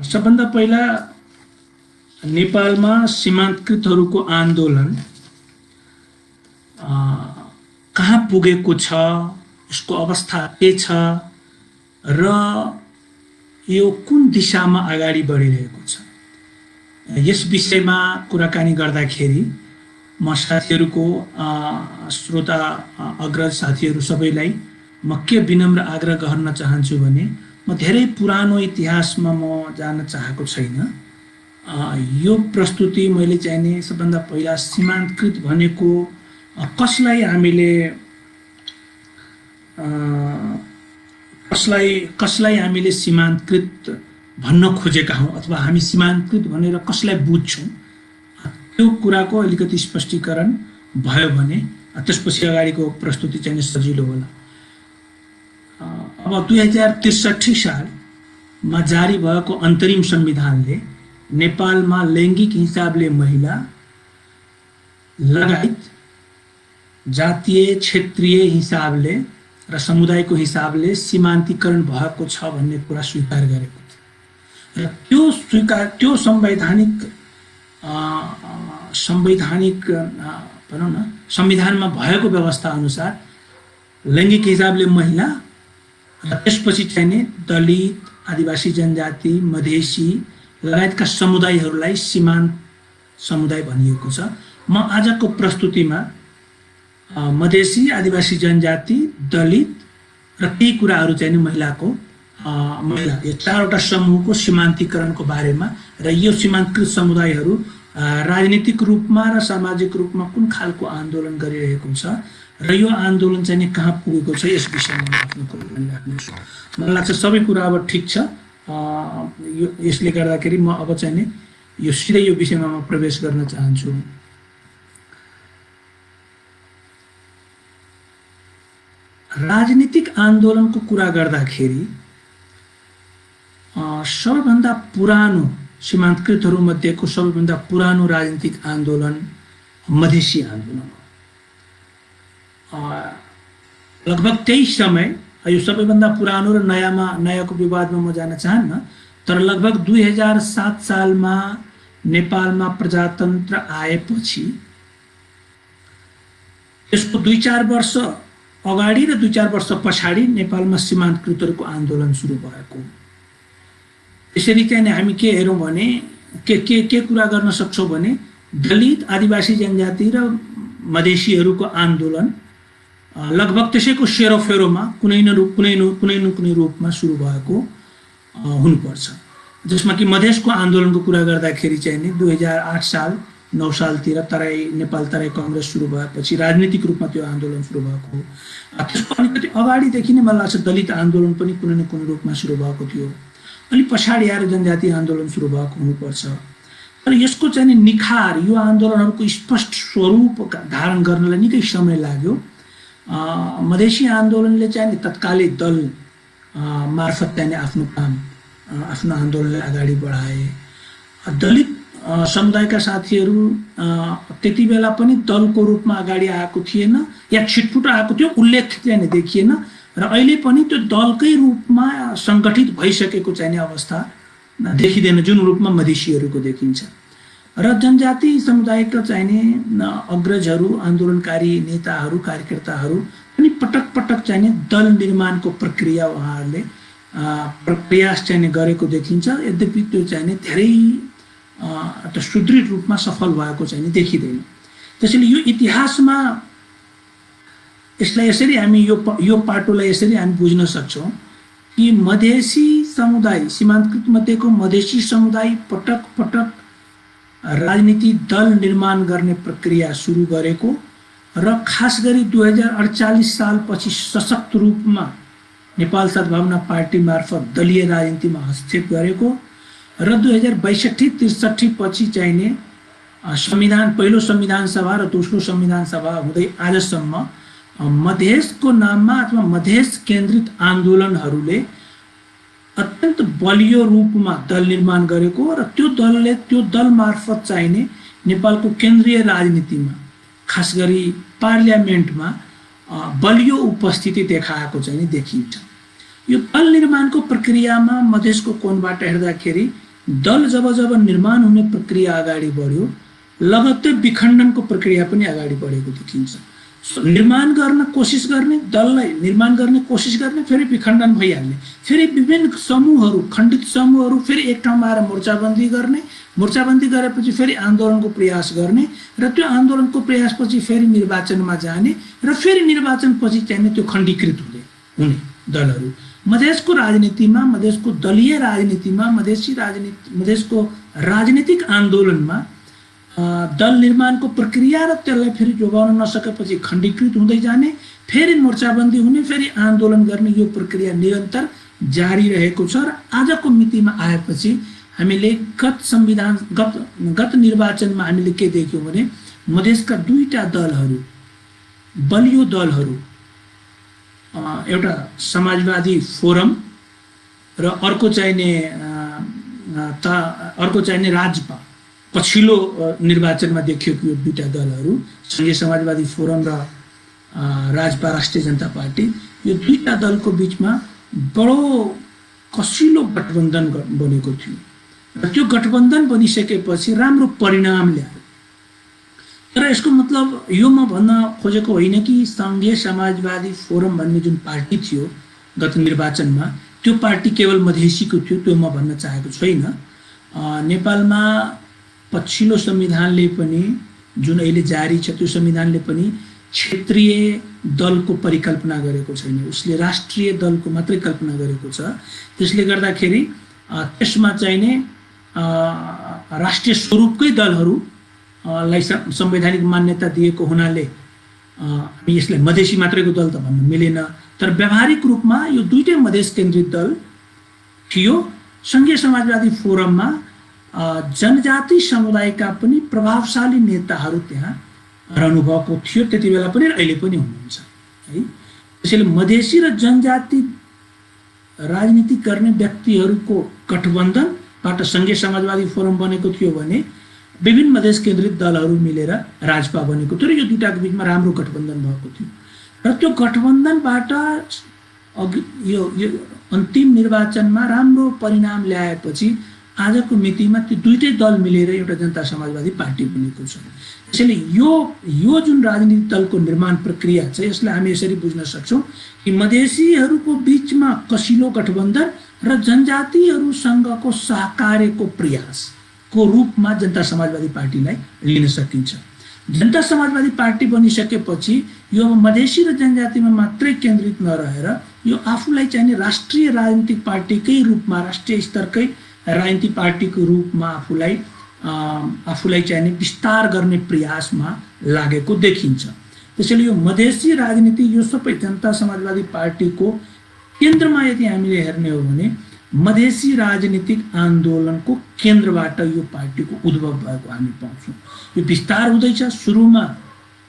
सबभन्दा पहिला नेपालमा सीमान्तकृतहरूको आन्दोलन कहाँ पुगेको छ, यसको अवस्था के छ र यो कुन दिशामा अगाडि बढिरहेको छ, यस विषयमा कुराकानी गर्दाखेरि म साथीहरूको श्रोता अग्रज साथीहरू सबैलाई म के विनम्र आग्रह गर्न चाहन्छु भने म धेरै पुरानो इतिहासमा म जान चाहेको छैन। यो प्रस्तुति मैले चाहिने सबभन्दा पहिला सीमान्तकृत भनेको कसलाई हामीले सीमान्तकृत भन्न खोजेका हौं अथवा हामी सीमान्तकृत भनेर कसलाई बुझ्छौं, त्यो कुराको अलिकति स्पष्टीकरण भयो भने त्यसपछि अगाडिको प्रस्तुति चाहिँ सजिलो होला। अब 2063 सालमा जारी भएको अन्तरिम संविधानले नेपालमा लैङ्गिक हिसाबले महिला लगायत जातीय क्षेत्रीय हिसाबले र समुदायको हिसाबले सीमान्तीकरण भएको छ भन्ने कुरा स्वीकार गरेको थियो र त्यो संवैधानिक भनौं न संविधानमा भएको व्यवस्था अनुसार लैङ्गिक हिसाबले महिला र त्यसपछि चाहिँ दलित, आदिवासी जनजाति, मधेसी लगायतका समुदायहरूलाई सीमान्त समुदाय भनिएको छ। म आजको प्रस्तुतिमा मधेसी, आदिवासी जनजाति, दलित र केही कुराहरू चाहिँ महिला यो चारवटा समूहको सीमान्तीकरणको बारेमा र यो सीमान्तकृत समुदायहरू राजनीतिक रूपमा र सामाजिक रूपमा कुन खालको आन्दोलन गरिरहेको छ र यो आन्दोलन चाहिँ कहाँ पुगेको छ यस विषयमा आफ्नो कुरा राख्नेछु। मलाई लाग्छ सबै कुरा अब ठिक छ। यसले गर्दाखेरि म अब चाहिँ यो सिधै यो विषयमा म प्रवेश गर्न चाहन्छु। राजनीतिक आन्दोलनको कुरा गर्दाखेरि सबैभन्दा पुरानो सीमान्तकृतहरू मध्येको सबैभन्दा पुरानो राजनीतिक आन्दोलन मधेसी आन्दोलन हो। लगभग त्यही समय, यो सबैभन्दा पुरानो र नयाँको विवादमा म जान चाहन्न, तर लगभग 2007 सालमा नेपालमा प्रजातन्त्र आएपछि त्यसको 2-4 वर्ष अगाडि र 2-4 वर्ष पछाडि नेपालमा सीमान्तकृतहरूको आन्दोलन सुरु भएको। यसरी चाहिँ हामी के हेरौँ भने के कुरा गर्न सक्छौँ भने दलित, आदिवासी जनजाति र मधेसीहरूको आन्दोलन लगभग त्यसैको सेरोफेरोमा कुनै न कुनै रूपमा सुरु भएको हुनुपर्छ। जसमा कि मधेसको आन्दोलनको कुरा गर्दाखेरि चाहिँ नि 2008 साल 9 सालतिर नेपाल तराई कांग्रेस सुरु भएपछि राजनीतिक रूपमा त्यो आन्दोलन सुरु भएको हो। त्यसको अलिकति अगाडिदेखि नै मलाई लाग्छ दलित आन्दोलन पनि कुनै न कुनै रूपमा सुरु भएको थियो। अनि पछाडि आएर जनजाति आन्दोलन सुरु भएको हुनुपर्छ। तर यसको चाहिँ निखार, यो आन्दोलनहरूको स्पष्ट स्वरूप धारण गर्नलाई निकै समय लाग्यो। मधेसी आन्दोलनले चाहिँ तत्कालीन दल मार्फत चाहिँ आफ्नो आन्दोलनलाई अगाडि बढाए। दलित समुदायका साथीहरू त्यति बेला पनि दलको रूपमा अगाडि आएको थिएन या छिटफुट आएको थियो, उल्लेख चाहिँ देखिएन र अहिले पनि त्यो दलकै रूपमा संगठित भइसकेको चाहिँ अवस्था देखिँदैन जुन रूपमा मधेसीहरूको देखिन्छ। र जनजाति समुदायका चाहिने अग्रजहरू, आन्दोलनकारी नेताहरू, कार्यकर्ताहरू पनि पटक पटक चाहिने दल निर्माणको प्रक्रिया उहाँहरूले प्रयास चाहिँ गरेको देखिन्छ। यद्यपि त्यो चाहिँ धेरै सुदृढ रूपमा सफल भएको चाहिँ देखिँदैन। त्यसैले यो इतिहासमा यसलाई यसरी हामी यो पाटोलाई यसरी हामी बुझ्न सक्छौँ कि मधेसी समुदाय, सीमान्तकृत मध्येको मधेसी समुदाय पटक पटक राजनीति दल निर्माण गर्ने प्रक्रिया सुरु गरेको र खास गरी 2048 सालपछि सशक्त रूपमा नेपाल सद्भावना पार्टी मार्फत दलीय राजनीतिमा हस्तक्षेप गरेको र 2062-63 पछि चाहिने पहिलो संविधान सभा र दोस्रो संविधान सभा हुँदै आजसम्म मधेसको नाममा अथवा मधेस केन्द्रित आन्दोलनहरूले अत्यन्त बलियो रूपमा दल निर्माण गरेको र त्यो दल मार्फत चाहिने नेपालको केन्द्रीय राजनीतिमा खास गरी पार्लियामेन्टमा बलियो उपस्थिति देखाएको चाहिँ देखिन्छ। यो दल निर्माणको प्रक्रियामा मधेसको कोणबाट हेर्दाखेरि दल जब जब निर्माण हुने प्रक्रिया अगाडि बढ्यो लगत्तै विखण्डनको प्रक्रिया पनि अगाडि बढेको देखिन्छ। निर्माण गर्न कोसिस गर्ने, दललाई निर्माण गर्ने कोसिस गर्ने, फेरि विखण्डन भइहाल्ने, फेरि विभिन्न समूहहरू, खण्डित समूहहरू फेरि एक ठाउँमा आएर मोर्चाबन्दी गर्ने, मोर्चाबन्दी गरेपछि फेरि आन्दोलनको प्रयास गर्ने र त्यो आन्दोलनको प्रयासपछि फेरि निर्वाचनमा जाने र फेरि निर्वाचनपछि चाहिँ त्यो खण्डीकृत हुने दलहरू। मधेसको राजनीतिमा, मधेसको दलीय राजनीतिमा, मधेसको राजनीतिक आन्दोलनमा दल निर्माणको प्रक्रिया र त्यसलाई फेरि जोगाउन नसकेपछि खण्डीकृत हुँदै जाने, फेरि मोर्चाबन्दी हुने, फेरि आन्दोलन गर्ने, यो प्रक्रिया निरन्तर जारी रहेको छ। र आजको मितिमा आएपछि हामीले गत निर्वाचनमा हामीले के देख्यौँ भने मधेसका दुईटा दलहरू, बलियो दलहरू, एउटा समाजवादी फोरम र अर्को चाहिने राजपा, पछिल्लो निर्वाचनमा देखियो कि यो दुईटा दलहरू संघीय समाजवादी फोरम र राजपा राष्ट्रिय जनता पार्टी, यो दुईटा दलको बीचमा बडो कसिलो गठबन्धन बनेको थियो र त्यो गठबन्धन बनिसकेपछि राम्रो परिणाम ल्यायो। तर यसको मतलब यो म भन्न खोजेको होइन कि संघीय समाजवादी फोरम भन्ने जुन पार्टी थियो गत निर्वाचनमा त्यो पार्टी केवल मधेसीको थियो, त्यो म भन्न चाहेको छैन। नेपालमा पछिल्लो संविधानले पनि, जुन अहिले जारी छ, त्यो संविधानले पनि क्षेत्रीय दलको परिकल्पना गरेको छैन, उसले राष्ट्रिय दलको मात्रै कल्पना गरेको छ। त्यसले गर्दाखेरि त्यसमा चाहिने राष्ट्रिय स्वरूपकै दलहरूलाई संवैधानिक मान्यता दिएको हुनाले हामी यसलाई मधेसी मात्रैको दल त भन्न मिलेन। तर व्यावहारिक रूपमा यो दुईटै मधेस केन्द्रित दल थियो। संघीय समाजवादी फोरममा जनजाति समुदायका पनि प्रभावशाली नेताहरू त्यहाँ रहनुभएको थियो, त्यति बेला पनि र अहिले पनि हुनुहुन्छ है। त्यसैले मधेसी र जनजाति राजनीति गर्ने व्यक्तिहरूको गठबन्धनबाट संघीय समाजवादी फोरम बनेको थियो भने विभिन्न मधेस केन्द्रित दलहरू मिलेर राजपा बनेको थियो र यो दुईटाको बिचमा राम्रो गठबन्धन भएको थियो। र त्यो गठबन्धनबाट यो अन्तिम निर्वाचनमा राम्रो परिणाम ल्याएपछि आजको मितिमा त्यो दुईटै दल मिलेर एउटा जनता समाजवादी पार्टी बनेको छ। त्यसैले यो जुन राजनीतिक दलको निर्माण प्रक्रिया छ यसलाई हामी यसरी बुझ्न सक्छौँ कि मधेसीहरूको बीचमा कसिलो गठबन्धन र जनजातिहरूसँगको सहकार्यको प्रयासको रूपमा जनता समाजवादी पार्टीलाई लिन सकिन्छ। जनता समाजवादी पार्टी बनिसकेपछि यो मधेसी र जनजातिमा मात्रै केन्द्रित नरहेर यो आफूलाई चाहिने राष्ट्रिय राजनीतिक पार्टीकै रूपमा, राष्ट्रिय स्तरकै राजनीतिक पार्टीको रूपमा आफूलाई चाहिने विस्तार गर्ने प्रयासमा लागेको देखिन्छ। त्यसैले यो मधेसी राजनीति, यो सबै जनता समाजवादी पार्टीको केन्द्रमा यदि हामीले हेर्ने हो भने मधेसी राजनीतिक आन्दोलनको केन्द्रबाट यो पार्टीको उद्भव भएको हामी पाउँछौँ। यो विस्तार हुँदैछ। सुरुमा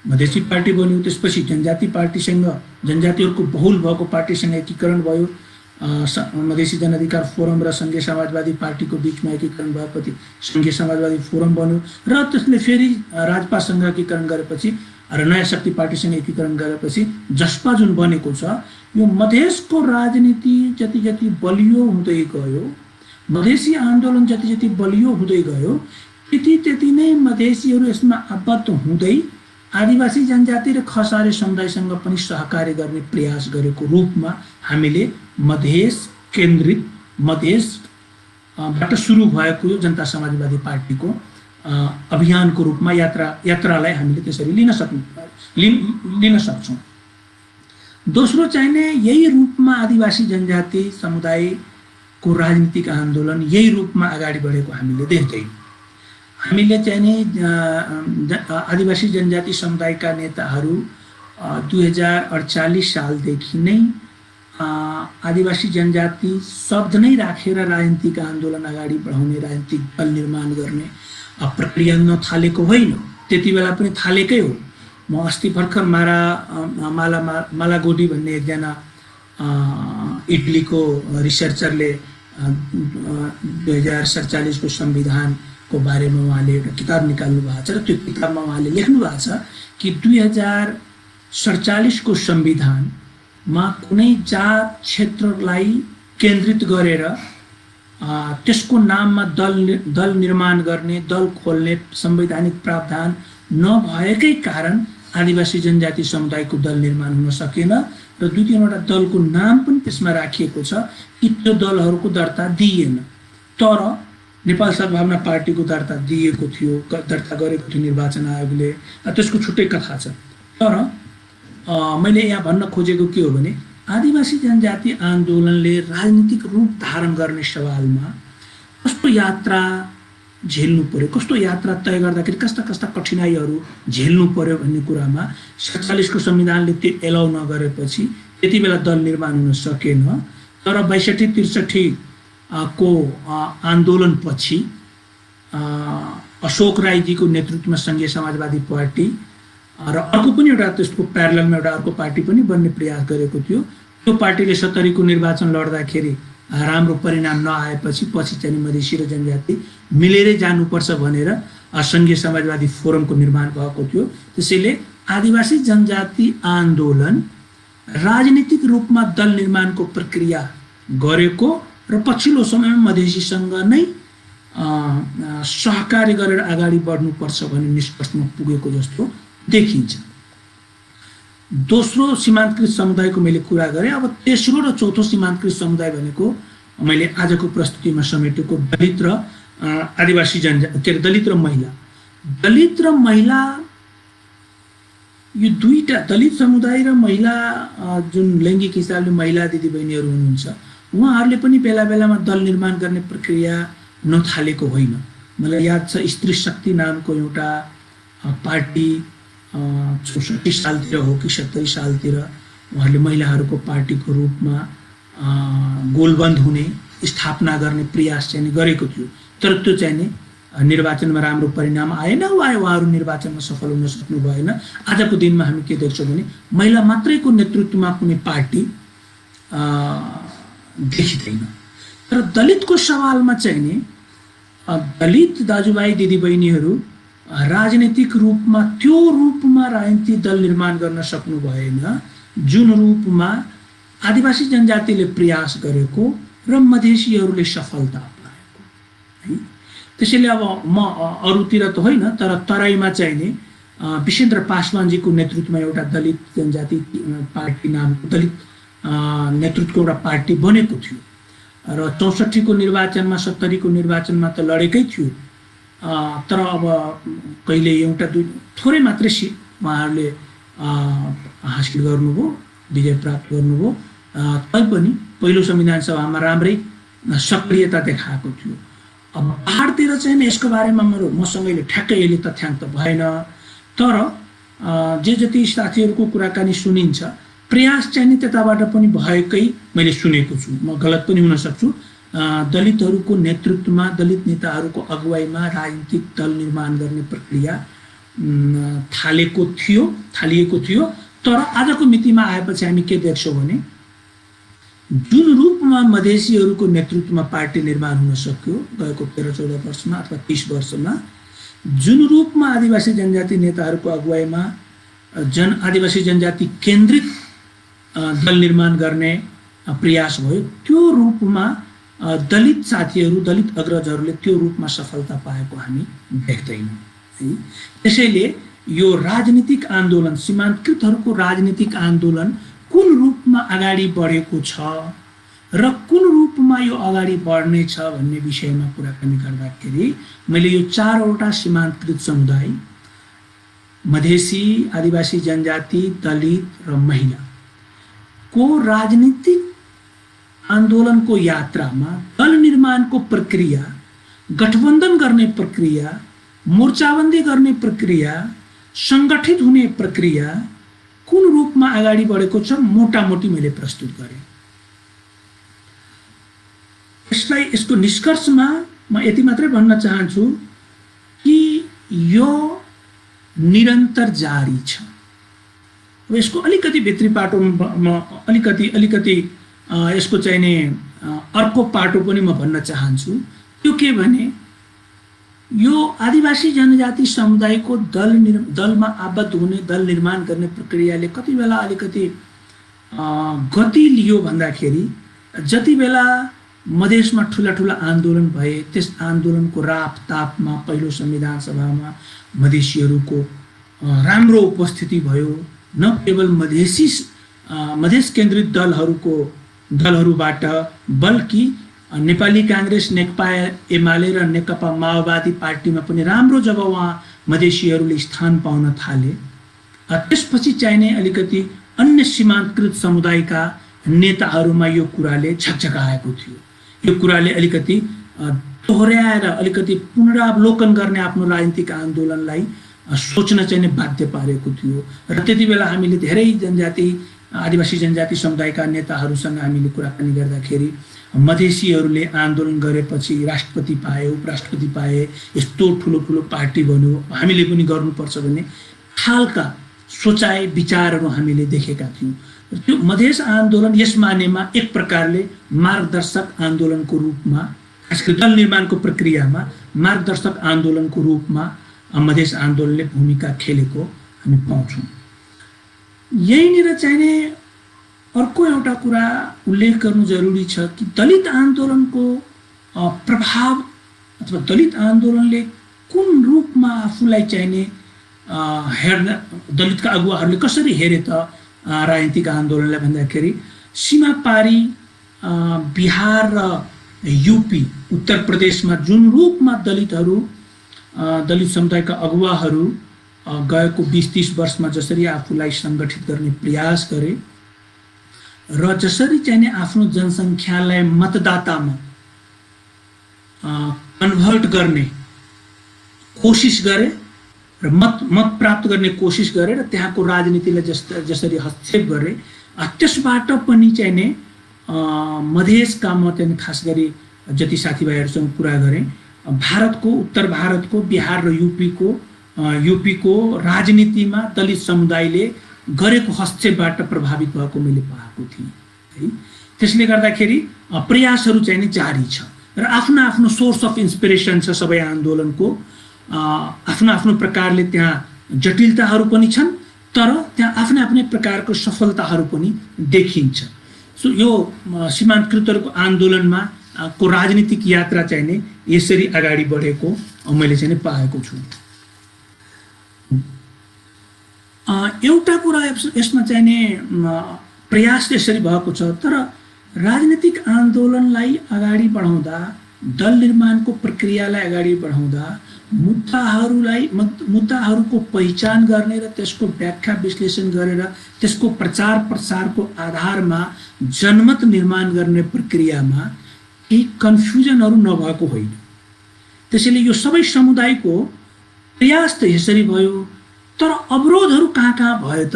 मधेसी पार्टी बन्यो, त्यसपछि जनजाति पार्टीसँग, जनजातिहरूको बहुल भएको पार्टीसँग एकीकरण भयो, मधेसी जनअधिकार फोरम र संघीय समाजवादी पार्टीको बीचमा एकीकरण भएपछि संघीय समाजवादी फोरम बन्यो र त्यसले फेरि राजपासँग एकीकरण गरेपछि र नयाँ शक्ति पार्टीसँग एकीकरण गरेपछि जसपा जुन बनेको छ, यो मधेसको राजनीति जति जति बलियो हुँदै गयो, मधेसी आन्दोलन जति जति बलियो हुँदै गयो, त्यति नै मधेसीहरू यसमा आबद्ध हुँदै आदिवासी जनजाति र खसारे समुदायसँग पनि सहकार्य गर्ने प्रयास गरेको रूपमा हामीले मधेस केन्द्रित, मधेसबाट सुरु भएको यो जनता समाजवादी पार्टीको अभियानको रूपमा यात्रालाई हामीले त्यसरी लिन सक्छौँ। दोस्रो चाहिने यही रूपमा आदिवासी जनजाति समुदायको राजनीतिक आन्दोलन यही रूपमा अगाडि बढेको हामीले देख्दैनौँ। हामीले चाहिने आदिवासी जनजाति समुदायका नेताहरू 2048 सालदेखि नै आदिवासी जनजाति शब्द नै राखेर राजनीतिक आन्दोलन अगाडि बढाउने, राजनीतिक दल निर्माण गर्ने प्रक्रिया नथालेको होइन, त्यति बेला पनि थालेकै हो। म अस्ति भर्खर मालागोडी भन्ने एकजना इटलीको रिसर्चरले 2047 को संविधानको बारेमा उहाँले एउटा किताब निकाल्नु भएको छ र त्यो किताबमा उहाँले लेख्नु भएको छ कि 2047 को संविधानमा कुनै जात क्षेत्रलाई केन्द्रित गरेर त्यसको नाममा दल निर्माण गर्ने, दल खोल्ने संवैधानिक प्रावधान नभएकै कारण आदिवासी जनजाति समुदायको दल निर्माण हुन सकेन र 2-3वटा दलको नाम पनि त्यसमा राखिएको छ कि त्यो दलहरूको दर्ता दिइएन। तर नेपाल सद्भावना पार्टीको दर्ता दिएको थियो, दर्ता गरेको थियो निर्वाचन आयोगले, त्यसको छुट्टै कथा छ। तर मैले यहाँ भन्न खोजेको के हो भने आदिवासी जनजाति आन्दोलनले राजनीतिक रूप धारण गर्ने सवालमा कस्तो यात्रा झेल्नु पर्यो, कस्तो यात्रा तय गर्दाखेरि कस्ता कस्ता कठिनाइहरू झेल्नु पर्यो भन्ने कुरामा 47 को संविधानले त्यो एलाउ नगरेपछि त्यति बेला दल निर्माण हुन सकेन। तर 62-63 को आन्दोलनपछि अशोक राईजीको नेतृत्वमा संघीय समाजवादी पार्टी र अर्को पनि एउटा त्यसको प्यारललमा एउटा अर्को पार्टी पनि बन्ने प्रयास गरेको थियो। त्यो पार्टीले 70 को निर्वाचन लड्दाखेरि राम्रो परिणाम नआएपछि पछि चाहिँ मधेसी र जनजाति मिलेरै जानुपर्छ भनेर संघीय समाजवादी फोरमको निर्माण भएको थियो। त्यसैले आदिवासी जनजाति आन्दोलन राजनीतिक रूपमा दल निर्माणको प्रक्रिया गरेको र पछिल्लो समयमा मधेसीसँग नै सहकार्य गरेर अगाडि बढ्नुपर्छ भन्ने निष्कर्षमा पुगेको जस्तो देखिन्छ। दोस्रो सीमान्तकृत समुदायको मैले कुरा गरेँ। अब तेस्रो र चौथो सीमान्तकृत समुदाय भनेको मैले आजको प्रस्तुतिमा समेटेको दलित र आदिवासी जनजाति दलित र महिला। दलित र महिला यो दुईटा दलित समुदाय र महिला जुन लैङ्गिक हिसाबले महिला दिदीबहिनीहरू हुनुहुन्छ उहाँहरूले पनि बेला बेलामा दल निर्माण गर्ने प्रक्रिया नथालेको होइन। मलाई याद छ स्त्री शक्ति नामको एउटा पार्टी 64 सालतिर हो कि 70 सालतिर उहाँहरूले महिलाहरूको पार्टीको रूपमा गोलबन्द हुने स्थापना गर्ने प्रयास चाहिँ गरेको थियो। तर त्यो चाहिँ नि निर्वाचनमा राम्रो परिणाम आएन वा उहाँहरू निर्वाचनमा सफल हुन सक्नु भएन। आजको दिनमा हामी के देख्छौँ भने महिला मात्रैको नेतृत्वमा कुनै पार्टी देखिँदैन। तर दलितको सवालमा चाहिँ नि दलित दाजुभाइ दिदीबहिनीहरू राजनीतिक रूपमा त्यो रूपमा राजनीतिक दल निर्माण गर्न सक्नु भएन जुन रूपमा आदिवासी जनजातिले प्रयास गरेको र मधेसीहरूले सफलता पाएको है। त्यसैले अब म अरूतिर त होइन तर तराईमा चाहिँ नि विशेन्द्र पासवानजीको नेतृत्वमा एउटा दलित जनजाति पार्टी नामको दलित नेतृत्वको एउटा पार्टी बनेको थियो र 64 को निर्वाचनमा 70 को निर्वाचनमा त लडेकै थियो। तर अब कहिले एउटा दुई थोरै मात्रै सिट उहाँहरूले हासिल गर्नुभयो, विजय प्राप्त गर्नुभयो। तैपनि पहिलो संविधान सभामा राम्रै सक्रियता देखाएको थियो। अब पहाडतिर चाहिँ यसको बारेमा मसँगैले ठ्याक्कै अहिले तथ्याङ्क त भएन। तर जे जति साथीहरूको कुराकानी सुनिन्छ प्रयास चाहिँ नि त्यताबाट पनि भएकै मैले सुनेको छु। म गलत पनि हुन सक्छु। दलितहरूको नेतृत्वमा दलित नेताहरूको अगुवाईमा राजनीतिक दल निर्माण गर्ने प्रक्रिया थालिएको थियो। तर आजको मितिमा आएपछि हामी के देख्छौँ भने जुन रूपमा मधेसीहरूको नेतृत्वमा पार्टी निर्माण हुन सक्यो गएको 13-14 वर्षमा अथवा 30 वर्षमा, जुन रूपमा आदिवासी जनजाति नेताहरूको अगुवाईमा आदिवासी जनजाति केन्द्रित दल निर्माण गर्ने प्रयास भयो, त्यो रूपमा दलित साथीहरू दलित अग्रजहरूले त्यो रूपमा सफलता पाएको हामी देख्दैनौँ है। त्यसैले यो राजनीतिक आन्दोलन सीमान्तकृतहरूको राजनीतिक आन्दोलन कुन रूपमा अगाडि बढेको छ र कुन रूपमा यो अगाडि बढ्ने छ भन्ने विषयमा कुराकानी गर्दाखेरि मैले यो 4वटा सीमान्तकृत समुदाय मधेसी, आदिवासी जनजाति, दलित र महिला को राजनीतिक आन्दोलनको यात्रामा दल निर्माणको प्रक्रिया, गठबन्धन गर्ने प्रक्रिया, मोर्चाबन्दी गर्ने प्रक्रिया, सङ्गठित हुने प्रक्रिया कुन रूपमा अगाडि बढेको छ मोटामोटी मैले प्रस्तुत गरेँ। यसको निष्कर्षमा म यति मात्रै भन्न चाहन्छु कि यो निरन्तर जारी छ। अब यसको अलिकति भित्री पाटोमा अलिकति यसको चाहिँ नि अर्को पाटो पनि म भन्न चाहन्छु। त्यो के भने यो आदिवासी जनजाति समुदायको दलमा आबद्ध हुने दल निर्माण गर्ने प्रक्रियाले कति बेला अलिकति गति लियो भन्दाखेरि जति बेला मधेसमा ठुला ठुला आन्दोलन भए, त्यस आन्दोलनको रापतापमा पहिलो संविधान सभामा मधेसीहरूको राम्रो उपस्थिति भयो। न केवल मधेस केन्द्रित दलहरूबाट, बल्कि नेपाली काङ्ग्रेस, नेकपा एमाले र नेकपा माओवादी पार्टीमा पनि राम्रो जब उहाँ मधेसीहरूले स्थान पाउन थाले, त्यसपछि चाहिने अलिकति अन्य सीमान्तकृत समुदायका नेताहरूमा यो कुराले झकझकाएको थियो। यो कुराले अलिकति दोहोर्याएर अलिकति पुनरावलोकन गर्ने आफ्नो राजनीतिक आन्दोलनलाई सोच्न चाहिँ बाध्य पारेको थियो। र त्यति बेला हामीले धेरै जनजाति, आदिवासी जनजाति समुदायका नेताहरूसँग हामीले कुराकानी गर्दाखेरि मधेसीहरूले आन्दोलन गरेपछि राष्ट्रपति पाए, उपराष्ट्रपति पाए, यस्तो ठुलो ठुलो पार्टी बन्यो, हामीले पनि गर्नुपर्छ भन्ने खालका सोचाइ विचारहरू हामीले देखेका थियौँ। त्यो मधेस आन्दोलन यस मानेमा एक प्रकारले मार्गदर्शक आन्दोलनको रूपमा, खास गरी दल निर्माणको प्रक्रियामा मार्गदर्शक आन्दोलनको रूपमा मधेस आन्दोलनले भूमिका खेलेको हामी पाउँछौँ। यहीँनिर चाहिने अर्को एउटा कुरा उल्लेख गर्नु जरुरी छ कि दलित आन्दोलनको प्रभाव अथवा दलित आन्दोलनले कुन रूपमा आफूलाई चाहिने हेर्न, दलितका अगुवाहरूले कसरी हेरे त राजनीतिक आन्दोलनलाई भन्दाखेरि सीमापारी बिहार र यूपी, उत्तर प्रदेशमा जुन रूपमा दलित समुदायका अगुवाहरू गएको 20-30 वर्षमा जसरी आफूलाई सङ्गठित गर्ने प्रयास गरे र जसरी चाहिँ आफ्नो जनसङ्ख्यालाई मतदातामा कन्भर्ट गर्ने कोसिस गरे र मत प्राप्त गर्ने कोसिस गरे र त्यहाँको राजनीतिलाई जसरी हस्तक्षेप गरे, त्यसबाट पनि चाहिँ मधेसका म चाहिँ खास गरी जति साथीभाइहरूसँग कुरा गरेँ, भारतको, उत्तर भारतको, बिहार र यूपीको राजनीतिमा दलित समुदायले गरेको हस्तक्षेपबाट प्रभावित भएको मैले पाएको थिएँ है। त्यसले गर्दाखेरि प्रयासहरू चाहिँ नि जारी छ र आफ्नो आफ्नो सोर्स अफ इन्स्पिरेसन छ सबै आन्दोलनको। आफ्नो आफ्नो प्रकारले त्यहाँ जटिलताहरू पनि छन्, तर त्यहाँ आफ्नै आफ्नै प्रकारको सफलताहरू पनि देखिन्छ। सो यो सीमान्तकृतहरूको आन्दोलनमा को राजनीतिक यात्रा चाहिँ नि यसरी अगाडि बढेको मैले चाहिँ पाएको छु। एउटा कुरा यसमा चाहिँ नि प्रयास यसरी भएको छ, तर राजनीतिक आन्दोलनलाई अगाडि बढाउँदा, दल निर्माणको प्रक्रियालाई अगाडि बढाउँदा मुद्दाहरूको पहिचान गर्ने र त्यसको व्याख्या विश्लेषण गरेर त्यसको प्रचार प्रसारको आधारमा जनमत निर्माण गर्ने प्रक्रियामा केही कन्फ्युजनहरू नभएको होइन। त्यसैले यो सबै समुदायको प्रयास त यसरी भयो, तर अवरोधहरू कहाँ कहाँ भयो त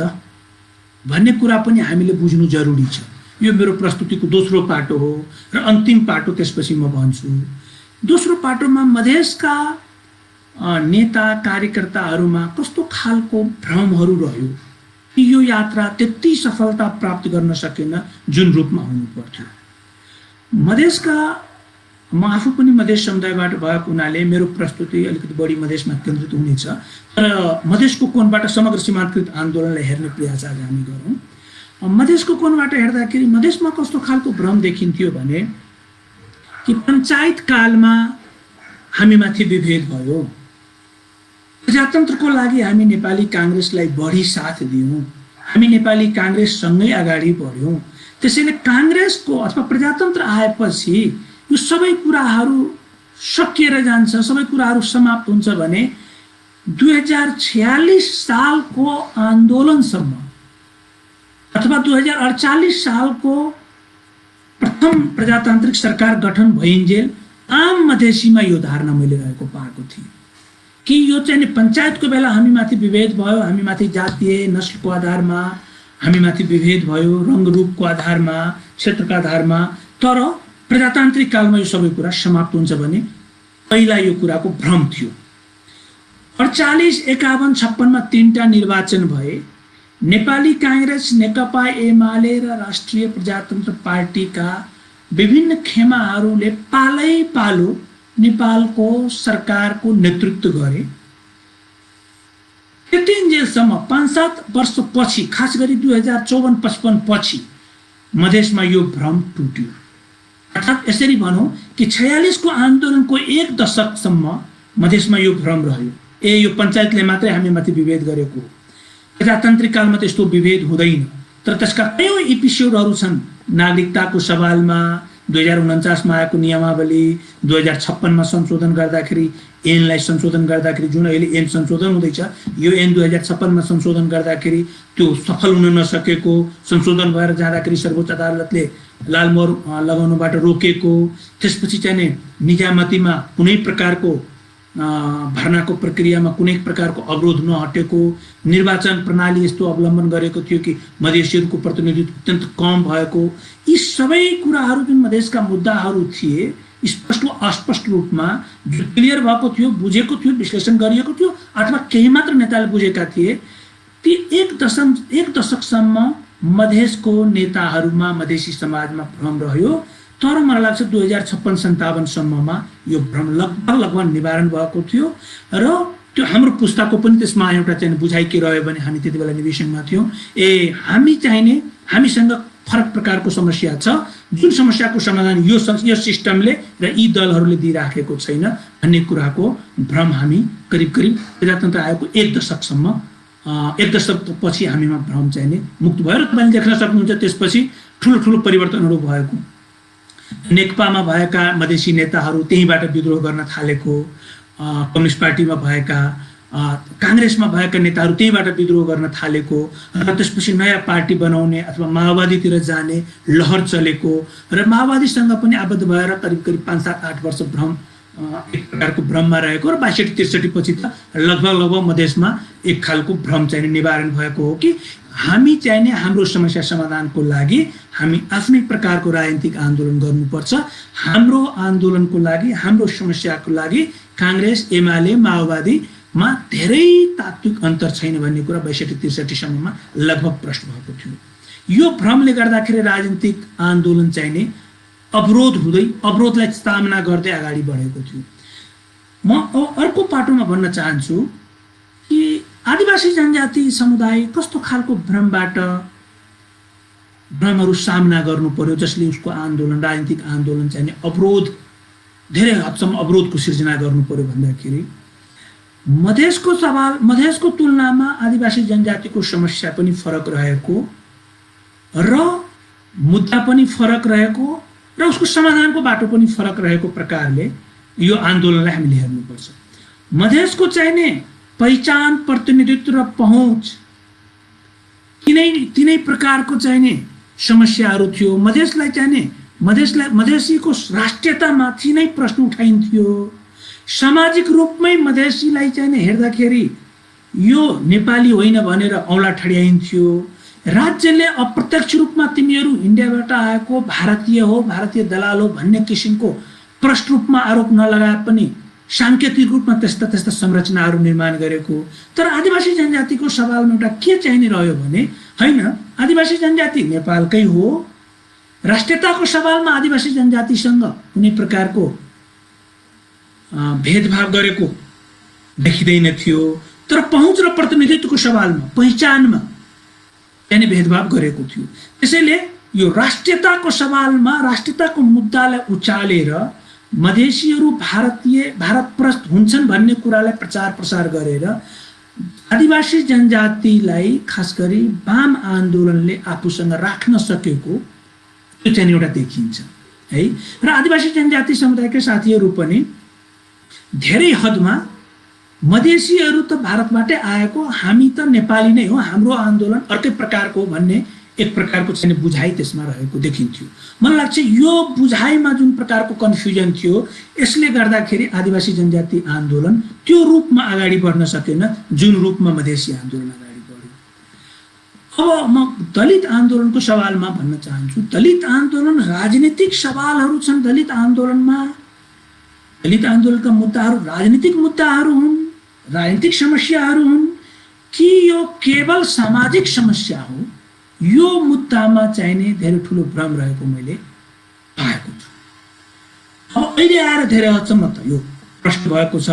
भन्ने कुरा पनि हामीले बुझ्नु जरुरी छ। यो मेरो प्रस्तुतिको दोस्रो पाटो हो र अन्तिम पाटो त्यसपछि म भन्छु। दोस्रो पाटोमा मधेसका नेता कार्यकर्ताहरूमा कस्तो खालको भ्रमहरू रह्यो कि यो यात्रा त्यति सफलता प्राप्त गर्न सकेन जुन रूपमा हुनु पर्थ्यो। मधेसका, म आफू पनि मधेस समुदायबाट भएको हुनाले मेरो प्रस्तुति अलिकति बढी मधेसमा केन्द्रित हुनेछ, तर मधेसको कोणबाट समग्र सीमान्तकृत आन्दोलनलाई हेर्ने प्रयास आज हामी गरौँ। मधेसको कोणबाट हेर्दाखेरि मधेसमा कस्तो खालको भ्रम देखिन्थ्यो भने कि पञ्चायत कालमा हामीमाथि विभेद भयो, प्रजातन्त्रको लागि हामी नेपाली काङ्ग्रेसलाई बढी साथ दियौँ, हामी नेपाली काङ्ग्रेससँगै अगाडि बढ्यौँ। त्यसैले काङ्ग्रेसको अथवा प्रजातन्त्र आएपछि यो सबै कुराहरू सकिएर जान्छ, सबै कुराहरू समाप्त हुन्छ भने 2046 सालको आन्दोलनसम्म अथवा 2048 सालको प्रथम प्रजातान्त्रिक सरकार गठन भइन्जेल आम मधेसीमा यो धारणा मैले रहेको पाएको थिएँ कि यो चाहिँ पञ्चायतको बेला हामीमाथि विभेद भयो, हामीमाथि जातीय नस्लको आधारमा हामीमाथि विभेद भयो, रङ्गरूपको आधारमा, क्षेत्रका आधारमा, तर प्रजातान्त्रिक कालमा यो सबै कुरा समाप्त हुन्छ भने पहिला यो कुराको भ्रम थियो। 48, 51, 56मा 3टा निर्वाचन भए। नेपाली काङ्ग्रेस, नेकपा एमाले र राष्ट्रिय प्रजातन्त्र पार्टीका विभिन्न खेमाहरूले पालै पालो नेपालको सरकारको नेतृत्व गरे। त्यतिन्जेलसम्म 5-7 वर्षपछि, खास गरी 2054-55 पछि मधेसमा यो भ्रम टुट्यो अर्थात् यसरी भनौँ कि 46 को आन्दोलनको 1 दशकसम्म मधेसमा यो भ्रम रह्यो, यो पञ्चायतले मात्रै हामीमाथि विभेद गरेको हो, प्रजातान्त्रिक कालमा त्यस्तो विभेद हुँदैन। तर त्यसका कयौं एपिसोडहरू छन्। नागरिकताको सवालमा 2049 मा आएको नियमावली, 2056 मा संशोधन गर्दाखेरि ऐनलाई संशोधन गर्दाखेरि, जुन अहिले ऐन संशोधन हुँदैछ, यो ऐन 2056 मा संशोधन गर्दाखेरि त्यो सफल हुन नसकेको, संशोधन भएर जाँदाखेरि सर्वोच्च अदालतले लालमोहर लगाउनबाट रोकेको, त्यसपछि चाहिँ निजामतीमा कुनै प्रकारको भर्नाको प्रक्रियामा कुनै प्रकारको अवरोध नहटेको, निर्वाचन प्रणाली यस्तो अवलम्बन गरेको थियो कि मधेसीहरूको प्रतिनिधित्व अत्यन्त कम भएको, यी सबै कुराहरू जुन मधेसका मुद्दाहरू थिए स्पष्ट वा अस्पष्ट रूपमा जो क्लियर भएको थियो, बुझेको थियो, विश्लेषण गरिएको थियो अथवा केही मात्र नेताले बुझेका थिए, ती 1 दशकसम्म मधेसको नेताहरूमा, मधेसी समाजमा भ्रम रह्यो। तर मलाई लाग्छ 2056-57 सम्ममा यो भ्रम लगभग निवारण भएको थियो र त्यो हाम्रो पुस्ताको पनि त्यसमा एउटा चाहिँ बुझाइ के रह्यो भने हामी त्यति बेला निवेशनमा थियौँ, हामीसँग फरक प्रकारको समस्या छ, जुन समस्याको समाधान यो सिस्टमले र यी दलहरूले दिइराखेको छैन भन्ने कुराको भ्रम हामी करिब प्रजातन्त्र आएको 1 दशकसम्म 1 दशकपछि हामीमा भ्रम चाहिँ मुक्त भयो र तपाईँले देख्न सक्नुहुन्छ त्यसपछि ठुलो परिवर्तनहरू भएको। नेकपामा भएका मधेसी नेताहरू त्यहीबाट विद्रोह गर्न थालेको, कम्युनिस्ट पार्टीमा भएका, कांग्रेसमा भएका नेताहरू त्यहीबाट विद्रोह गर्न थालेको र त्यसपछि नयाँ पार्टी बनाउने अथवा माओवादीतिर जाने लहर चलेको र माओवादीसँग पनि आबद्ध भएर करिब 5-7-8 वर्ष भ्रम एक प्रकारको भ्रममा रहेको र 62-63 पछि त लगभग मधेसमा एक खालको भ्रम चाहिँ निवारण भएको हो कि हामी चाहिँ हाम्रो समस्या समाधानको लागि हामी आफ्नै प्रकारको राजनीतिक आन्दोलन गर्नुपर्छ। हाम्रो आन्दोलनको लागि, हाम्रो समस्याको लागि कांग्रेस, एमाले, माओवादीमा धेरै तात्विक अन्तर छैन भन्ने कुरा 62-63 सम्ममा लगभग प्रष्ट भएको थियो। यो भ्रमले गर्दाखेरि राजनीतिक आन्दोलन चाहिँ अवरोध हुँदै, अवरोधलाई सामना गर्दै अगाडि बढेको थियो। म अर्को पाटोमा भन्न चाहन्छु कि आदिवासी जनजाति समुदाय कस्तो खालको भ्रमहरू सामना गर्नु पर्यो जसले उसको आन्दोलन, राजनीतिक आन्दोलन चाहिँ अवरोध, धेरै हदसम्म अवरोधको सिर्जना गर्नु पर्यो भन्दाखेरि मधेसको तुलनामा आदिवासी जनजातिको समस्या पनि फरक रहेको र मुद्दा पनि फरक रहेको र उसको समाधानको बाटो पनि फरक रहेको प्रकारले यो आन्दोलनलाई हामीले हेर्नुपर्छ। मधेसको चाहिने पहिचान, प्रतिनिधित्व र पहुँच तिनै प्रकारको चाहिने समस्याहरू थियो। मधेसलाई चाहिने मधेसीको राष्ट्रियतामाथि नै प्रश्न उठाइन्थ्यो। सामाजिक रूपमै मधेसीलाई चाहिने हेर्दाखेरि यो नेपाली होइन भनेर औँला ठड्याइन्थ्यो। राज्यले अप्रत्यक्ष रूपमा तिमीहरू इन्डियाबाट आएको भारतीय हो, भारतीय दलाल हो भन्ने किसिमको प्रष्ट रूपमा आरोप नलगाए पनि सांकेतिक रूपमा त्यस्ता संरचनाहरू निर्माण गरेको। तर आदिवासी जनजातिको सवालमा एउटा के चाहिने रह्यो भने हैन, आदिवासी जनजाति नेपालकै हो, राष्ट्रियताको सवालमा आदिवासी जनजातिसँग कुनै प्रकारको भेदभाव गरेको देखिँदैन थियो। तर पहुँच र प्रतिनिधित्वको सवालमा, पहिचानमा यानी भेदभाव गरेको थियो। त्यसैले यो राष्ट्रियताको सवालमा, राष्ट्रियताको मुद्दालाई उचालेर मधेसीहरू भारतप्रस्त हुन्छन् भन्ने कुरालाई प्रचार प्रसार गरेर आदिवासी जनजातिलाई खास गरी वाम आन्दोलनले आफूसँग राख्न सकेको त्यो चाहिँ एउटा देखिन्छ है। र आदिवासी जनजाति समुदायका साथीहरू पनि धेरै हदमा मधेसीहरू त भारतबाटै आएको, हामी त नेपाली नै हो, हाम्रो आन्दोलन अर्कै प्रकारको भन्ने एक प्रकारको चाहिँ बुझाइ त्यसमा रहेको देखिन्थ्यो। मलाई लाग्छ यो बुझाइमा जुन प्रकारको कन्फ्युजन थियो यसले गर्दाखेरि आदिवासी जनजाति आन्दोलन त्यो रूपमा अगाडि बढ्न सकेन जुन रूपमा मधेसी आन्दोलन अगाडि बढ्यो। अब म दलित आन्दोलनको सवालमा भन्न चाहन्छु, दलित आन्दोलन राजनीतिक सवालहरू छन्। दलित आन्दोलनका मुद्दाहरू राजनीतिक मुद्दाहरू हुन्, राजनीतिक समस्याहरू हुन् कि यो केवल सामाजिक समस्या हो, यो मुद्दामा चाहिने धेरै ठुलो भ्रम रहेको मैले पाएको छु। अब अहिले आएर धेरै हदसम्म त यो प्रश्न भएको छ,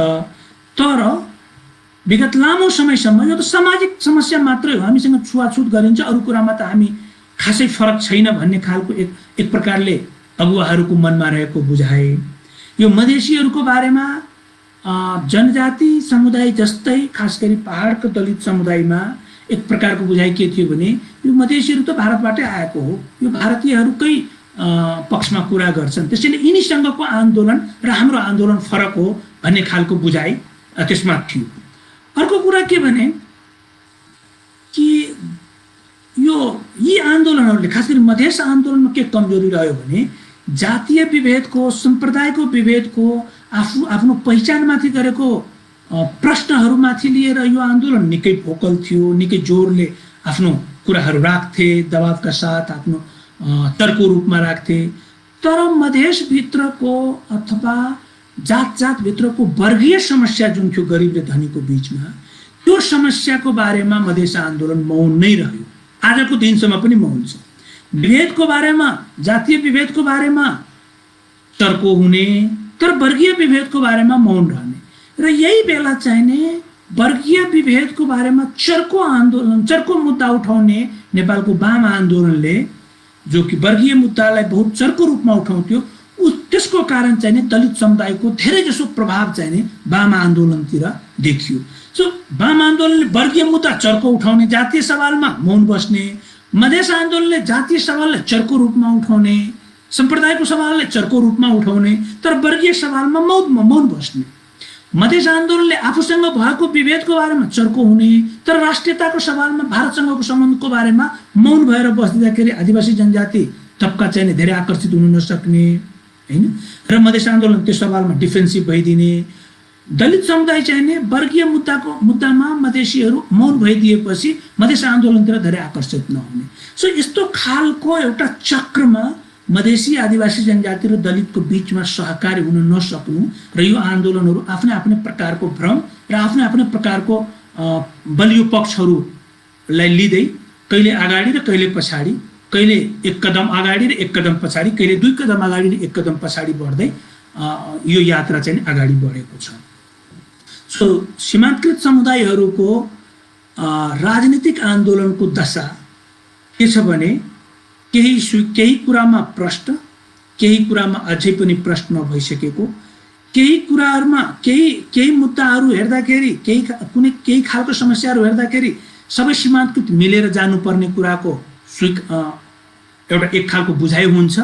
तर विगत लामो समयसम्म यो त सामाजिक समस्या मात्रै हो, हामीसँग छुवाछुत गरिन्छ, अरू कुरामा त हामी खासै फरक छैन भन्ने खालको एक प्रकारले अगुवाहरूको मनमा रहेको बुझाइ। यो मधेसीहरूको बारेमा जनजाति समुदाय जस्तै खास गरी पहाडको दलित समुदायमा एक प्रकारको बुझाइ के थियो भने यो मधेसीहरू त भारतबाटै आएको हो, यो भारतीयहरूकै पक्षमा कुरा गर्छन्, त्यसैले यिनीसँगको आन्दोलन र हाम्रो आन्दोलन फरक हो भन्ने खालको बुझाइ त्यसमा थियो। अर्को कुरा के भने कि यी आन्दोलनहरूले खास गरी मधेस आन्दोलनमा के कमजोरी रह्यो भने जातीय विभेदको, सम्प्रदायको विभेदको, आफ्नो पहिचानमाथि गरेको प्रश्नहरूमाथि लिएर यो आन्दोलन निकै भोकल थियो, निकै जोडले आफ्नो कुराहरू राख्थे, दबावका साथ आफ्नो तर्क रूपमा राख्थे। तर मधेसभित्रको अथवा जातभित्रको वर्गीय समस्या जुन थियो गरिब र धनीको बीचमा, त्यो समस्याको बारेमा मधेस आन्दोलन मौन नै रह्यो, आजको दिनसम्म पनि मौन छ। विभेदको बारेमा, जातीय विभेदको बारेमा तर्क हुने, तर वर्गीय विभेदको बारेमा मौन रहने। र यही बेला चाहिने वर्गीय विभेदको बारेमा चर्को मुद्दा उठाउने नेपालको वाम आन्दोलनले, जो कि वर्गीय मुद्दालाई बहुत चर्को रूपमा उठाउँथ्यो, त्यसको कारण चाहिने दलित समुदायको धेरै जसो प्रभाव चाहिने वाम आन्दोलनतिर देखियो। सो वाम आन्दोलनले वर्गीय मुद्दा चर्को उठाउने, जातीय सवालमा मौन बस्ने, मधेस आन्दोलनले जातीय सवाललाई चर्को रूपमा उठाउने, सम्प्रदायको सवाललाई चर्को रूपमा उठाउने, तर वर्गीय सवालमा मौन बस्ने। मधेस आन्दोलनले आफूसँग भएको विभेदको बारेमा चर्को हुने, तर राष्ट्रियताको सवालमा भारतसँगको सम्बन्धको बारेमा मौन भएर बस्दिँदाखेरि आदिवासी जनजाति तबका चाहिने धेरै आकर्षित हुन नसक्ने हैन, र मधेस आन्दोलन त्यो सवालमा डिफेन्सिभ भइदिने। दलित समुदाय चाहिने वर्गीय मुद्दामा मधेसीहरू मौन भइदिएपछि मधेस आन्दोलनतिर धेरै आकर्षित नहुने। सो यस्तो खालको एउटा चक्रमा मधेसी आदिवासी जनजाति र दलितको बीचमा सहकारी हुन नसक्नु र यो आन्दोलनहरू आफ्नै प्रकारको भ्रम र आफ्नै प्रकारको बलियो पक्षहरूलाई लिँदै कहिले अगाडि र कहिले पछाडि, कहिले एक कदम अगाडि र एक कदम पछाडि, कहिले दुई कदम अगाडि र एक कदम पछाडि बढ्दै यो यात्रा चाहिँ अगाडि बढेको छ। सो सीमान्तकृत समुदायहरूको राजनीतिक आन्दोलनको दशा के छ भने केही कुरामा प्रश्न, केही कुरामा अझै पनि प्रश्न भइसकेको, केही कुराहरूमा केही मुद्दाहरू हेर्दाखेरि, केही खालको समस्याहरू हेर्दाखेरि सबै सीमान्तकृत मिलेर जानुपर्ने कुराको एउटा एक खालको बुझाइ हुन्छ,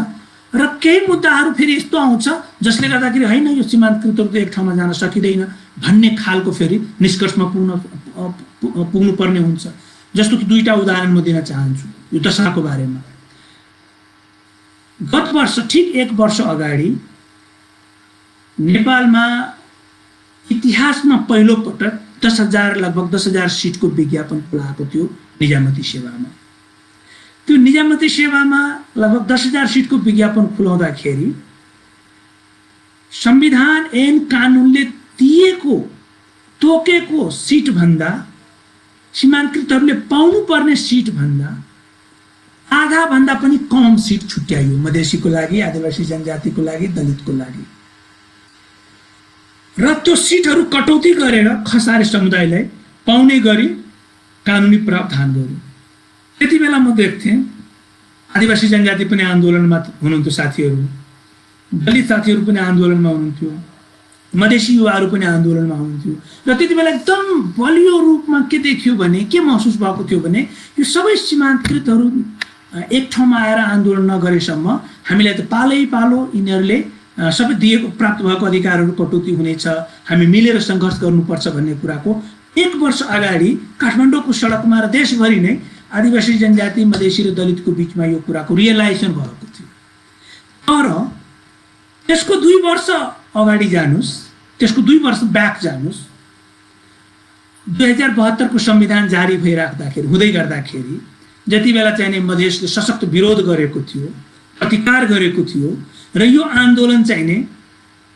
र केही मुद्दाहरू फेरि यस्तो आउँछ जसले गर्दाखेरि होइन यो सीमान्तकृतहरू त एक ठाउँमा जान सकिँदैन भन्ने खालको फेरि निष्कर्षमा पुग्नु पर्ने हुन्छ। जस्तो कि दुईटा उदाहरण म दिन चाहन्छु यो दशाको बारेमा। गत वर्ष ठिक एक वर्ष अगाडि नेपालमा इतिहासमा पहिलो पटक लगभग 10,000 सिटको विज्ञापन खुलाएको थियो निजामती सेवामा। त्यो निजामती सेवामा लगभग 10,000 सिटको विज्ञापन खुलाउँदाखेरि संविधान ऐन कानुनले तोकेको सिट भन्दा, सीमान्तकृतहरूले पाउनु पर्ने सिट भन्दा आधा भन्दा पनि कम सिट छुट्याइयो मधेसीको लागि, आदिवासी जनजातिको लागि, दलितको लागि। र त्यो सिटहरू कटौती गरेर खसारे समुदायलाई पाउने गरी कानुनी प्रावधान गर्यो। त्यति बेला म देख्थेँ आदिवासी जनजाति पनि आन्दोलनमा हुनुहुन्थ्यो साथीहरू, दलित साथीहरू पनि आन्दोलनमा हुनुहुन्थ्यो, मधेसी युवाहरू पनि आन्दोलनमा हुनुहुन्थ्यो। र त्यति बेला एकदम बलियो रूपमा के देखियो भने, के महसुस भएको थियो भने यो सबै सीमान्तकृतहरू एक ठाउँमा आएर आन्दोलन नगरेसम्म हामीलाई त पालो यिनीहरूले सबै दिएको प्राप्त भएको अधिकारहरू कटौती हुनेछ, हामी मिलेर सङ्घर्ष गर्नुपर्छ भन्ने कुराको एक वर्ष अगाडि काठमाडौँको सडकमा र देशभरि नै आदिवासी जनजाति, मधेसी र दलितको बीचमा यो कुराको रियलाइजेसन भएको थियो। तर त्यसको 2 वर्ष अगाडि जानुस्, त्यसको 2 वर्ष ब्याक जानुस्, 2072 को संविधान जारी भइराख्दाखेरि हुँदै गर्दाखेरि जति बेला चाहिने मधेसले सशक्त विरोध गरेको थियो, प्रतिकार गरेको थियो र यो आन्दोलन चाहिने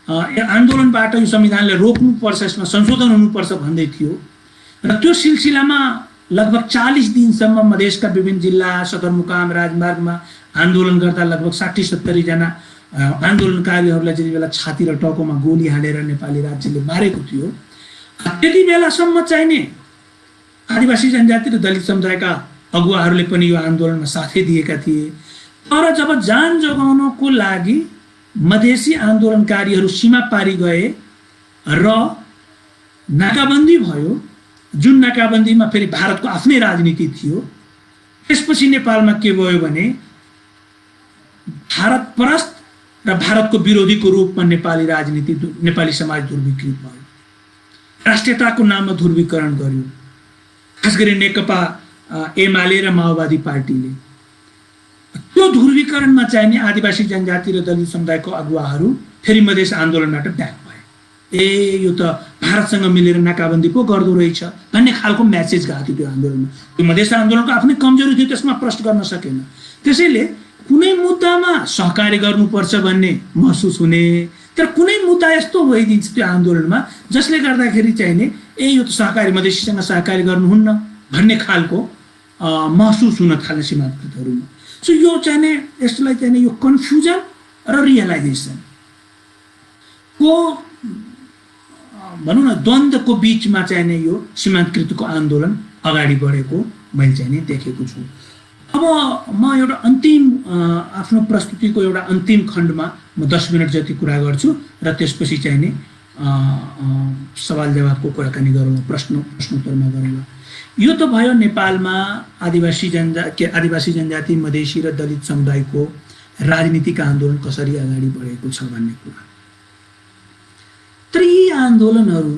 आन्दोलनबाट यो संविधानले रोक्नुपर्छ, यसमा संशोधन हुनुपर्छ भन्दै थियो। र त्यो सिलसिलामा लगभग 40 दिनसम्म मधेसका विभिन्न जिल्ला, सदरमुकाम, राजमार्गमा आन्दोलन गर्दा लगभग 60-70 जना आन्दोलनकारीहरूलाई जति बेला छाती र टाउकोमा गोली हालेर नेपाली राज्यले मारेको थियो, त्यति बेलासम्म चाहिने आदिवासी जनजाति र दलित समुदायका अगुवाहरूले पनि यो आन्दोलनमा साथै दिएका थिए। तर जब जान जोगाउनको लागि मधेसी आन्दोलनकारीहरू सीमा पारी गए र नाकाबन्दी भयो, जुन नाकाबन्दीमा फेरि भारतको आफ्नै राजनीति थियो, त्यसपछि नेपालमा के भयो भने भारत परस्त र भारतको विरोधीको रूपमा नेपाली राजनीति, नेपाली समाज ध्रुवीकृत भयो। राष्ट्रियताको नाममा ध्रुवीकरण गर्यो, खास गरी नेकपा एमाले र माओवादी पार्टीले। त्यो ध्रुवीकरणमा चाहिने आदिवासी जनजाति र दलित समुदायको अगुवाहरू फेरि मधेस आन्दोलनबाट ब्याक भए। यो त भारतसँग मिलेर नाकाबन्दी पो गर्दो रहेछ भन्ने खालको मेसेज गएको थियो त्यो आन्दोलनमा। त्यो मधेस आन्दोलनको आफ्नै कमजोरी थियो, त्यसमा प्रश्न गर्न सकेन। त्यसैले कुनै मुद्दामा सहकारी गर्नुपर्छ भन्ने महसुस हुने, तर कुनै मुद्दा यस्तो भइदिन्छ त्यो आन्दोलनमा जसले गर्दाखेरि चाहिने यो त सहकारी मधेसीसँग सहकारी गर्नुहुन्न भन्ने खालको महसुस हुन थाल्ने सीमान्तकृतहरूमा। सो यो चाहिने यसलाई चाहिने यो कन्फ्युजन र रियलाइजेसन को भनौँ न द्वन्द्वको बीचमा चाहिने यो सीमान्तकृतको आन्दोलन अगाडि बढेको मैले चाहिँ देखेको छु। अब म एउटा अन्तिम आफ्नो प्रस्तुतिको एउटा अन्तिम खण्डमा म 10 मिनट जति कुरा गर्छु र त्यसपछि चाहिने सवाल जवाफको कुराकानी गरौँ, प्रश्नोत्तरमा गरौँ। यो त भयो नेपालमा आदिवासी जनजाति, मधेसी र दलित समुदायको राजनीतिक आन्दोलन कसरी अगाडि बढेको छ भन्ने कुरा। तर यी आन्दोलनहरू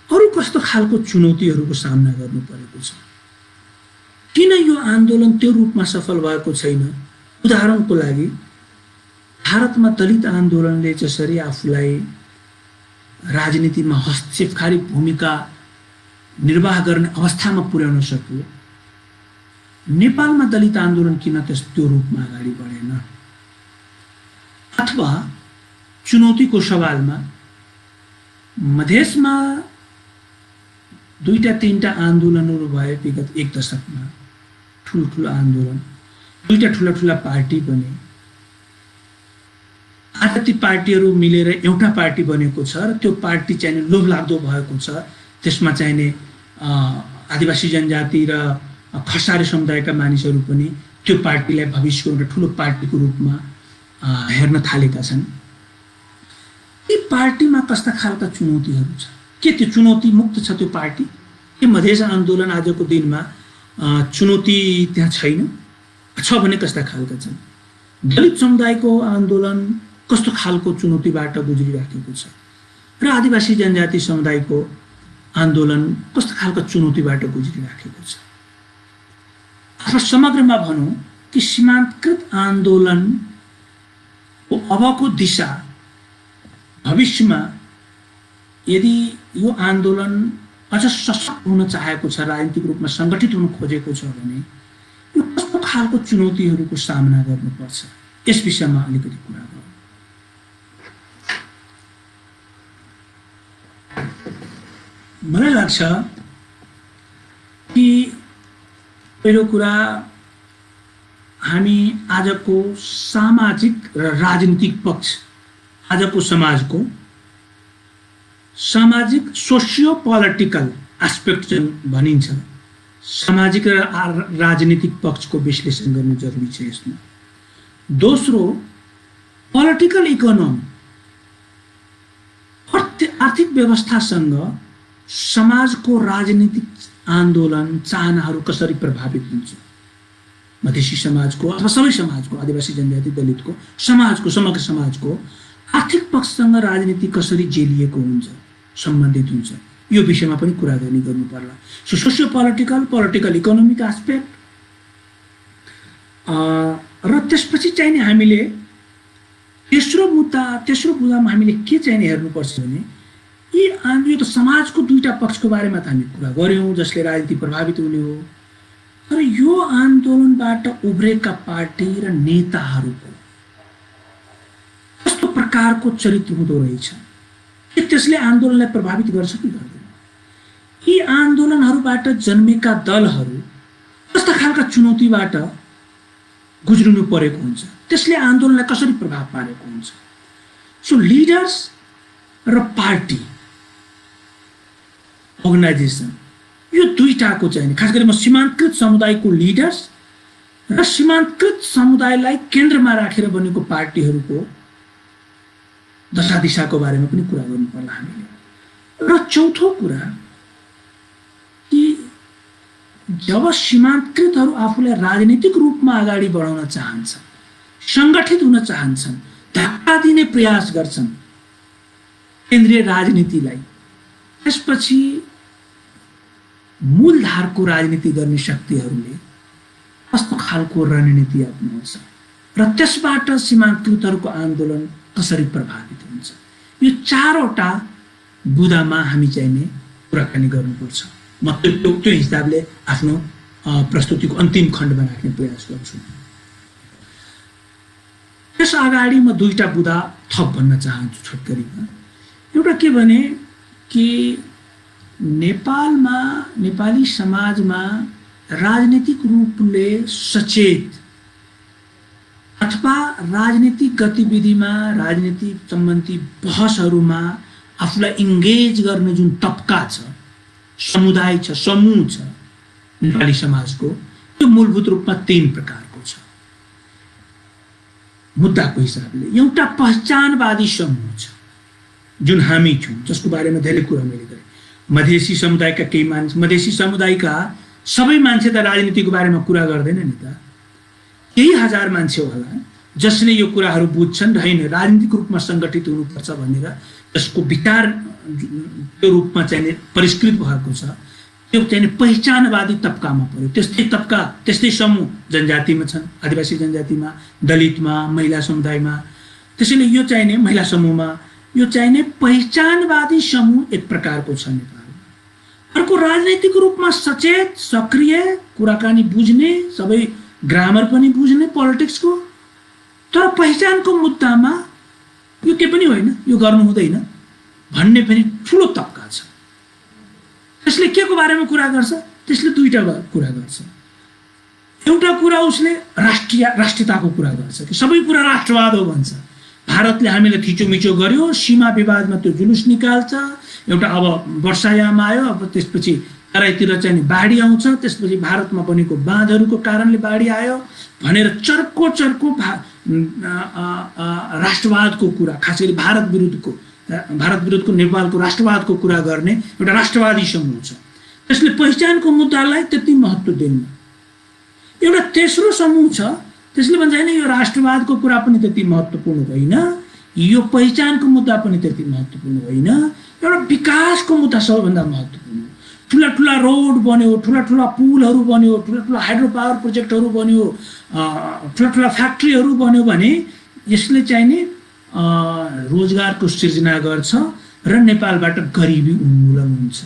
अरू कस्तो खालको चुनौतीहरूको सामना गर्नु परेको छ? किन यो आन्दोलन त्यो रूपमा सफल भएको छैन? उदाहरणको लागि भारतमा दलित आन्दोलनले जसरी आफूलाई राजनीतिमा हस्तक्षेपकारी भूमिका निर्वाह गर्ने अवस्थामा पुर्याउन सक्यो, नेपालमा दलित आन्दोलन किन त्यो रूपमा अगाडि बढेन? अथवा चुनौतीको सवालमा मधेसमा 2-3टा आन्दोलनहरू भए विगत 1 दशकमा, ठुल्ठुलो आन्दोलन, 2टा ठुला पार्टी बने। आज ती पार्टीहरू मिलेर एउटा पार्टी बनेको छ र त्यो पार्टी चाहिँ लोभलाग्दो भएको छ। त्यसमा चाहिने आदिवासी जनजाति र खसारी समुदायका मानिसहरू पनि त्यो पार्टीलाई भविष्यको एउटा ठुलो पार्टीको रूपमा हेर्न थालेका छन्। यी पार्टीमा कस्ता खालका चुनौतीहरू छ? के त्यो चुनौती मुक्त छ त्यो पार्टी? के मधेस आन्दोलन आजको दिनमा चुनौती त्यहाँ छैन? छ भने कस्ता खालका छन्? दलित समुदायको आन्दोलन कस्तो खालको चुनौतीबाट गुज्रिराखेको छ र आदिवासी जनजाति समुदायको आन्दोलन कस्तो खालको चुनौतीबाट गुज्रिराखेको छ? अथवा समग्रमा भनौँ कि सीमान्तकृत आन्दोलनको अबको दिशा भविष्यमा यदि यो आन्दोलन अझ सशक्त हुन चाहेको छ, राजनीतिक रूपमा सङ्गठित हुन खोजेको छ भने यो कस्तो खालको चुनौतीहरूको सामना गर्नुपर्छ, यस विषयमा अलिकति कुरा गरौँ। मलाई लाग्छ कि पहिलो कुरा हामी आजको सामाजिक र राजनीतिक पक्ष, आजको समाजको सामाजिक सोसियो पोलिटिकल एस्पेक्ट जुन भनिन्छ, सामाजिक र राजनीतिक पक्षको विश्लेषण गर्नु जरुरी छ यसमा। दोस्रो, पोलिटिकल इकोनोमी, आर्थिक व्यवस्थासँग समाजको राजनीतिक आन्दोलन चाहनाहरू कसरी प्रभावित हुन्छ? मधेसी समाजको अथवा सबै समाजको, आदिवासी जनजाति दलितको समाजको, समग्र समाजको आर्थिक पक्षसँग राजनीति कसरी जेलिएको हुन्छ, सम्बन्धित हुन्छ, यो विषयमा पनि कुराकानी गर्नु पर्ला। So socio political economic aspect र त्यसपछि चाहिने हामीले तेस्रो मुद्दामा हामीले के चाहिने हेर्नुपर्छ भने यो त समाजको 2टा पक्षको बारेमा त हामी कुरा गर्यौँ जसले राजनीति प्रभावित हुने हो, तर यो आन्दोलनबाट उब्रेका पार्टी र नेताहरूको कस्तो प्रकारको चरित्र हुँदो रहेछ, के त्यसले आन्दोलनलाई प्रभावित गर्छ कि गर्दैन? यी आन्दोलनहरूबाट जन्मेका दलहरू कस्ता खालका चुनौतीबाट गुज्रिनु परेको हुन्छ, त्यसले आन्दोलनलाई कसरी प्रभाव पारेको हुन्छ? सो लिडर्स र पार्टी अर्गनाइजेसन, यो 2टाको चाहिँ खास गरी म सीमान्तकृत समुदायको लिडर्स र सीमान्तकृत समुदायलाई केन्द्रमा राखेर बनेको पार्टीहरूको दशा दिशाको बारेमा पनि कुरा गर्नु पर्ला हामीले। र चौथो कुरा कि जब सीमान्तकृतहरू आफूलाई राजनीतिक रूपमा अगाडि बढाउन चाहन्छन्, संगठित हुन चाहन्छन्, धक्का दिने प्रयास गर्छन् केन्द्रीय राजनीतिलाई, त्यसपछि मूलधारको राजनीति गर्ने शक्तिहरूले कस्तो खालको रणनीति अपनाउँछ र त्यसबाट सीमान्तकृतहरूको आन्दोलन कसरी प्रभावित हुन्छ, यो चारवटा बुदामा हामी चाहिने कुराकानी गर्नुपर्छ। म त्यो हिसाबले आफ्नो प्रस्तुतिको अन्तिम खण्डमा राख्ने प्रयास गर्छु। त्यस अगाडि म दुईटा बुदा थप भन्न चाहन्छु छोटकरीमा। एउटा के भने कि नेपालमा, नेपाली समाजमा राजनीतिक रूपले सचेत अथवा राजनीतिक गतिविधिमा, राजनीति सम्बन्धी बहसहरूमा आफूलाई इङ्गेज गर्ने जुन तबका छ, समुदाय छ, समूह छ नेपाली समाजको, त्यो मूलभूत रूपमा तीन प्रकारको छ मुद्दाको हिसाबले। एउटा पहिचानवादी समूह छ जुन हामी छौँ, जसको बारेमा धेरै कुरा मैले गरेँ। मधेसी समुदायका केही मान्छे, मधेसी समुदायका सबै मान्छे त राजनीतिको बारेमा कुरा गर्दैन नि त, केही हजार मान्छे होला जसले यो कुराहरू बुझ्छन् र हैन राजनीतिक रूपमा सङ्गठित हुनुपर्छ भनेर जसको विचार त्यो रूपमा चाहिँ परिष्कृत भएको छ, त्यो चाहिँ पहिचानवादी तबकामा पर्यो। त्यस्तै तबका, त्यस्तै समूह जनजातिमा छन्, आदिवासी जनजातिमा, दलितमा, महिला समुदायमा। त्यसैले यो चाहिने महिला समूहमा यो चाहिने पहिचानवादी समूह एक प्रकारको छ नेपालमा। अर्को राजनैतिक रूपमा सचेत, सक्रिय, कुराकानी बुझ्ने, सबै ग्रामर पनि बुझ्ने पोलिटिक्सको, तर पहिचानको मुद्दामा यो के पनि होइन, यो गर्नु हुँदैन भन्ने पनि ठुलो तबका छ। त्यसले के को बारेमा कुरा गर्छ? त्यसले दुईटा कुरा गर्छ। एउटा कुरा उसले राष्ट्रियताको कुरा गर्छ कि सबै कुरा राष्ट्रवाद हो भन्छ। भारतले हामीलाई थिचोमिचो गर्यो, सीमा विवादमा त्यो जुलुस निकाल्छ। एउटा अब वर्षायाम आयो, अब त्यसपछि तराईतिर चाहिँ बाढी आउँछ, त्यसपछि भारतमा बनेको बाँधहरूको कारणले बाढी आयो भनेर चर्को राष्ट्रवादको कुरा, खास गरी भारत विरुद्धको नेपालको राष्ट्रवादको कुरा गर्ने एउटा राष्ट्रवादी समूह छ। त्यसले पहिचानको मुद्दालाई त्यति महत्त्व दिन्न। एउटा तेस्रो समूह छ, त्यसले भन्छ हैन यो राष्ट्रवादको कुरा पनि त्यति महत्त्वपूर्ण होइन, यो पहिचानको मुद्दा पनि त्यति महत्त्वपूर्ण होइन, एउटा विकासको मुद्दा सबैभन्दा महत्त्वपूर्ण। ठुला ठुला रोड बन्यो, ठुला ठुला पुलहरू बन्यो, ठुला ठुला हाइड्रो पावर प्रोजेक्टहरू बन्यो, ठुला ठुला फ्याक्ट्रीहरू बन्यो भने यसले चाहिने रोजगारको सृजना गर्छ र नेपालबाट गरिबी उन्मूलन हुन्छ।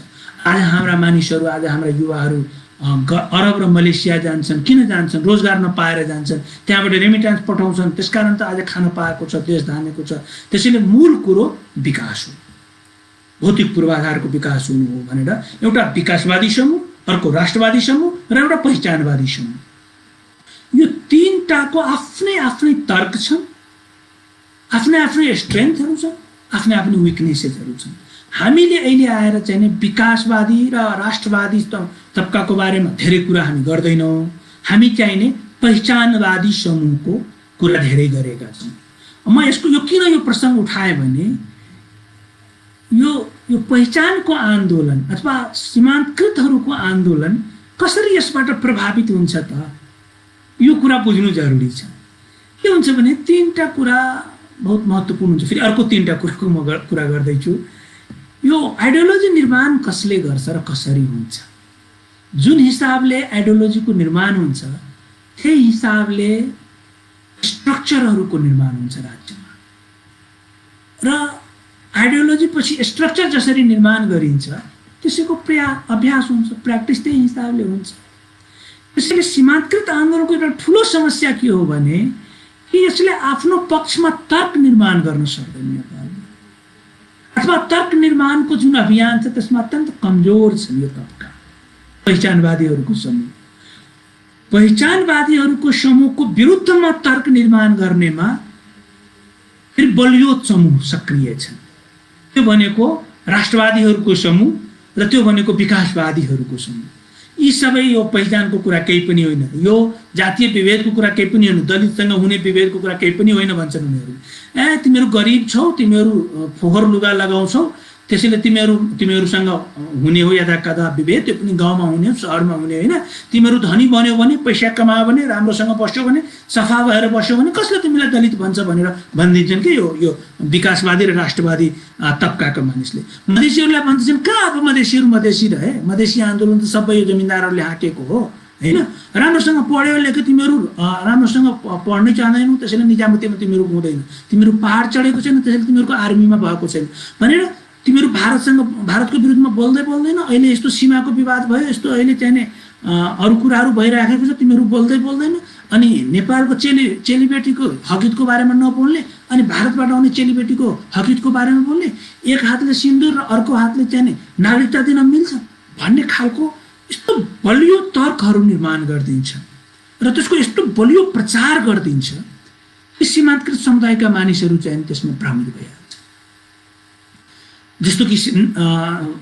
आज हाम्रा मानिसहरू, आज हाम्रा युवाहरू अरब र मलेसिया जान्छन्। किन जान्छन्? रोजगार नपाएर जान्छन्, त्यहाँबाट रेमिट्यान्स पठाउँछन्, त्यसकारण त आज खान पाएको छ, देश धानेको छ। त्यसैले मूल कुरो विकास हो, भौतिक पूर्वाधारको विकास हुनु हो भनेर एउटा विकासवादी समूह, अर्को राष्ट्रवादी समूह र एउटा पहिचानवादी समूह, यो तीनटाको आफ्नै आफ्नै तर्क छन्, आफ्नै आफ्नै स्ट्रेन्थहरू छन्, आफ्नै आफ्नै विकनेसेसहरू छन्। हामीले अहिले आएर चाहिँ विकासवादी र राष्ट्रवादी तबकाको बारेमा धेरै कुरा हामी गर्दैनौँ। हामी चाहिने पहिचानवादी समूहको कुरा धेरै गरेका छौँ। म यसको यो किन यो प्रसङ्ग उठाएँ भने यो पहिचानको आन्दोलन अथवा सीमान्तकृतहरूको आन्दोलन कसरी यसबाट प्रभावित हुन्छ त, यो कुरा बुझ्नु जरुरी छ। के हुन्छ भने तीनटा कुरा बहुत महत्त्वपूर्ण हुन्छ। फेरि अर्को तीनटा कुराको म कुरा गर्दैछु। यो आइडियोलोजी निर्माण कसले गर्छ र कसरी हुन्छ? जुन हिसाबले आइडियोलोजीको निर्माण हुन्छ त्यही हिसाबले स्ट्रक्चरहरूको निर्माण हुन्छ राज्यमा, र आइडियोलोजी पछि स्ट्रक्चर जसरी निर्माण गरिन्छ त्यसैको अभ्यास हुन्छ, प्र्याक्टिस त्यही हिसाबले हुन्छ। त्यसैले सीमान्तकृत आन्दोलनको एउटा ठुलो समस्या के हो भने कि यसले आफ्नो पक्षमा तर्क निर्माण गर्न सक्दैन नेपालले, अथवा तर्क निर्माणको जुन अभियान छ त्यसमा अत्यन्त कमजोर छ यो तबका। पहिचानवादीहरूको समूह, पहिचानवादीहरूको समूहको विरुद्धमा तर्क निर्माण गर्नेमा फेरि बलियो समूह सक्रिय छन्। त्यो भनेको राष्ट्रवादीहरूको समूह र त्यो भनेको विकासवादीहरूको समूह। यी सबै यो पहिचानको कुरा केही पनि होइन, यो जातीय विभेदको कुरा केही पनि होइन, दलितसँग हुने विभेदको कुरा केही पनि होइन भन्छन् उनीहरू। तिमीहरू गरिब छौ, तिमीहरू फोहोर लुगा लगाउँछौ, त्यसैले तिमीहरूसँग हुने हो यदा कदा विभेद, त्यो पनि गाउँमा हुने हो, सहरमा हुने होइन। तिमीहरू धनी बन्यो भने, पैसा कमायो भने, राम्रोसँग बस्यो भने, सफा भएर बस्यो भने कसले तिमीलाई दलित भन्छ भनेर भनिदिन्छन् कि यो विकासवादी र राष्ट्रवादी तबकाका मानिसले। मधेसीहरूलाई भन्छन् कहाँ अब मधेसी रहे, मधेसी आन्दोलन त सबै यो जमिनदारहरूले हाँकेको हो होइन। राम्रोसँग पढ्यो लेख्यो, तिमीहरू राम्रोसँग पढ्नै चाहँदैनौ, त्यसैले निजामतीमा तिमीहरू हुँदैन, तिमीहरू पहाड चढेको छैन, त्यसैले तिमीहरूको आर्मीमा भएको छैन भनेर तिमीहरू भारतको विरुद्धमा बोल्दैन। अहिले यस्तो सीमाको विवाद भयो, यस्तो अहिले चाहिँ अरू कुराहरू भइराखेको छ, तिमीहरू बोल्दैन। अनि नेपालको चेलीबेटीको हकितको बारेमा नबोल्ने, अनि भारतबाट आउने चेलीबेटीको हकितको बारेमा बोल्ने, एक हातले सिन्दुर र अर्को हातले चाहिँ नागरिकता दिन मिल्छ भन्ने खालको यस्तो बलियो तर्कहरू निर्माण गरिदिन्छ र त्यसको यस्तो बलियो प्रचार गरिदिन्छ कि सीमान्तकृत समुदायका मानिसहरू चाहिँ त्यसमा भ्रमित भइहाल्छ। जस्तो कि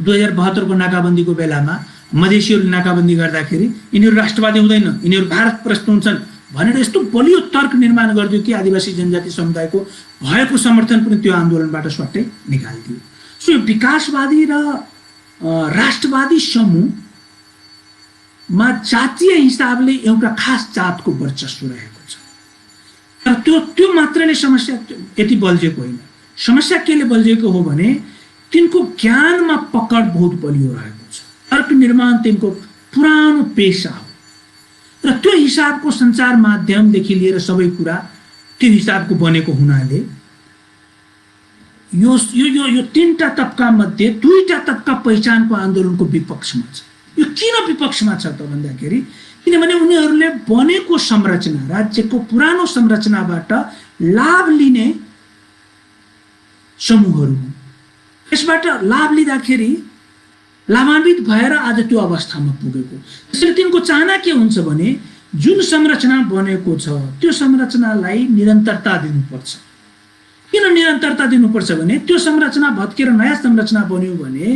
2072 को नाकाबन्दीको बेलामा मधेसीहरूले नाकाबन्दी गर्दाखेरि यिनीहरू राष्ट्रवादी हुँदैन, यिनीहरू भारत प्रस्त हुन्छन् भनेर यस्तो बलियो तर्क निर्माण गरिदियो कि आदिवासी जनजाति समुदायको भएको समर्थन पनि त्यो आन्दोलनबाट स्वाट्टै निकालिदियो। सो यो विकासवादी र राष्ट्रवादी समूहमा जातीय हिसाबले एउटा खास जातको वर्चस्व रहेको छ र त्यो मात्रैले समस्या यति बल्झेको होइन। समस्या केले बल्झेको हो भने तिनको ज्ञानमा पकड बहुत बलियो रहेको छ, तर्क निर्माण तिनको पुरानो पेसा हो र त्यो हिसाबको सञ्चार माध्यमदेखि लिएर सबै कुरा त्यो हिसाबको बनेको हुनाले यो तीनटा तबका मध्ये दुईटा तबका पहिचानको आन्दोलनको विपक्षमा छ। यो किन विपक्षमा छ त भन्दाखेरि किनभने उनीहरूले बनेको संरचना, राज्यको पुरानो संरचनाबाट लाभ लिने समूहहरू हुन्। यसबाट लाभ लिँदाखेरि लाभान्वित भएर आज त्यो अवस्थामा पुगेको। त्यसैले तिनको चाहना के हुन्छ भने जुन संरचना बनेको छ त्यो संरचनालाई निरन्तरता दिनुपर्छ। किन निरन्तरता दिनुपर्छ भने त्यो संरचना भत्केर नयाँ संरचना बन्यो भने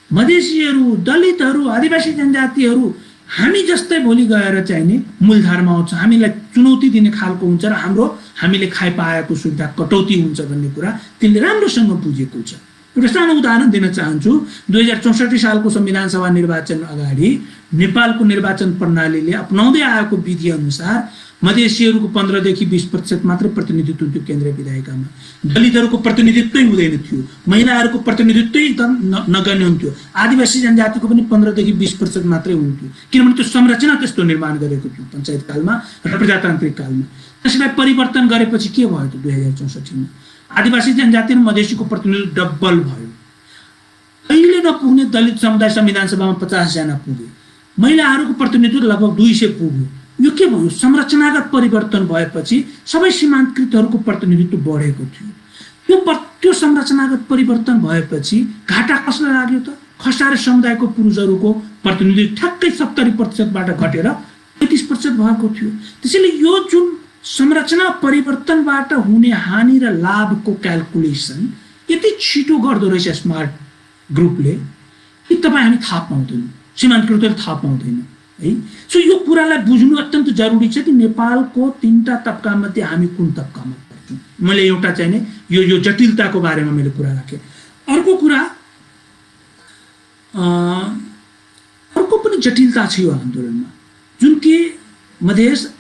मधेसीहरू, दलितहरू, आदिवासी जनजातिहरू हामी जस्तै भोलि गएर चाहिने मूलधारमा आउँछ, हामीलाई चुनौती दिने खालको हुन्छ र हामीले खाइ पाएको सुविधा कटौती हुन्छ भन्ने कुरा तिनले राम्रोसँग बुझेको छ। एउटा सानो उदाहरण दिन चाहन्छु। 2064 सालको संविधान सभा निर्वाचन अगाडि नेपालको निर्वाचन प्रणालीले अपनाउँदै आएको विधि अनुसार मधेसीहरूको 15 देखि 20% मात्र प्रतिनिधित्व हुन्थ्यो केन्द्रीय विधायिकामा, दलितहरूको प्रतिनिधित्वै हुँदैन थियो, महिलाहरूको प्रतिनिधित्वै नगर्ने हुन्थ्यो, आदिवासी जनजातिको पनि 15 देखि 20% मात्रै हुन्थ्यो किनभने त्यो संरचना त्यस्तो निर्माण गरेको थियो पञ्चायत कालमा र प्रजातान्त्रिक कालमा। त्यसलाई परिवर्तन गरेपछि के भयो त 2064 मा आदिवासी जनजाति र मधेसीको प्रतिनिधित्व डबल भयो। अहिले नपुग्ने दलित समुदाय संविधान सभामा 50 जना पुगे, महिलाहरूको प्रतिनिधित्व लगभग 200 पुग्यो। यो के भयो? संरचनागत परिवर्तन भएपछि सबै सीमान्तकृतहरूको प्रतिनिधित्व बढेको थियो। त्यो संरचनागत परिवर्तन भएपछि घाटा कसलाई लाग्यो त? खसारे समुदायको पुरुषहरूको प्रतिनिधित्व ठ्याक्कै 70% घटेर 35% भएको थियो। त्यसैले यो जुन संरचना परिवर्तनबाट हुने हानि र लाभको क्याल्कुलेसन यति छिटो गर्दो रहेछ स्मार्ट ग्रुपले कि तपाईँ हामी थाहा पाउँदैनौँ, सीमान्तकृतले थाहा पाउँदैन है। सो यो कुरालाई बुझ्नु अत्यन्त जरुरी छ कि नेपालको 3टा तबका मध्ये हामी कुन तबकामा पर्छौँ। मैले एउटा चाहिँ यो जटिलताको बारेमा मैले कुरा राखेँ। अर्को कुरा अर्को पनि जटिलता छ यो आन्दोलनमा, जुन कि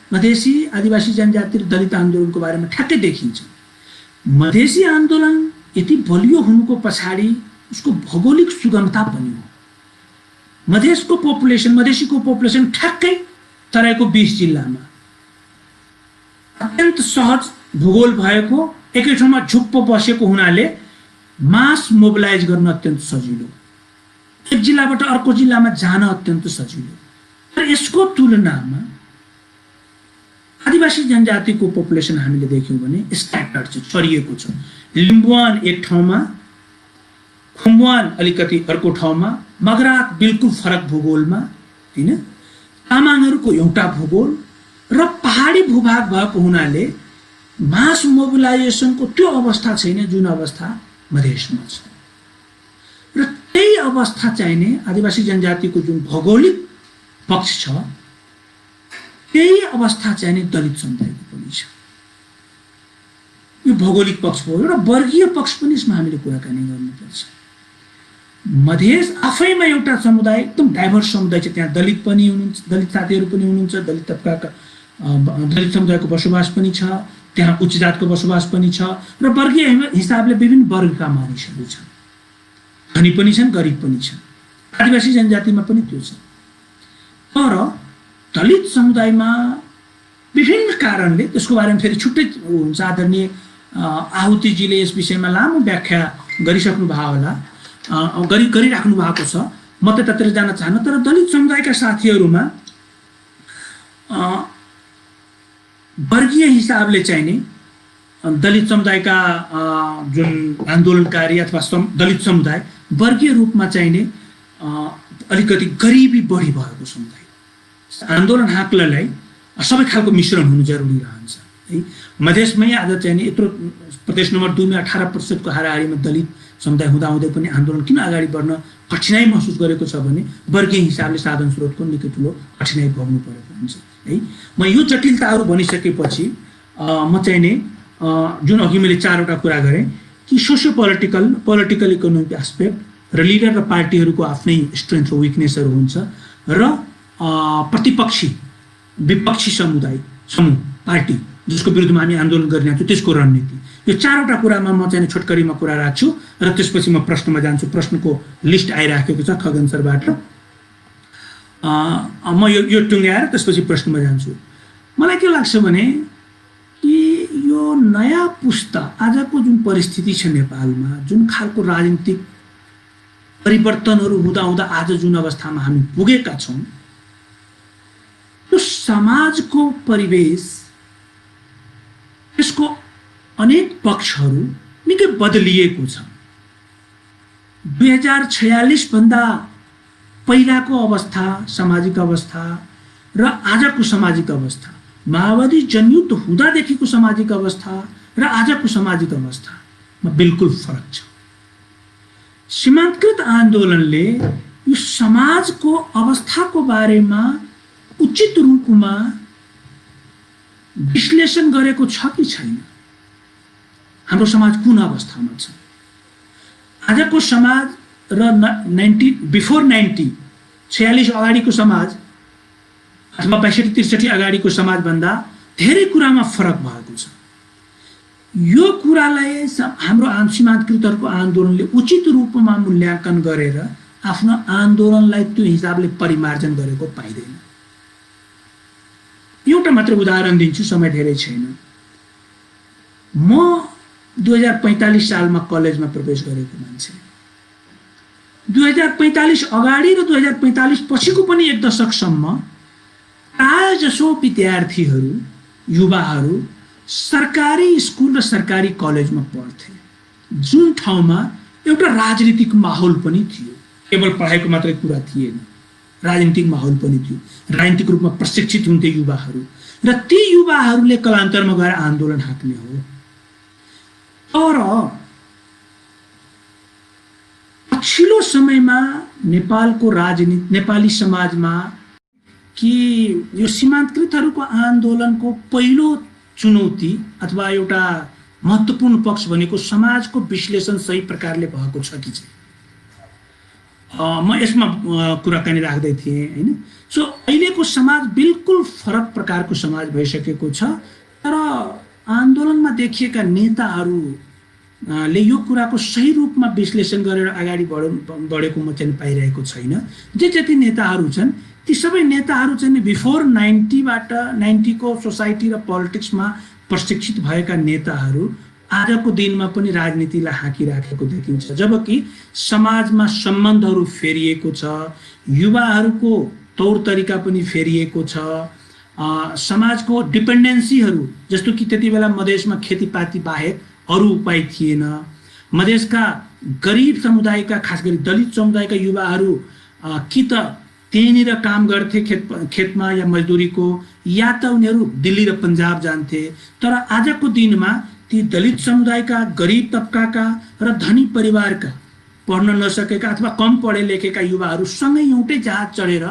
मधेसी आदिवासी जनजाति र दलित आन्दोलनको बारेमा ठ्याक्कै देखिन्छ। मधेसी आन्दोलन यति बलियो हुनुको पछाडि उसको भौगोलिक सुगमता पनि हो। मधेसीको पोपुलेसन ठ्याक्कै तराईको 20 जिल्लामा अत्यन्त सहज भूगोल भएको, एकै ठाउँमा झुप्प बसेको हुनाले मास मोबिलाइज गर्न अत्यन्त सजिलो, एक जिल्लाबाट अर्को जिल्लामा जान अत्यन्त सजिलो। तर यसको तुलनामा आदिवासी जनजातिको पोपुलेसन हामीले देख्यौँ भने स्क्याटर्ड छ, छरिएको छ। लिम्बुवान एक ठाउँमा, खुम्बुवान अलिकति अर्को ठाउँमा, मगरात बिल्कुल फरक भूगोलमा हैन, तामाङहरूको एउटा भूगोल र पहाडी भूभाग भएको हुनाले मास मोबिलाइजेसनको त्यो अवस्था छैन जुन अवस्था मधेसमा छ। र त्यही अवस्था चाहिने आदिवासी जनजातिको जुन भौगोलिक पक्ष छ, त्यही अवस्था चाहिँ नि दलित समुदायको पनि छ। यो भौगोलिक पक्ष भयो। एउटा वर्गीय पक्ष पनि यसमा हामीले कुराकानी गर्नुपर्छ। मधेस आफैमा एउटा समुदाय, एकदम डाइभर्स समुदाय छ। त्यहाँ दलित पनि हुनुहुन्छ, दलित साथीहरू पनि हुनुहुन्छ, दलित तबकाका दलित समुदायको बसोबास पनि छ, त्यहाँ उच्च जातको बसोबास पनि छ, र वर्गीय हिसाबले विभिन्न वर्गका मानिसहरू छन्। धनी पनि छन्, गरिब पनि छन्। आदिवासी जनजातिमा पनि त्यो छ। तर दलित समुदायमा विभिन्न कारणले, त्यसको बारेमा फेरि छुट्टै हुन्छ, आदरणीय आहुतिजीले यस विषयमा लामो व्याख्या गरिसक्नु भयो होला, गरिराख्नु भएको छ। म त्यतातिर जान चाहन्न। तर दलित समुदायका साथीहरूमा वर्गीय हिसाबले चाहिँ नि दलित समुदायका जुन आन्दोलनकारी अथवा दलित समुदाय वर्गीय रूपमा चाहिँ नि अलिकति गरिबी बढी भएको समुदाय। आन्दोलन हाँक्नलाई सबै खालको मिश्रण हुनु जरुरी रहन्छ है। मधेसमै आज चाहिँ नि यत्रो प्रदेश नम्बर 2 मा 18% हाराहारीमा दलित समुदाय हुँदाहुँदै पनि आन्दोलन किन अगाडि बढ्न कठिनाई महसुस गरेको छ भने वर्गीय हिसाबले साधन स्रोतको निकै ठुलो कठिनाई भोग्नु परेको हुन्छ है। म यो जटिलताहरू भनिसकेपछि म चाहिँ नि जुन अघि मैले 4वटा कुरा गरेँ कि सोसियो पोलिटिकल इकोनोमिक एस्पेक्ट र लिडर र पार्टीहरूको आफ्नै स्ट्रेन्थ र विकनेसहरू हुन्छ, र प्रतिपक्षी विपक्षी समूह पार्टी जसको विरुद्धमा हामी आन्दोलन गरिरहेछौँ त्यसको रणनीति। यो 4वटा कुरामा म चाहिँ छोटकरीमा कुरा राख्छु र त्यसपछि म प्रश्नमा जान्छु। प्रश्नको लिस्ट आइराखेको छ खगन सरबाट। म यो टुङ्ग्याएर त्यसपछि प्रश्नमा जान्छु। मलाई के लाग्छ भने कि यो नयाँ पुस्ता, आजको जुन परिस्थिति छ नेपालमा, जुन खालको राजनीतिक परिवर्तनहरू हुँदा आज जुन अवस्थामा हामी पुगेका छौँ, त्यो समाजको परिवेश, त्यसको अनेक पक्षहरू निकै बदलिएको छ। 2046 भन्दा पहिलाको अवस्था, सामाजिक अवस्था र आजको सामाजिक अवस्था, माओवादी जनयुद्ध हुँदादेखिको सामाजिक अवस्था र आजको सामाजिक अवस्थामा बिल्कुल फरक छ। सीमान्तकृत आन्दोलनले यो समाजको अवस्थाको बारेमा उचित रूपमा विश्लेषण गरेको छ कि छैन। हाम्रो समाज कुन अवस्थामा छ? आजको समाज र 46 अगाडिको समाज अथवा 62-63 अगाडिको समाजभन्दा धेरै कुरामा फरक भएको छ। यो कुरालाई हाम्रो सीमान्तकृतहरूको आन्दोलनले उचित रूपमा मूल्याङ्कन गरेर आफ्नो आन्दोलनलाई त्यो हिसाबले परिमार्जन गरेको पाइँदैन। एउटा मात्र उदाहरण दिन्छु, समय धेरै छैन। म 2045 सालमा कलेजमा प्रवेश गरेको मान्छे। 2045 अगाडि र 2045 पछिको पनि एक दशकसम्म प्राय जसो विद्यार्थीहरू, युवाहरू सरकारी स्कुल र सरकारी कलेजमा पढ्थे, जुन ठाउँमा एउटा राजनीतिक माहौल पनि थियो। केवल पढाइको मात्रै कुरा थिएन, राजनीतिक माहौल पनि थियो। राजनीतिक रूपमा प्रशिक्षित हुन्थे युवाहरू, र ती युवाहरूले कलान्तरमा गएर आन्दोलन हाँक्ने हो। तर पछिल्लो समयमा नेपालको राजनीति, नेपाली समाजमा कि यो सीमान्तकृतहरूको आन्दोलनको पहिलो चुनौती अथवा एउटा महत्त्वपूर्ण पक्ष भनेको समाजको विश्लेषण सही प्रकारले भएको छ कि चाहिँ, म यसमा कुराकानी राख्दै थिएँ हैन। सो अहिलेको समाज बिल्कुल फरक प्रकारको समाज भइसकेको छ, तर आन्दोलनमा देखिएका नेताहरूले यो कुराको सही रूपमा विश्लेषण गरेर अगाडि बढेको म चाहिँ पाइरहेको छैन। जति नेताहरू छन् ती सबै नेताहरू चाहिँ बिफोर 90 को सोसाइटी र पोलिटिक्समा प्रशिक्षित भएका नेताहरू आजको दिनमा पनि राजनीतिलाई हाँकिराखेको देखिन्छ। जबकि समाजमा सम्बन्धहरू फेरिएको छ, युवाहरूको तौर तरिका पनि फेरिएको छ, समाजको डिपेन्डेन्सीहरू जस्तो कि त्यति बेला मधेसमा खेतीपाती बाहेक अरू उपाय थिएन। मधेसका गरिब समुदायका, खास गरी दलित समुदायका युवाहरू कि त त्यहीँनिर काम गर्थे खेतमा या मजदुरीको, या त उनीहरू दिल्ली र पन्जाब जान्थे। तर आजको दिनमा ती दलित समुदायका, गरिब तबकाका र धनी परिवारका, पढ्न नसकेका अथवा कम पढे लेखेका युवाहरू सँगै एउटै जहाज चढेर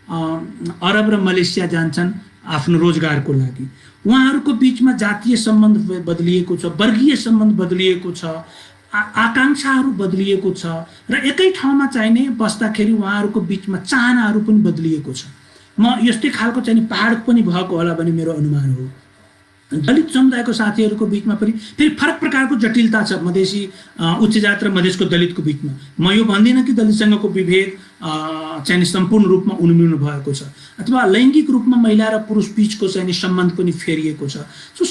अरब र मलेसिया जान्छन् आफ्नो रोजगारको लागि। उहाँहरूको बीचमा जातीय सम्बन्ध बदलिएको छ, वर्गीय सम्बन्ध बदलिएको छ, आकांक्षाहरू बदलिएको छ र एकै ठाउँमा चाहिने बस्दाखेरि उहाँहरूको बीचमा चाहनाहरू पनि बदलिएको छ। म यस्तै खालको चाहिँ पहाड पनि भएको होला भन्ने मेरो अनुमान हो। दलित समुदायको साथीहरूको बीचमा पनि फेरि फरक प्रकारको जटिलता छ मधेसी उच्च जात र मधेसको दलितको बीचमा। म यो भन्दिनँ कि दलितसँगको विभेद चाहिँ सम्पूर्ण रूपमा उन्मूलन भएको छ अथवा लैङ्गिक रूपमा महिला र पुरुष बीचको चाहिँ सम्बन्ध पनि फेरिएको छ। सो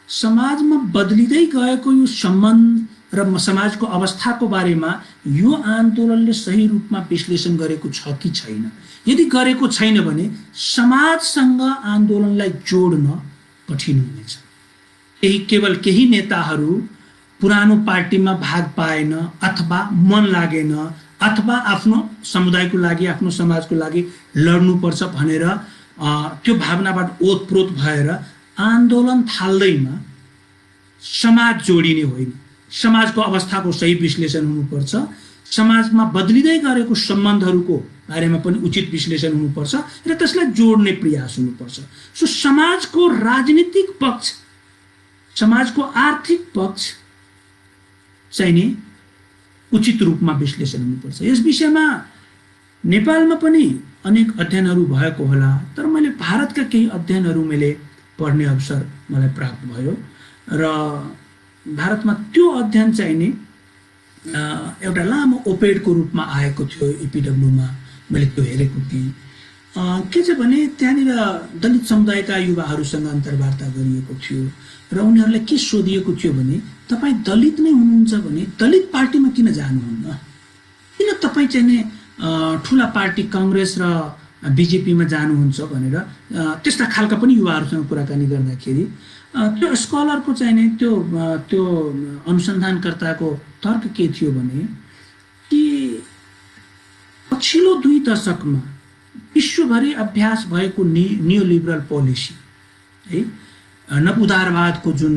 समाजमा बदलिँदै गएको यो सम्बन्ध र समाजको अवस्थाको बारेमा यो आन्दोलनले सही रूपमा विश्लेषण गरेको छ कि छैन। यदि गरेको छैन भने समाजसँग आन्दोलनलाई जोड्न कठिन हुनेछ। केवल केही नेताहरू पुरानो पार्टीमा भाग पाएन अथवा मन लागेन अथवा आफ्नो समुदायको लागि आफ्नो समाजको लागि लड्नुपर्छ भनेर त्यो भावनाबाट ओतप्रोत भएर आन्दोलन थाल्दैमा समाज जोडिने होइन। समाजको अवस्थाको सही विश्लेषण हुनुपर्छ। समाजमा बदलिँदै गरेको सम्बन्धहरूको बारेमा पनि उचित विश्लेषण हुनुपर्छ र त्यसलाई जोड्ने प्रयास हुनुपर्छ। सो समाजको राजनीतिक पक्ष, समाजको आर्थिक पक्ष चाहिँ नि उचित रूपमा विश्लेषण हुनुपर्छ। यस विषयमा नेपालमा पनि अनेक अध्ययनहरू भएको होला, तर मैले भारतका केही अध्ययनहरू मैले पढ्ने अवसर मलाई प्राप्त भयो र भारतमा त्यो अध्ययन चाहिँ नि एउटा लामो ओपेडको रूपमा आएको थियो। इपिडब्ल्यूमा मैले त्यो हेरेको थिएँ। के छ भने त्यहाँनिर दलित समुदायका युवाहरूसँग अन्तर्वार्ता गरिएको थियो र उनीहरूलाई के सोधिएको थियो भने तपाईँ दलित नै हुनुहुन्छ भने दलित पार्टीमा किन जानुहुन्न, किन तपाईँ चाहिँ नि ठुला पार्टी काङ्ग्रेस र बिजेपीमा जानुहुन्छ भनेर त्यस्ता खालका पनि युवाहरूसँग कुराकानी गर्दाखेरि त्यो स्कलरको चाहिँ नि त्यो अनुसन्धानकर्ताको तर्क के थियो भने कि पछिल्लो 2 दशकमा विश्वभरि अभ्यास भएको नियोलिबरल पोलिसी है, नवउदारवादको जुन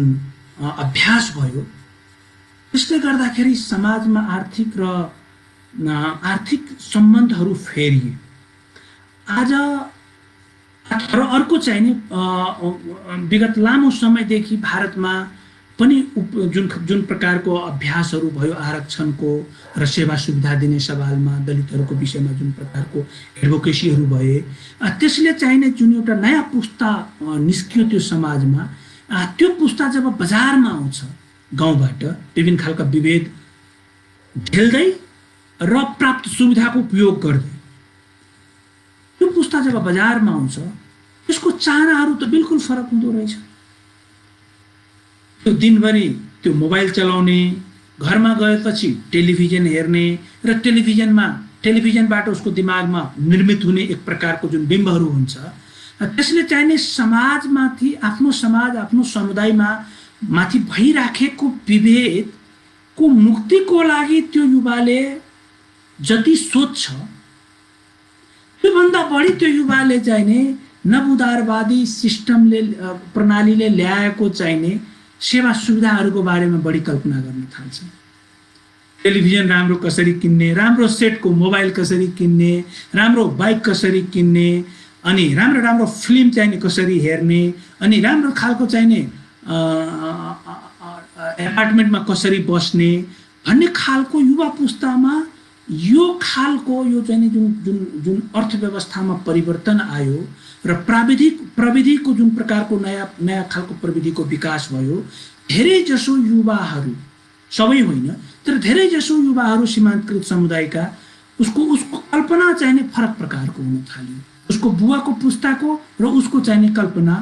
अभ्यास भयो त्यसले गर्दाखेरि समाजमा आर्थिक सम्बन्धहरू फेरिए। आज र अर्को चाहिँ नि विगत लामो समयदेखि भारतमा पनि जुन प्रकारको अभ्यासहरू भयो आरक्षणको र सेवा सुविधा दिने सवालमा दलितहरूको विषयमा जुन प्रकारको एडभोकेसीहरू भए त्यसले चाहिने जुन एउटा नयाँ पुस्ता निस्कियो त्यो समाजमा, त्यो पुस्ता जब बजारमा आउँछ गाउँबाट विभिन्न खालका विभेद झेल्दै र प्राप्त सुविधाको उपयोग गर्दै त्यो पुस्ता जब बजारमा आउँछ त्यसको चाहनाहरू त बिल्कुल फरक हुँदो रहेछ। त्यो दिनभरि त्यो मोबाइल चलाउने, घरमा गएपछि टेलिभिजन हेर्ने र टेलिभिजनबाट उसको दिमागमा निर्मित हुने एक प्रकारको जुन बिम्बहरू हुन्छ त्यसले चाहिने समाजमाथि आफ्नो समुदायमा माथि भइराखेको विभेदको मुक्तिको लागि त्यो युवाले जति सोच्छ त्योभन्दा बढी त्यो युवाले चाहिने नवउदारवादी सिस्टमले प्रणालीले ल्याएको चाहिने सेवा सुविधाहरूको बारेमा बढी कल्पना गर्न थाल्छ। टेलिभिजन राम्रो कसरी किन्ने, राम्रो सेटको मोबाइल कसरी किन्ने, राम्रो बाइक कसरी किन्ने, अनि राम्रो फिल्म चाहिने कसरी हेर्ने, अनि राम्रो खालको चाहिने एपार्टमेन्टमा कसरी बस्ने भन्ने खालको युवा पुस्तामा यो चाहिँ जुन अर्थव्यवस्थामा परिवर्तन आयो र प्रविधिको जुन प्रकारको नयाँ खालको प्रविधिको विकास भयो, धेरै जसो युवाहरू, सबै होइन तर धेरै जसो युवाहरू सीमान्तकृत समुदायका उसको कल्पना चाहिने फरक प्रकारको हुन थाल्यो। उसको बुवाको पुस्ताको र उसको चाहिने कल्पना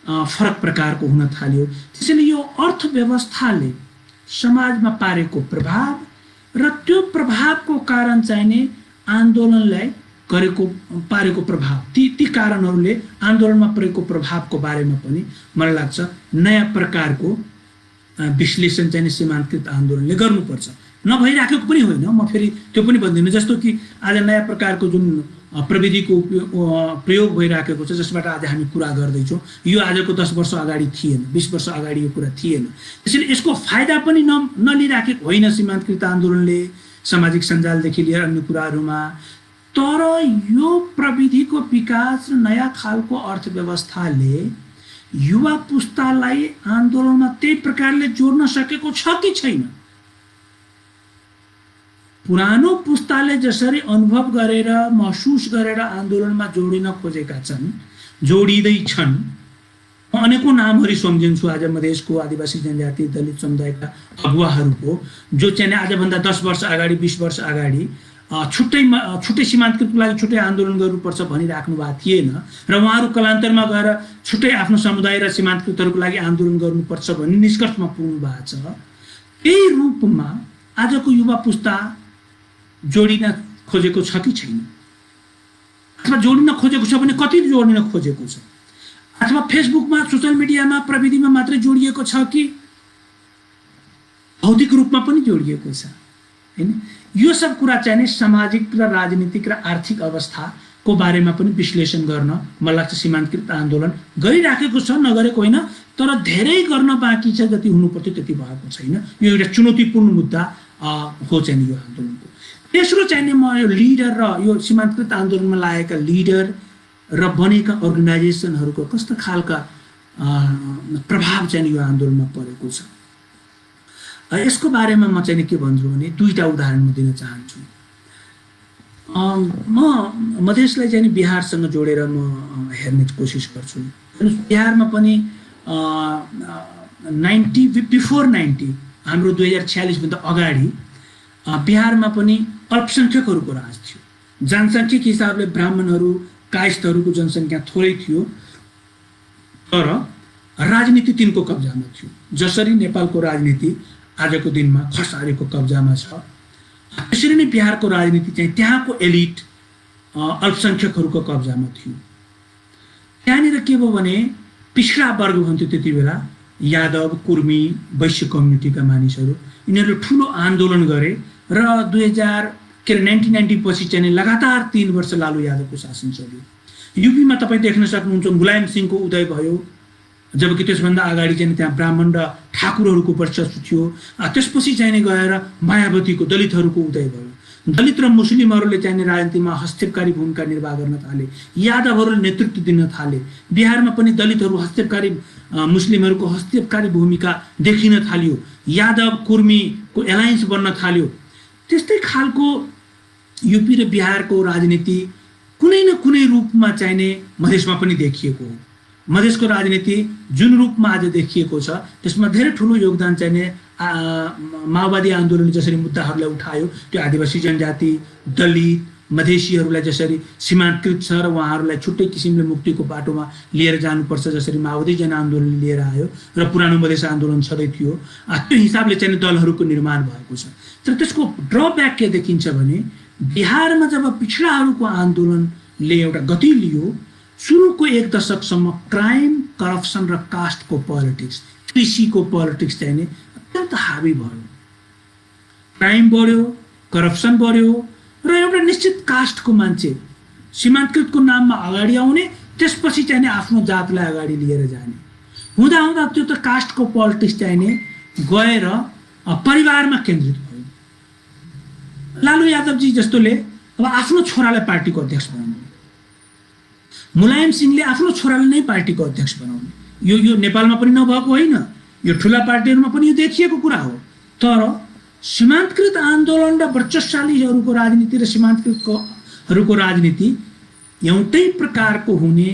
फरक प्रकारको हुन थाल्यो। त्यसैले यो अर्थव्यवस्थाले समाजमा पारेको प्रभाव र त्यो प्रभावको कारण चाहिने आन्दोलनलाई पारेको प्रभाव, ती कारणहरूले आन्दोलनमा परेको प्रभावको बारेमा पनि मलाई लाग्छ नयाँ प्रकारको विश्लेषण चाहिँ सीमान्तकृत आन्दोलनले गर्नुपर्छ। नभइराखेको पनि होइन, म फेरि त्यो पनि भन्दिनँ। जस्तो कि आज नयाँ प्रकारको जुन प्रविधिको प्रयोग भइराखेको छ जसबाट आज हामी कुरा गर्दैछौँ, यो आजको 10 वर्ष अगाडि थिएन, 20 वर्ष अगाडि यो कुरा थिएन। त्यसैले यसको फाइदा पनि नलिराखेको होइन सीमान्तकृत आन्दोलनले। सामाजिक सञ्जालदेखि लिएर अन्य कुराहरूमा तर यो प्रविधिको विकास र नयाँ खालको अर्थव्यवस्थाले युवा पुस्तालाई आन्दोलनमा त्यही प्रकारले जोड्न सकेको छ कि छैन? पुरानो पुस्ताले जसरी अनुभव गरेर महसुस गरेर आन्दोलनमा जोडिन खोजेका छन्, जोडिँदैछन्। म अनेकौं नामहरू सम्झिन्छु आज मधेसको आदिवासी जनजाति दलित समुदायका अगुवाहरूको, जो चाहिँ आजभन्दा 10 वर्ष अगाडि 20 वर्ष अगाडि छुट्टै सीमान्तकृतको लागि छुट्टै आन्दोलन गर्नुपर्छ भनिराख्नु भएको थिएन र उहाँहरू कलान्तरमा गएर छुट्टै आफ्नो समुदाय र सीमान्तकृतहरूको लागि आन्दोलन गर्नुपर्छ भन्ने निष्कर्षमा पुग्नु भएको छ। त्यही रूपमा आजको युवा पुस्ता जोडिन खोजेको छ कि छैन? अथवा जोडिन खोजेको छ भने कति जोडिन खोजेको छ? अथवा फेसबुकमा सोशल मिडियामा प्रविधिमा मात्रै जोडिएको छ कि भौतिक रूपमा पनि जोडिएको छ? हैन, यो सब कुरा चाहिँ सामाजिक र राजनीतिक र आर्थिक अवस्थाको बारेमा पनि विश्लेषण गर्न मलाई लाग्छ सीमान्तकृत आन्दोलन गरिराखेको छ, नगरेको होइन, तर धेरै गर्न बाँकी छ। जति हुनुपर्थ्यो त्यति भएको छैन। यो एउटा चुनौतीपूर्ण मुद्दा हो चाहिँ यो आन्दोलनको। तेस्रो चाहिँ म यो लिडर र यो सीमान्तकृत आन्दोलनमा लागेका लिडर र बनेका अर्गनाइजेसनहरूको कस्तो खालका प्रभाव चाहिँ यो आन्दोलनमा परेको छ, यसको बारेमा म चाहिँ के भन्छु भने दुईटा उदाहरण म दिन चाहन्छु। म मधेसलाई चाहिँ बिहारसँग जोडेर म हेर्ने कोसिस गर्छु। बिहारमा पनि बिफोर 90 हाम्रो 2046 भन्दा अगाडि बिहारमा पनि अल्पसंख्यकहरूको राज थियो। जनसङ्ख्याको हिसाबले ब्राह्मणहरू कायस्थहरूको जनसङ्ख्या थोरै थियो, तर राजनीति तिनको कब्जामा थियो। जसरी नेपालको राजनीति आजको दिनमा खसारीको कब्जामा छ, त्यसरी नै बिहारको राजनीति चाहिँ त्यहाँको एलिट अल्पसंख्यकहरूको कब्जामा थियो। त्यहाँनिर के भयो भने पिछडा वर्ग भन्थ्यो त्यति बेला, यादव कुर्मी वैश्य कम्युनिटीका मानिसहरू, यिनीहरूले ठुलो आन्दोलन गरे र 1990 पछि चाहिँ लगातार 3 वर्ष लालु यादवको शासन चल्यो। यूपीमा तपाईँ देख्न सक्नुहुन्छ मुलायम सिंहको उदय भयो, जबकि त्यसभन्दा अगाडि चाहिँ त्यहाँ ब्राह्मण र ठाकुरहरूको वर्चस्व थियो। त्यसपछि चाहिँ गएर मायावतीको दलितहरूको उदय भयो। दलित र मुस्लिमहरूले चाहिँ राजनीतिमा हस्तक्षेपकारी भूमिका निर्वाह गर्न थाले, यादवहरूले नेतृत्व दिन थाले। बिहारमा पनि दलितहरू हस्तक्षेपकारी मुस्लिमहरूको हस्तक्षेपकारी भूमिका देखिन थाल्यो, यादव कुर्मीको एलायन्स बन्न थाल्यो। त्यस्तै खालको यूपी र बिहारको राजनीति कुनै न कुनै रूपमा चाहिने मधेसमा पनि देखिएको हो। मधेसको राजनीति जुन रूपमा आज देखिएको छ त्यसमा धेरै ठुलो योगदान चाहिने माओवादी आन्दोलनले जसरी मुद्दाहरूलाई उठायो, त्यो आदिवासी जनजाति दलित मधेसीहरूलाई जसरी सीमान्तकृत छ र उहाँहरूलाई छुट्टै किसिमले मुक्तिको बाटोमा लिएर जानुपर्छ जसरी माओवादी जनआन्दोलनले लिएर आयो र पुरानो मधेस आन्दोलन छँदै थियो, त्यो हिसाबले चाहिँ दलहरूको निर्माण भएको छ। तर त्यसको ड्रब्याक के देखिन्छ भने बिहारमा जब पिछडाहरूको आन्दोलनले एउटा गति लियो, सुरुको 1 दशकसम्म क्राइम करप्सन र कास्टको पोलिटिक्स, कृषिको पोलिटिक्स चाहिँ अत्यन्त हावी भयो। क्राइम बढ्यो, करप्सन बढ्यो र एउटा निश्चित कास्टको मान्छे सीमान्तकृतको नाममा अगाडि आउने, त्यसपछि चाहिँ आफ्नो जातलाई अगाडि लिएर जाने हुँदा हुँदा त्यो त कास्टको पोलिटिक्स चाहिँ गएर परिवारमा केन्द्रित भयो। लालु यादवजी जस्तोले अब आफ्नो छोरालाई पार्टीको अध्यक्ष बनाउने, मुलायम सिंहले आफ्नो छोरालाई नै पार्टीको अध्यक्ष बनाउने, यो नेपालमा पनि नभएको होइन, यो ठुला पार्टीहरूमा पनि यो देखिएको कुरा हो। तर सीमान्तकृत आन्दोलन र वर्चस्वशालीहरूको राजनीति र सीमान्तकृतहरूको राजनीति एउटै प्रकारको हुने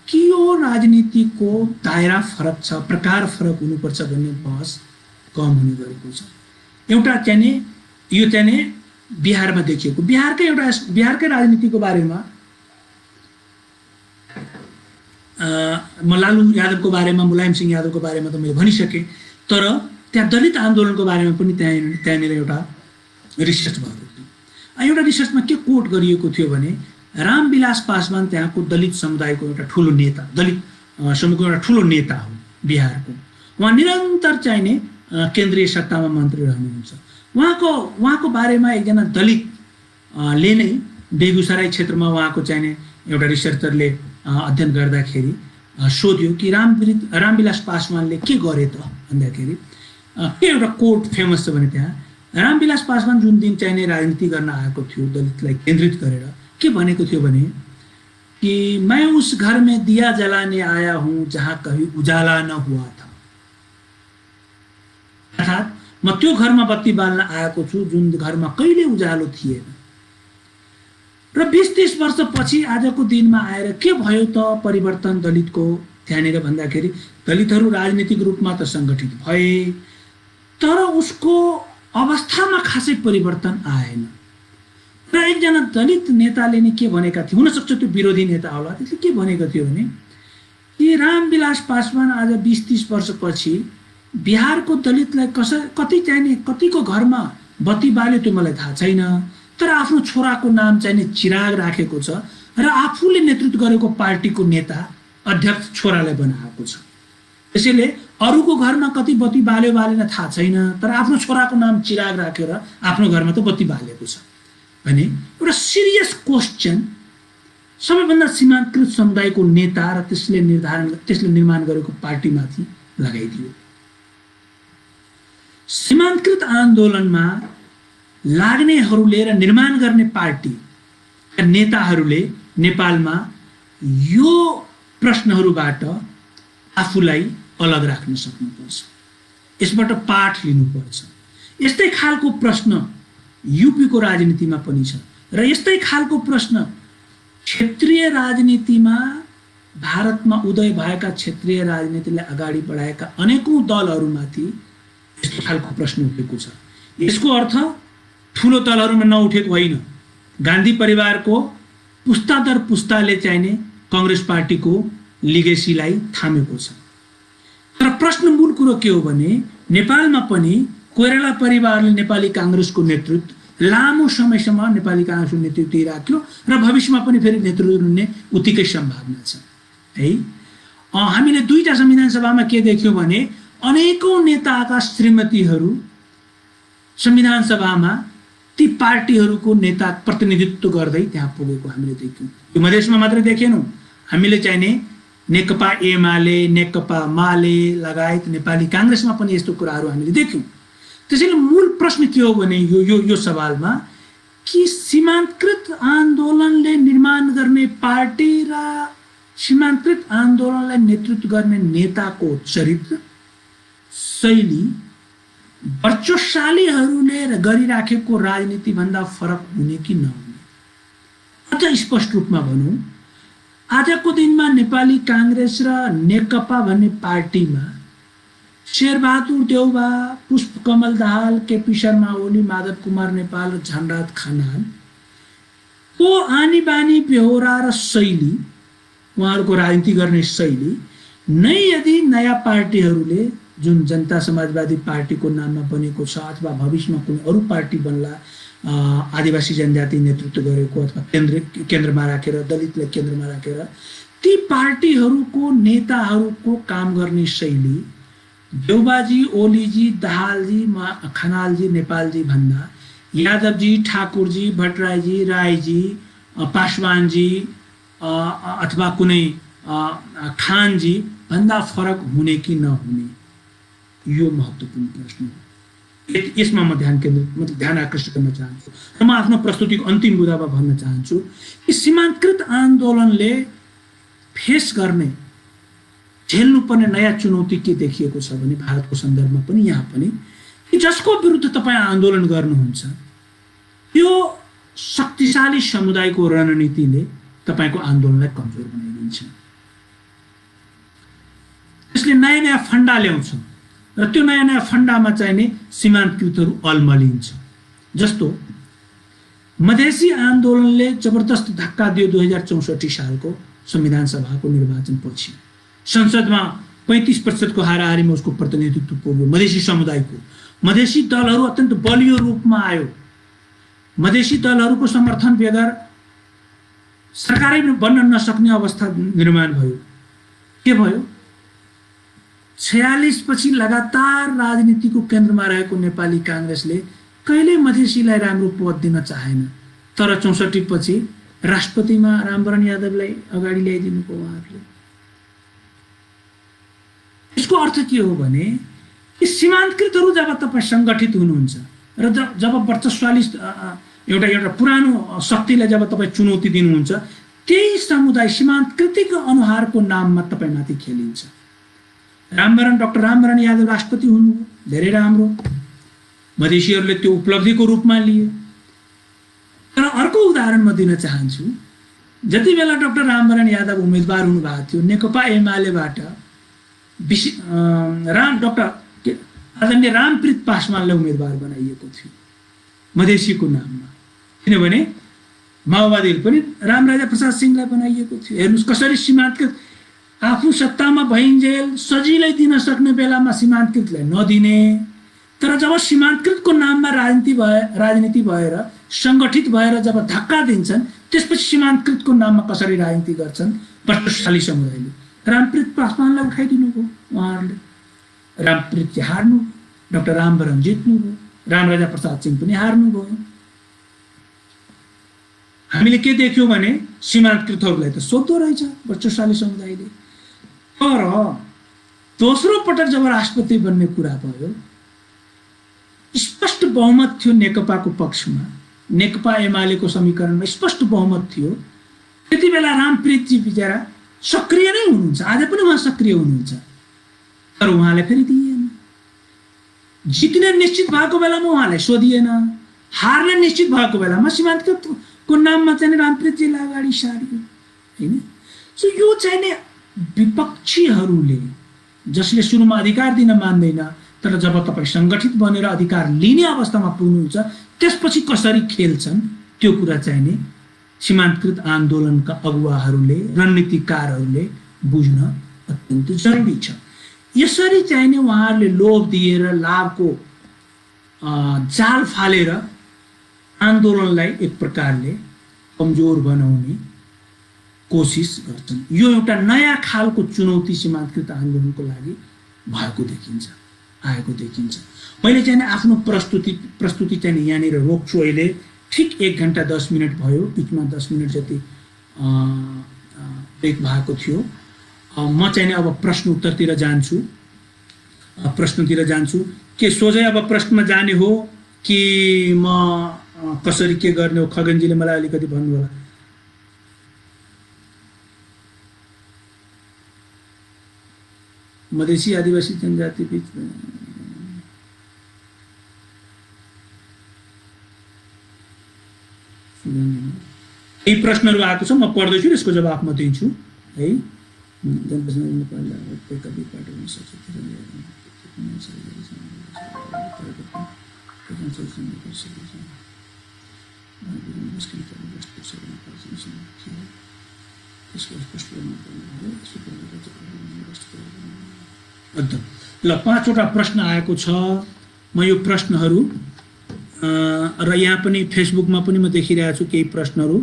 कि यो राजनीतिको दायरा फरक छ, प्रकार फरक हुनुपर्छ भन्ने बहस कम हुने गरेको छ। एउटा चाहिँ यो चाहिँ बिहारमा देखिएको, बिहारकै राजनीतिको बारेमा म लालु यादवको बारेमा मुलायम सिंह यादवको बारेमा त मैले भनिसकेँ, तर त्यहाँ दलित आन्दोलनको बारेमा पनि त्यहाँनिर एउटा रिसर्च भएको थियो। एउटा रिसर्चमा के कोट गरिएको थियो भने रामविलास पासवान त्यहाँको दलित समुदायको एउटा ठुलो नेता, दलित समूहको एउटा ठुलो नेता हो बिहारको। उहाँ निरन्तर चाहिने केन्द्रीय सत्तामा मन्त्री रहनुहुन्छ। उहाँको बारेमा एकजना दलितले नै बेगुसराय क्षेत्रमा उहाँको चाहिने एउटा रिसर्चरले अध्ययन गर्दाखेरि सोध्यो कि रामविलास पासवानले के गरे त भन्दाखेरि के एउटा कोट फेमस छ भने त्यहाँ रामविलास पासवान जुन दिन चाहिने राजनीति गर्न आएको थियो दलितलाई केन्द्रित गरेर, के भनेको थियो भने कि मैं उस घर में दिया जलाने आया हूं जहां कभी उजाला न हुआ था, अर्थात म त्यो घरमा बत्ती बाल्न आएको छु जुन घरमा कहिले उज्यालो थिएन। र 20-30 वर्षपछि आजको दिनमा आएर के भयो त परिवर्तन दलितको त्यहाँनिर भन्दाखेरि दलितहरू राजनीतिक रूपमा त सङ्गठित भए, तर उसको अवस्थामा खासै परिवर्तन आएन। र एकजना दलित नेताले नै के भनेका थिए, हुनसक्छ त्यो विरोधी नेता होला, त्यसले के भनेको थियो भने कि रामविलास पासवान आज 20-30 वर्षपछि बिहारको दलितलाई कति चाहिने, कतिको घरमा बत्ती बाल्यो त्यो मलाई थाहा छैन, तर आफ्नो छोराको नाम चाहिने चिराग राखेको छ र आफूले नेतृत्व गरेको पार्टीको नेता अध्यक्ष छोरालाई बनाएको छ। त्यसैले अरूको घरमा कति बत्ती बाल्यो बालेन थाहा छैन, तर आफ्नो छोराको नाम चिराग राखेर आफ्नो घरमा त बत्ती बालेको छ भने एउटा सिरियस क्वेश्चन सबैभन्दा सीमान्तकृत समुदायको नेता र त्यसले निर्माण गरेको पार्टीमाथि लगाइदियो। सीमान्तकृत आन्दोलनमा लाग्नेहरूले र निर्माण गर्ने पार्टी नेताहरूले नेपालमा यो प्रश्नहरूबाट आफूलाई अलग राख्न सक्नुपर्छ, यसबाट पाठ लिनुपर्छ। यस्तै खालको प्रश्न यूपीको राजनीतिमा पनि छ र यस्तै खालको प्रश्न क्षेत्रीय राजनीतिमा भारतमा उदय भएका क्षेत्रीय राजनीतिलाई अगाडि बढाएका अनेकौं दलहरूमाथि यस्तो खालको प्रश्न उठेको छ। यसको अर्थ ठुलो दलहरूमा नउठेको होइन, गान्धी परिवारको पुस्ता दर पुस्ताले चाहिने कांग्रेस पार्टीको लिगेसीलाई थामेको छ। तर प्रश्न मूल कुरो के हो भने नेपालमा पनि कोइराला परिवारले नेपाली कांग्रेसको नेतृत्व लामो समयसम्म नेपाली कांग्रेसको नेतृत्व दिइराख्यो र भविष्यमा पनि फेरि नेतृत्व हुने उत्तिकै सम्भावना छ है। हामीले दुईटा संविधान सभामा के देख्यौं भने अनेकौं नेताका श्रीमतीहरू संविधान सभामा ती पार्टीहरूको नेता प्रतिनिधित्व गर्दै त्यहाँ पुगेको हामीले देख्यौं। यो मधेसमा मात्रै देखेनौं, हामीले चाहिने नेकपा एमाले, नेकपा माले लगायत नेपाली कांग्रेसमा पनि यस्तो कुराहरू हामीले देख्यौं। त्यसैले मूल प्रश्न के हो भने यो सवालमा कि सीमान्तकृत आन्दोलनले निर्माण गर्ने पार्टी र सीमान्तकृत आन्दोलनलाई नेतृत्व गर्ने नेताको चरित्र शैली वर्चस्वशालीहरूले गरिराखेको राजनीति भन्दा फरक हुने कि नहुने। अझ स्पष्ट रूपमा भनौं, आजको दिनमा नेपाली कांग्रेस र नेकपा भन्ने पार्टीमा शेरबहादुर देउवा, पुष्पकमल दाहाल, केपी शर्मा ओली, माधव कुमार नेपाल र झलराज खनाल को आनी बानी बेहोरा र शैली, उहाँहरूको राजनीति गर्ने शैली नै यदि नयाँ पार्टीहरूले जुन जनता समाजवादी पार्टीको नाममा बनेको छ अथवा भविष्यमा कुनै अरू पार्टी बन्ला आदिवासी जनजाति नेतृत्व गरेको अथवा केन्द्रमा राखेर दलितलाई केन्द्रमा राखेर ती पार्टीहरूको नेताहरूको काम गर्ने शैली देउबाजी, ओलीजी, दाहालजी, खनालजी, नेपालजी भन्दा यादवजी, ठाकुरजी, भट्टराईजी, राईजी, पासवानजी अथवा कुनै खानजी भन्दा फरक हुने कि नहुने, यो महत्त्वपूर्ण प्रश्न हो। यसमा म ध्यान आकर्षित गर्न चाहन्छु र म आफ्नो प्रस्तुतिको अन्तिम बुँदामा भन्न चाहन्छु कि सीमान्तकृत आन्दोलनले फेस गर्ने झेल्नुपर्ने नयाँ चुनौती के देखिएको छ भने भारतको सन्दर्भमा पनि यहाँ पनि कि जसको विरुद्ध तपाईँ आन्दोलन गर्नुहुन्छ त्यो शक्तिशाली समुदायको रणनीतिले तपाईको आन्दोलनलाई कमजोर बनाइदिन्छ। त्यसले नयाँ नयाँ फन्डा ल्याउँछ र त्यो नयाँ नयाँ फन्डामा चाहिने सीमान्तकृतहरू अल्मलिन्छ। जस्तो मधेसी आन्दोलनले जबरदस्त धक्का दियो 2064 सालको संविधान सभाको निर्वाचनपछि। संसदमा 35% को हाराहारीमा उसको प्रतिनिधित्व पुग्यो मधेसी समुदायको। मधेसी दलहरू अत्यन्त बलियो रूपमा आयो। मधेसी दलहरूको समर्थन बेगर सरकारै बन्न नसक्ने अवस्था निर्माण भयो। के भयो? 46 पछि लगातार राजनीतिको केन्द्रमा रहेको नेपाली कांग्रेसले कहिल्यै मधेसीलाई राम्रो पद दिन चाहेन, तर 64 पछि राष्ट्रपतिमा रामवरण यादवलाई अगाडि ल्याइदिनुको उहाँहरूले। यसको अर्थ के हो भने कि सीमान्तकृतहरू जब तपाईँ संगठित हुनुहुन्छ र जब वर्चस्वशाली एउटा एउटा पुरानो शक्तिलाई जब तपाईँ चुनौती दिनुहुन्छ, त्यही समुदाय सीमान्तकृतिको अनुहारको नाममा तपाईँमाथि खेलिन्छ। डाक्टर रामवरण यादव राष्ट्रपति हुनुभयो, धेरै राम्रो, मधेसीहरूले त्यो उपलब्धिको रूपमा लिए। तर अर्को उदाहरण म दिन चाहन्छु, जति बेला डाक्टर रामवरण यादव उम्मेदवार हुनुभएको थियो, नेकपा एमालेबाट डाक्टर आदरणीय रामप्रीत पासवानलाई उम्मेदवार बनाइएको थियो मधेसीको नाममा, किनभने माओवादीले पनि रामराजा प्रसाद सिंहलाई बनाइएको थियो। हेर्नुहोस् कसरी सीमान्तकृत आफू सत्तामा भइन्जेल सजिलै दिन सक्ने बेलामा सीमान्तकृतलाई नदिने, तर जब सीमान्तकृतको नाममा राजनीति भएर सङ्गठित भएर जब धक्का दिन्छन्, त्यसपछि सीमान्तकृतको नाममा कसरी राजनीति गर्छन् पटशाली समुदायले। रामप्रीत पासवानलाई उठाइदिनु भयो उहाँहरूले, रामप्रीत हार्नु, डाक्टर रामवरण जित्नुभयो, रामराजा प्रसाद सिंह पनि हार्नुभयो। हामीले के देख्यौँ भने सीमान्तकृतहरूलाई त सोध्दो रहेछ पटशाली समुदायले। तर दोस्रो पटक जब राष्ट्रपति बन्ने कुरा भयो, स्पष्ट बहुमत थियो नेकपाको पक्षमा, नेकपा एमालेको समीकरणमा स्पष्ट बहुमत थियो। त्यति बेला रामप्रीतजी बिचरा सक्रिय नै हुनुहुन्छ, आज पनि उहाँ सक्रिय हुनुहुन्छ, तर उहाँलाई फेरि दिइएन। जित्ने निश्चित भएको बेलामा उहाँलाई सोधिएन, हार्ने निश्चित भएको बेलामा सीमान्तकृतको नाममा चाहिँ रामप्रीतजीलाई अगाडि सारियो, होइन। सो यो चाहिँ नि विपक्षीहरूले जसले सुरुमा अधिकार दिन मान्दैन, तर जब तपाईँ सङ्गठित बनेर अधिकार लिने अवस्थामा पुग्नुहुन्छ त्यसपछि कसरी खेल्छन्, त्यो कुरा चाहिँ नि सीमान्तकृत आन्दोलनका अगुवाहरूले, रणनीतिकारहरूले बुझ्न अत्यन्त जरुरी छ। यसरी चाहिँ नि उहाँहरूले लोभ दिएर लाभको जाल फालेर आन्दोलनलाई एक प्रकारले कमजोर बनाउने कोसिस गर्छन्। यो एउटा नयाँ खालको चुनौती सीमान्तकृत आन्दोलनको लागि भएको देखिन्छ, आएको देखिन्छ। मैले चाहिँ आफ्नो प्रस्तुति चाहिँ यहाँनिर रोक्छु। अहिले ठिक 1 घण्टा 10 मिनट भयो, बिचमा 10 मिनट जति ब्रेक भएको थियो। म चाहिँ अब प्रश्न उत्तरतिर जान्छु। के सोझै अब प्रश्नमा जाने हो कि म कसरी के गर्ने हो? खगनजीले मलाई अलिकति भन्नु होला। मधेसी आदिवासी जनजाति बीच यही प्रश्नहरू आएको छ, म पढ्दैछु, यसको जवाफ म दिन्छु है। ल 5वटा प्रश्न आएको छ। म यो प्रश्नहरू र यहाँ पनि फेसबुकमा पनि म देखिरहेको छु केही प्रश्नहरू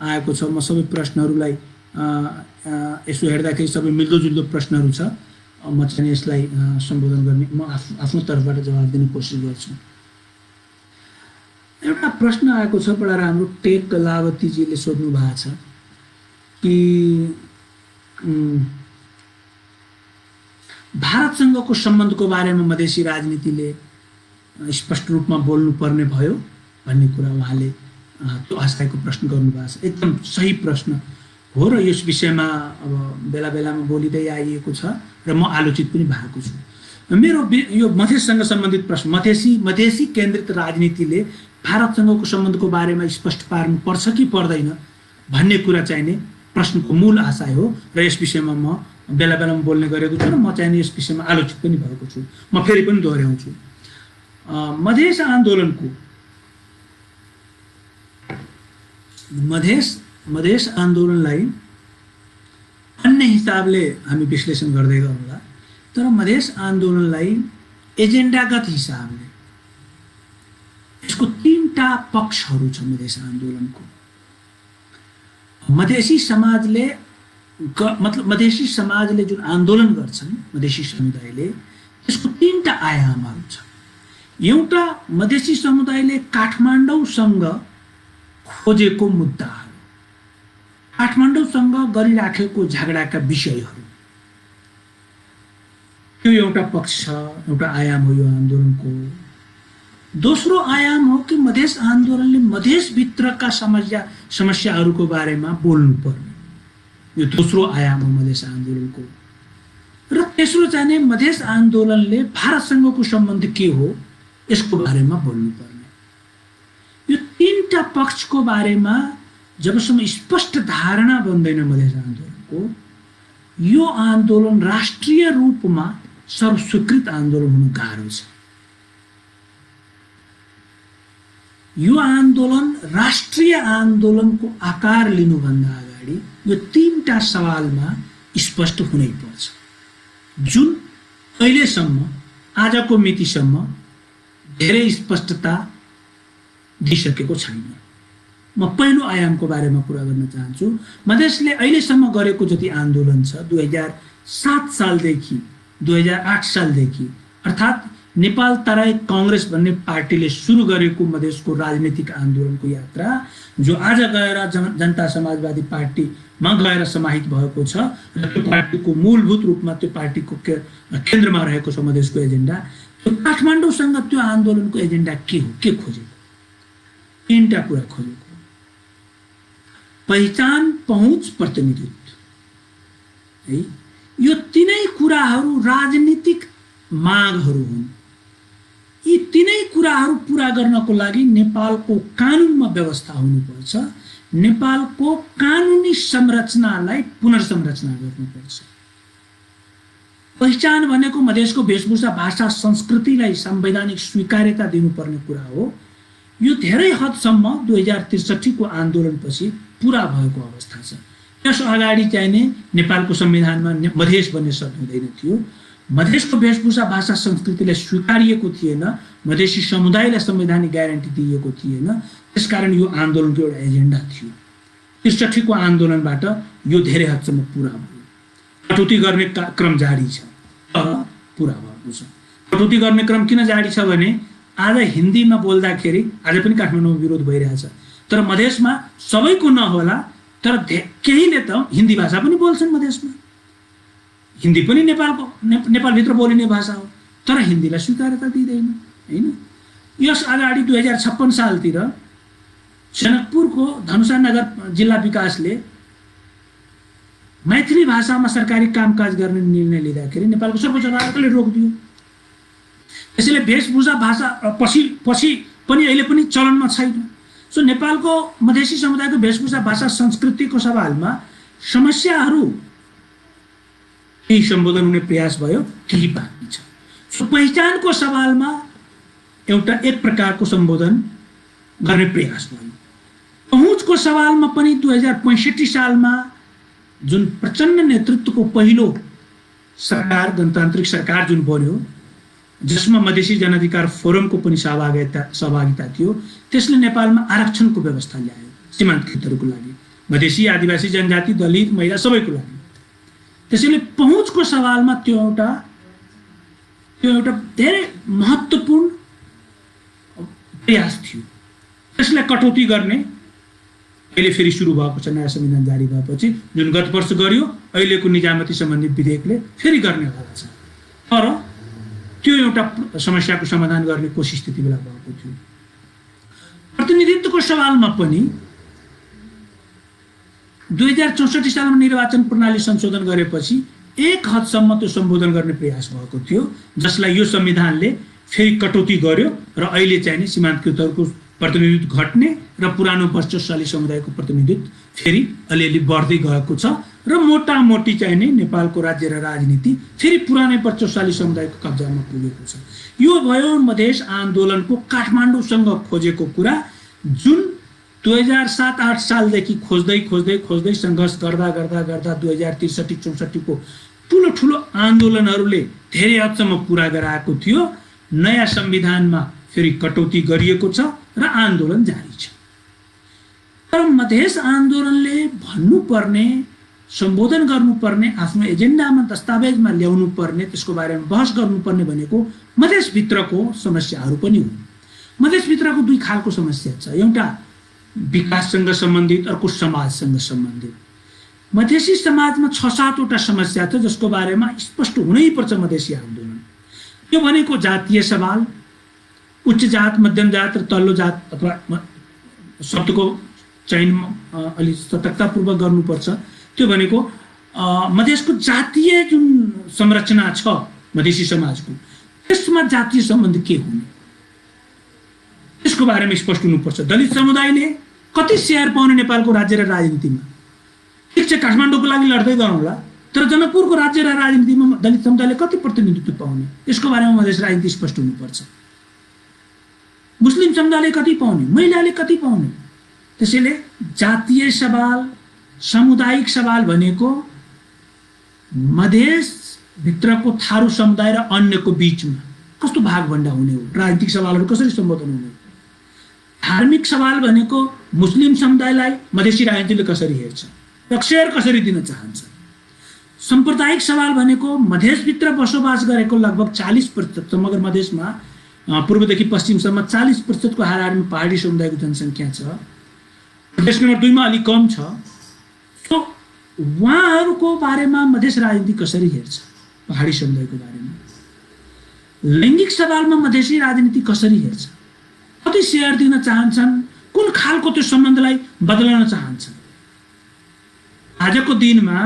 आएको छ। म सबै प्रश्नहरूलाई यसो हेर्दाखेरि सबै मिल्दोजुल्दो प्रश्नहरू छ। म चाहिँ यसलाई सम्बोधन गर्ने, म आफ्नो तर्फबाट जवाब दिने कोसिस गर्छु। एउटा प्रश्न आएको छ बडा राम्रो, टेक लावतीजीले सोध्नु भएको छ कि भारतसँगको सम्बन्धको बारेमा मधेसी राजनीतिले स्पष्ट रूपमा बोल्नुपर्ने भयो भन्ने कुरा उहाँले त्यो आस्थाको प्रश्न गर्नुभएको छ। एकदम सही प्रश्न हो र यस विषयमा अब बेला बेलामा बोलिँदै आइएको छ र म आलोचित पनि भएको छु। मेरो यो मधेससँग सम्बन्धित प्रश्न, मधेसी केन्द्रित राजनीतिले भारतसँगको सम्बन्धको बारेमा स्पष्ट पार्नुपर्छ कि पर्दैन भन्ने कुरा चाहिँ नि प्रश्नको मूल आशय हो र यस विषयमा म बेला बेलामा बोल्ने गरेको छु र म चाहिँ यस विषयमा आलोचित पनि भएको छु। म फेरि पनि दोहोऱ्याउँछु, मधेस आन्दोलनलाई अन्य हिसाबले हामी विश्लेषण गर्दै गरौँला, तर मधेस आन्दोलनलाई एजेन्डागत हिसाबले यसको 3टा पक्षहरू छ। मधेस आन्दोलनको मधेसी समाजले जुन आन्दोलन गर्छन् मधेसी समुदायले, त्यसको 3टा आयामहरू छ। एउटा मधेसी समुदायले काठमाडौँसँग खोजेको मुद्दाहरू, काठमाडौँसँग गरिराखेको झगडाका विषयहरू, त्यो एउटा पक्ष छ, एउटा आयाम हो यो आन्दोलनको। दोस्रो आयाम हो कि मधेस आन्दोलनले मधेसभित्रका समस्याहरूको बारेमा बोल्नुपर्ने, यो दोस्रो आयाम हो मधेस आन्दोलनको। र तेस्रो चाहिँ मधेस आन्दोलनले भारतसँगको सम्बन्ध के हो यसको बारेमा बोल्नुपर्ने। यो तीनटा पक्षको बारेमा जबसम्म स्पष्ट धारणा बन्दैन मधेस आन्दोलनको, यो आन्दोलन राष्ट्रिय रूपमा सर्वस्वीकृत आन्दोलन हुनु गाह्रो छ। यो आन्दोलन राष्ट्रिय आन्दोलनको आकार लिनुभन्दा अगाडि यो तीनटा सवालमा स्पष्ट हुनै पर्छ, जुन अहिलेसम्म आजको मितिसम्म धेरै स्पष्टता दिइसकेको छैन। म पहिलो आयामको बारेमा कुरा गर्न चाहन्छु। मधेसले अहिलेसम्म गरेको जति आन्दोलन छ 2007 सालदेखि 2008 सालदेखि, अर्थात् नेपाल तराई कांग्रेस भन्ने पार्टीले सुरु गरेको मधेसको राजनीतिक आन्दोलनको यात्रा, जो आज गएर जनता समाजवादी पार्टीमा गएर समाहित भएको छ र त्यो पार्टीको मूलभूत रूपमा त्यो पार्टीको केन्द्रमा रहेको छ मधेसको एजेन्डा, त्यो काठमाडौँसँग त्यो आन्दोलनको एजेन्डा के हो, के खोजेको? तीनटा कुरा खोजेको: पहिचान, पहुँच, प्रतिनिधित्व। है, यो तीनै कुराहरू राजनीतिक मागहरू हुन्। यी तीनै कुराहरू पूरा गर्नको लागि नेपालको कानुनमा व्यवस्था हुनुपर्छ, नेपालको कानुनी संरचनालाई पुनर्संरचना गर्नुपर्छ। पहिचान भनेको मधेसको वेशभूषा, भाषा, संस्कृतिलाई संवैधानिक स्वीकार्यता दिनुपर्ने कुरा हो। यो धेरै हदसम्म 2063 को आन्दोलनपछि पूरा भएको अवस्था छ। त्यस अगाडि चाहिँ नै नेपालको संविधानमा मधेस भन्ने शब्द हुँदैन थियो। मधेसको वेशभूषा, भाषा, संस्कृतिलाई स्वीकारिएको थिएन, मधेसी समुदायलाई संवैधानिक ग्यारेन्टी दिएको थिएन। त्यसकारण यो आन्दोलनको एउटा एजेन्डा थियो। 63 को आन्दोलनबाट यो धेरै हदसम्म पूरा भयो। कटौती गर्ने क्रम जारी छ, तर पूरा भएको छ। कटौती गर्ने क्रम किन जारी छ भने आज हिन्दीमा बोल्दाखेरि आज पनि काठमाडौँमा विरोध भइरहेछ, तर मधेसमा सबैको नहोला, तर केहीले त हिन्दी भाषा पनि बोल्छन् मधेसमा। हिन्दी पनि नेपालभित्र बोलिने भाषा हो, तर हिन्दीलाई स्वीकार्यता दिँदैन। हैन, यस अगाडि 2056 सालतिर जनकपुरको धनुषा नगर जिल्ला विकासले मैथिली भाषामा सरकारी कामकाज गर्ने निर्णय लिँदाखेरि नेपालको सर्वोच्च अदालतले रोकिदियो। त्यसैले वेशभूषा, भाषा पछि पनि अहिले पनि चलनमा छैन। सो नेपालको मधेसी समुदायको वेशभूषा, भाषा, संस्कृतिको सवालमा समस्याहरू केही सम्बोधन हुने प्रयास भयो, केही बाँकी छ। सो पहिचानको सवालमा एउटा एक प्रकारको सम्बोधन गर्ने प्रयास भयो। पहुँचको सवालमा पनि 2065 सालमा जुन प्रचण्ड नेतृत्वको पहिलो सरकार, गणतान्त्रिक सरकार जुन बन्यो, जसमा मधेसी जनाधिकार फोरमको पनि सहभागिता थियो, त्यसले नेपालमा आरक्षणको व्यवस्था ल्यायो सीमान्तकृतहरूको लागि, मधेसी, आदिवासी, जनजाति, दलित, महिला सबैको लागि। त्यसैले पहुँचको सवालमा त्यो एउटा धेरै महत्त्वपूर्ण प्रयास थियो। त्यसलाई कटौती गर्ने अहिले फेरि सुरु भएको छ, नयाँ संविधान जारी भएपछि, जुन गत वर्ष गरियो, अहिलेको निजामती सम्बन्धी विधेयकले फेरि गर्ने वाला छ। तर त्यो एउटा समस्याको समाधान गर्ने कोसिस त्यति बेला भएको थियो। प्रतिनिधित्वको सवालमा पनि 2064 सालमा निर्वाचन प्रणाली संशोधन गरेपछि एक हदसम्म त्यो सम्बोधन गर्ने प्रयास भएको थियो, जसलाई यो संविधानले फेरि कटौती गर्यो र अहिले चाहिँ नि सीमान्तकृतहरूको प्रतिनिधित्व घट्ने र पुरानो वर्चस्वशाली समुदायको प्रतिनिधित्व फेरि अलिअलि बढ्दै गएको छ र मोटामोटी चाहिँ नि नेपालको राज्य र राजनीति फेरि पुरानै वर्चस्वशाली समुदायको कब्जामा पुगेको छ। यो भयो मधेस आन्दोलनको काठमाडौँसँग खोजेको कुरा, जुन 2007-8 सालदेखि खोज्दै सङ्घर्ष गर्दा 2063-64 को ठुलो आन्दोलनहरूले धेरै हदसम्म पुरा गराएको थियो। नयाँ संविधानमा फेरि कटौती गरिएको छ र आन्दोलन जारी छ। तर मधेस आन्दोलनले भन्नुपर्ने, सम्बोधन गर्नुपर्ने, आफ्नो एजेन्डामा दस्तावेजमा ल्याउनु पर्ने, त्यसको बारेमा बहस गर्नुपर्ने भनेको मधेसभित्रको समस्याहरू पनि हुन्। मधेसभित्रको दुई खालको समस्या छ, एउटा विकाससँग सम्बन्धित, अर्को समाजसँग सम्बन्धित। मधेसी समाजमा 6-7 वटा समस्या छ जसको बारेमा स्पष्ट हुनै पर्छ मधेसी आन्दोलन। त्यो भनेको जातीय सवाल, उच्च जात, मध्यम जात र तल्लो जात अथवा शब्दको चयन अलि सतर्कतापूर्वक गर्नुपर्छ। त्यो भनेको मधेसको जातीय जुन संरचना छ मधेसी समाजको, त्यसमा जातीय सम्बन्ध के हुने त्यसको बारेमा स्पष्ट हुनुपर्छ। दलित समुदायले कति सेयर पाउने नेपालको राज्य र राजनीतिमा? ठिक छ, काठमाडौँको लागि लड्दै गरौँला, तर जनकपुरको राज्य र राजनीतिमा दलित समुदायले कति प्रतिनिधित्व पाउने, यसको बारेमा मधेस राजनीति स्पष्ट हुनुपर्छ। मुस्लिम समुदायले कति पाउने, महिलाले कति पाउने? त्यसैले जातीय सवाल, सामुदायिक सवाल भनेको मधेसभित्रको थारू समुदाय र अन्यको बीचमा कस्तो भागभण्डा हुने हो, राजनीतिक सवालहरू कसरी सम्बोधन हुने हो। धार्मिक सवाल भनेको मुस्लिम समुदायलाई मधेसी राजनीतिले कसरी हेर्छ, रक्षेर कसरी दिन चाहन्छ। साम्प्रदायिक सवाल भनेको मधेसभित्र बसोबास गरेको लगभग 40% समग्र मधेसमा पूर्वदेखि पश्चिमसम्म 40% को हाराहारीमा पहाडी समुदायको जनसङ्ख्या छ। प्रदेश नम्बर 2 मा अलिक कम छ। सो उहाँहरूको बारेमा मधेस राजनीति कसरी हेर्छ, पहाडी समुदायको बारेमा। लैङ्गिक सवालमा मधेसी राजनीति कसरी हेर्छ, कति सेयर दिन चाहन्छन्, कुन खालको त्यो सम्बन्धलाई बदल्न चाहन्छन्। आजको दिनमा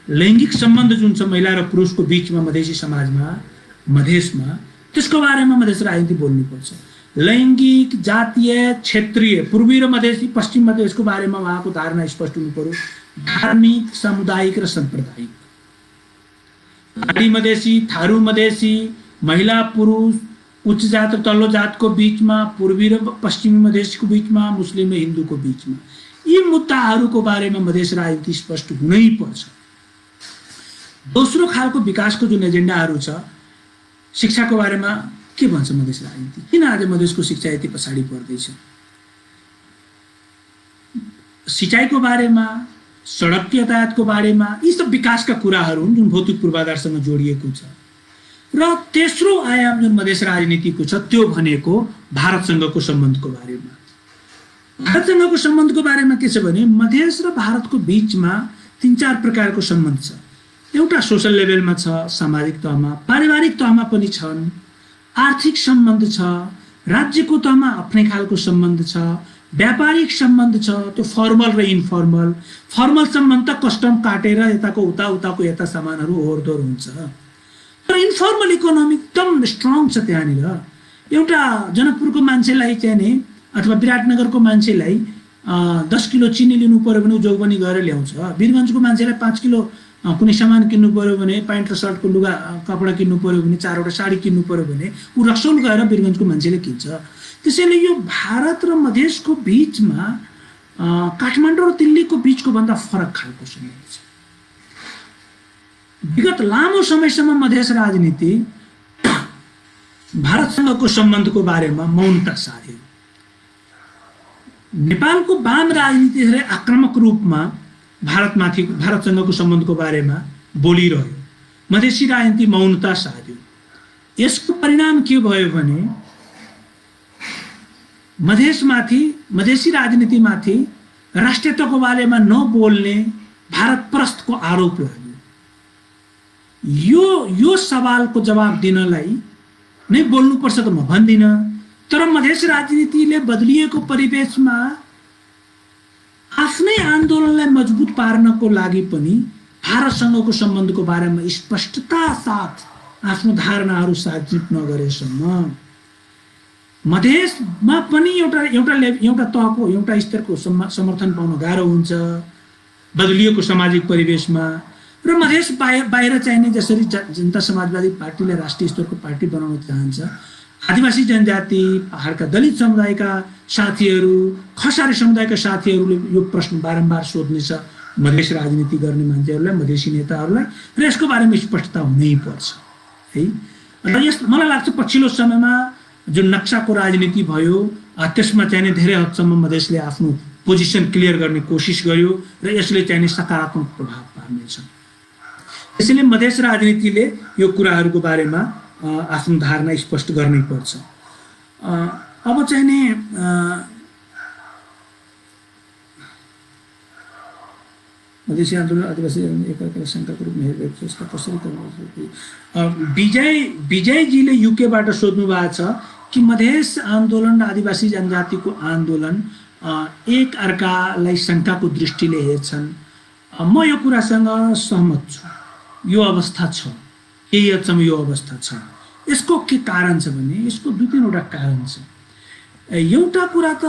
लैङ्गिक सम्बन्ध जुन छ महिला र पुरुषको बीचमा मधेसी समाजमा, मधेसमा, त्यसको बारेमा मधेस राजनीति बोल्नुपर्छ। लैङ्गिक, जातीय, क्षेत्रीय, पूर्वी र मधेसी, पश्चिम मधेसको बारेमा उहाँको धारणा स्पष्ट हुनु पर्यो। धार्मिक, सामुदायिक र साम्प्रदायिक, पहाडी मधेसी, थारू मधेसी, महिला पुरुष, उच्च जात र तल्लो जातको बीचमा, पूर्वी र पश्चिमी मधेसको बीचमा, मुस्लिम र हिन्दूको बीचमा, यी मुद्दाहरूको बारेमा मधेस राजनीति स्पष्ट हुनै पर्छ। दोस्रो खालको विकासको जुन एजेन्डाहरू छ, शिक्षाको बारेमा के भन्छ मधेस राजनीति? किन आज मधेसको शिक्षा यति पछाडि पर्दैछ? सिँचाइको बारेमा, सडक यातायातको बारेमा, यी सब विकासका कुराहरू हुन् जुन भौतिक पूर्वाधारसँग जोडिएको छ। र तेस्रो आयाम जुन मधेस राजनीतिको छ त्यो भनेको भारतसँगको सम्बन्धको बारेमा। भारतसँगको सम्बन्धको बारेमा के छ भने मधेस र भारतको बीचमा 3-4 प्रकारको सम्बन्ध छ। एउटा सोशल लेभलमा छ, सामाजिक तहमा, पारिवारिक तहमा पनि छन्, आर्थिक सम्बन्ध छ, राज्यको तहमा आफ्नै खालको सम्बन्ध छ, व्यापारिक सम्बन्ध छ, त्यो फर्मल र इन्फर्मल। फर्मल सम्बन्ध त कस्टम काटेर यताको उताको यता सामानहरू ओहोरदोहोर हुन्छ, तर इन्फर्मल इकोनोमी एकदम स्ट्रङ छ त्यहाँनिर। एउटा जनकपुरको मान्छेलाई चाहिँ नि अथवा विराटनगरको मान्छेलाई 10 किलो चिनी लिनु पर्यो भने जोगबनी गरेर ल्याउँछ। वीरगञ्जको मान्छेलाई 5 किलो कुनै सामान किन्नु पर्यो भने, प्यान्ट र सर्टको लुगा कपडा किन्नु पर्यो भने, 4वटा साडी किन्नु पर्यो भने ऊ रक्सौल गएर वीरगञ्जको मान्छेले किन्छ। त्यसैले यो भारत र मधेसको बीचमा काठमाडौँ र दिल्लीको बीचको भन्दा फरक खालको सम्बन्ध छ। विगत लामो समयसम्म मधेस राजनीति भारतसँगको सम्बन्धको बारेमा मौनता साध्यो। नेपालको वाम राजनीति धेरै आक्रामक रूपमा भारतसँगको सम्बन्धको बारेमा बोलिरह्यो, मधेसी राजनीति मौनता साध्यो। यसको परिणाम के भयो भने मधेसी राजनीतिमाथि राष्ट्रियताको बारेमा नबोल्ने भारत परस्तको आरोप लाग्यो। यो सवालको जवाब दिनलाई नै बोल्नुपर्छ त म भन्दिनँ, तर मधेस राजनीतिले बदलिएको परिवेशमा आफ्नै आन्दोलनलाई मजबुत पार्नको लागि पनि भारतसँगको सम्बन्धको बारेमा स्पष्टता साथ आफ्नो धारणाहरू साझा नगरेसम्म मधेसमा पनि एउटा तहको, एउटा स्तरको समर्थन पाउन गाह्रो हुन्छ बदलिएको सामाजिक परिवेशमा। र मधेस बाहिर चाहिने जसरी जनता समाजवादी पार्टीले राष्ट्रिय स्तरको पार्टी बनाउन चाहन्छ, आदिवासी जनजाति, पहाडका दलित समुदायका साथीहरू, खसारी समुदायका साथीहरूले यो प्रश्न बारम्बार सोध्नेछ मधेस राजनीति गर्ने मान्छेहरूलाई, मधेसी नेताहरूलाई, र यसको बारेमा स्पष्टता हुनै पर्छ है। र मलाई लाग्छ पछिल्लो समयमा जुन नक्साको राजनीति भयो त्यसमा चाहिने धेरै हदसम्म मधेसले आफ्नो पोजिसन क्लियर गर्ने कोसिस गर्यो र यसले चाहिने सकारात्मक प्रभाव पार्नेछ। त्यसैले मधेस राजनीतिले यो कुराहरूको बारेमा आफ्नो धारणा स्पष्ट गर्नै पर्छ। अब चाहिँ नि मधेसी आन्दोलन आदिवासी एकअर्कालाई शङ्काको रूपमा हेरिरहेको छ, यसका कसरी विजयजीले युकेबाट सोध्नु भएको छ कि मधेस आन्दोलन र आदिवासी जनजातिको आन्दोलन एक अर्कालाई शङ्काको दृष्टिले हेर्छन्। म यो कुरासँग सहमत छु। यो अवस्था छ, केही हदसम्म यो अवस्था छ। यसको के कारण छ भने यसको दुई तीनवटा कारण छ। एउटा कुरा त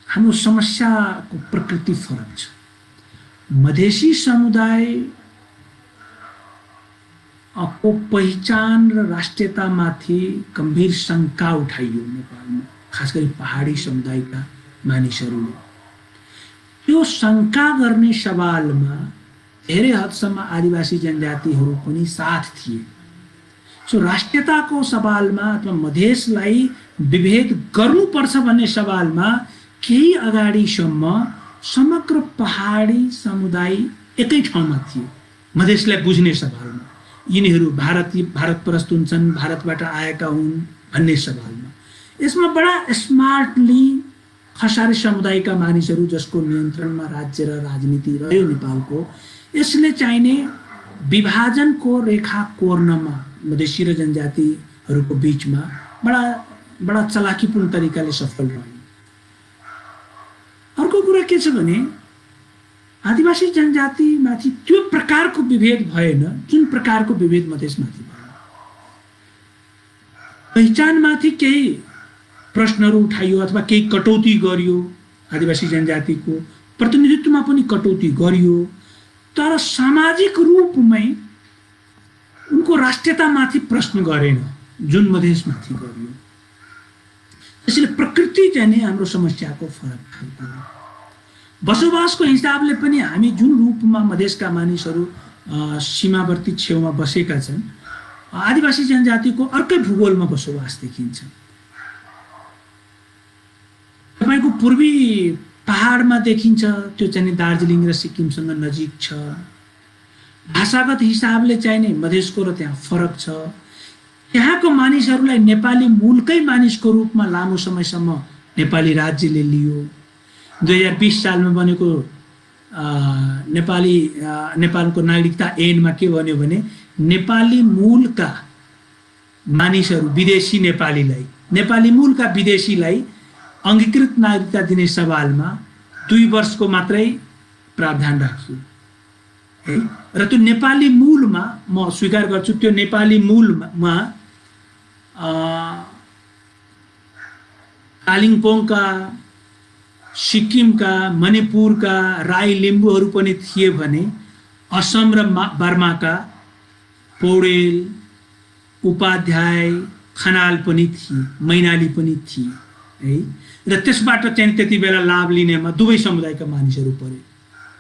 हाम्रो समस्याको प्रकृति फरक छ। मधेसी समुदाय को पहिचान र राष्ट्रियतामाथि गम्भीर शङ्का उठाइयो नेपालमा, खास गरी पहाडी समुदायका मानिसहरूले। त्यो शङ्का गर्ने सवालमा धेरै हदसम्म आदिवासी जनजातिहरू पनि साथ थिए। सो राष्ट्रियताको सवालमा अथवा मधेसलाई विभेद गर्नुपर्छ भन्ने सवालमा केही अगाडिसम्म समग्र पहाडी समुदाय एकै ठाउँमा थिए मधेसलाई बुझ्ने सवालमा। यिनीहरू भारत परस्त हुन्छन्, भारतबाट आएका हुन् भन्ने सवालमा। यसमा बडा स्मार्टली खसारी समुदायका मानिसहरू जसको नियन्त्रणमा राज्य र राजनीति रह्यो नेपालको, यसले चाहिने विभाजनको रेखा कोर्नमा मधेसी र जनजातिहरूको बीचमा बडा चलाकीपूर्ण तरिकाले सफल रह्यो। अर्को कुरा के छ भने आदिवासी जनजातिमाथि त्यो प्रकारको विभेद भएन जुन प्रकारको विभेद मधेसमाथि भयो। पहिचानमाथि केही प्रश्नहरू उठाइयो अथवा केही कटौती गरियो, आदिवासी जनजातिको प्रतिनिधित्वमा पनि कटौती गरियो, तर सामाजिक रूपमै उनको राष्ट्रियतामाथि प्रश्न गरेन जुन मधेसमाथि गरियो। त्यसैले प्रकृति चाहिँ नै हाम्रो समस्याको फरक खालको हो। बसोबासको हिसाबले पनि हामी जुन रूपमा मधेसका मानिसहरू सीमावर्ती छेउमा बसेका छन्, आदिवासी जनजातिको अर्कै भूगोलमा बसोबास देखिन्छ। तपाईको पूर्वी पहाडमा देखिन्छ, त्यो चाहिँ दार्जिलिङ र सिक्किमसँग नजिक छ। भाषागत हिसाबले चाहिँ नै मधेसको र त्यहाँ फरक छ। त्यहाँको मानिसहरूलाई नेपाली मूलकै मानिसको रूपमा लामो समयसम्म नेपाली राज्यले लियो। 2020 सालमा बनेको नेपालको नागरिकता ऐनमा के भन्यो भने नेपाली मूलका मानिसहरू विदेशी नेपाली मूलका विदेशीलाई अंगीकृत नागरिकता दिने सवालमा 2 वर्षको मात्रै प्रावधान राखियो है। र त्यो नेपाली मूलमा म स्वीकार गर्छु, त्यो नेपाली मूलमा कालिम्पोङका, सिक्किमका, मणिपुरका राई लिम्बूहरू पनि थिए भने असम र बर्माका पौडेल, उपाध्याय, खनाल पनि थिए, मैनाली पनि थिए है। र त्यसबाट चाहिँ त्यति बेला लाभ लिनेमा दुवै समुदायका मानिसहरू परे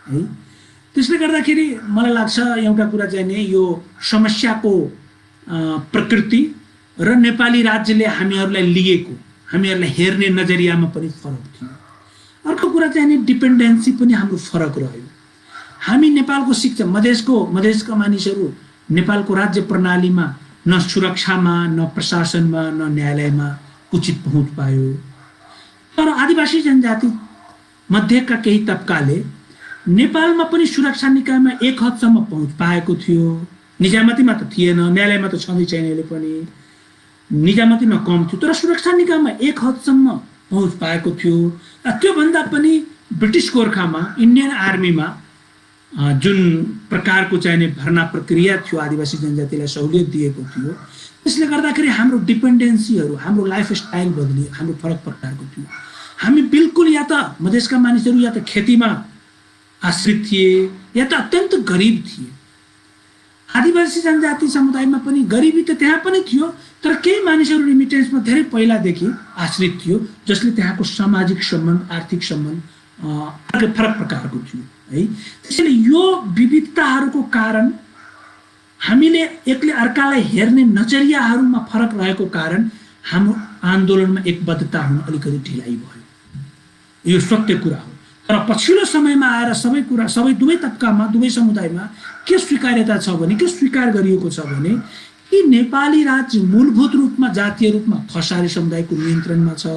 है। त्यसले गर्दाखेरि मलाई लाग्छ एउटा कुरा चाहिँ नि यो समस्याको प्रकृति र नेपाली राज्यले हामीहरूलाई लिएको, हामीहरूलाई हेर्ने नजरियामा पनि फरक थियो। अर्को कुरा चाहिँ नि डिपेन्डेन्सी पनि हाम्रो फरक रह्यो। हामी नेपालको शिक्षा मधेसका मानिसहरू नेपालको राज्य प्रणालीमा न सुरक्षामा, न प्रशासनमा, न न्यायालयमा उचित पहुँच पायो। तर आदिवासी जनजाति मध्येका केही तबकाले नेपालमा पनि सुरक्षा निकायमा एक हदसम्म पहुँच पाएको थियो। निजामतीमा त थिएन, न्यायालयमा त छँदै छैन, अहिले पनि निजामतीमा कम थियो, तर सुरक्षा निकायमा एक हदसम्म पहुँच पाएको थियो। त्योभन्दा पनि ब्रिटिस गोर्खामा, इन्डियन आर्मीमा जुन प्रकारको चाहिने भर्ना प्रक्रिया थियो, आदिवासी जनजातिलाई सहुलियत दिएको थियो, त्यसले गर्दाखेरि हाम्रो डिपेन्डेन्सीहरू, हाम्रो लाइफस्टाइल बदलियो, हाम्रो फरक प्रकारको थियो। हामी बिल्कुल या त मधेसका मानिसहरू या त खेतीमा आश्रित थिए या त अत्यन्त गरिब थिए। आदिवासी जनजाति समुदायमा पनि गरिबी त त्यहाँ पनि थियो, तर केही मानिसहरू रिमिटेन्समा धेरै पहिलादेखि आश्रित थियो, जसले त्यहाँको सामाजिक सम्बन्ध, आर्थिक सम्बन्ध फरक प्रकारको थियो है। त्यसैले यो विविधताहरूको कारण हामीले एकले अर्कालाई हेर्ने नजरियाहरूमा फरक रहेको कारण हाम्रो आन्दोलनमा एकबद्धता हुन अलिकति ढिलाइ भयो। यो सत्य कुरा हो। तर पछिल्लो समयमा आएर सबै दुवै तबकामा, दुवै समुदायमा के स्वीकार्यता छ भने, के स्वीकार गरिएको छ भने कि नेपाली राज्य मूलभूत रूपमा जातीय रूपमा खसारी समुदायको नियन्त्रणमा छ,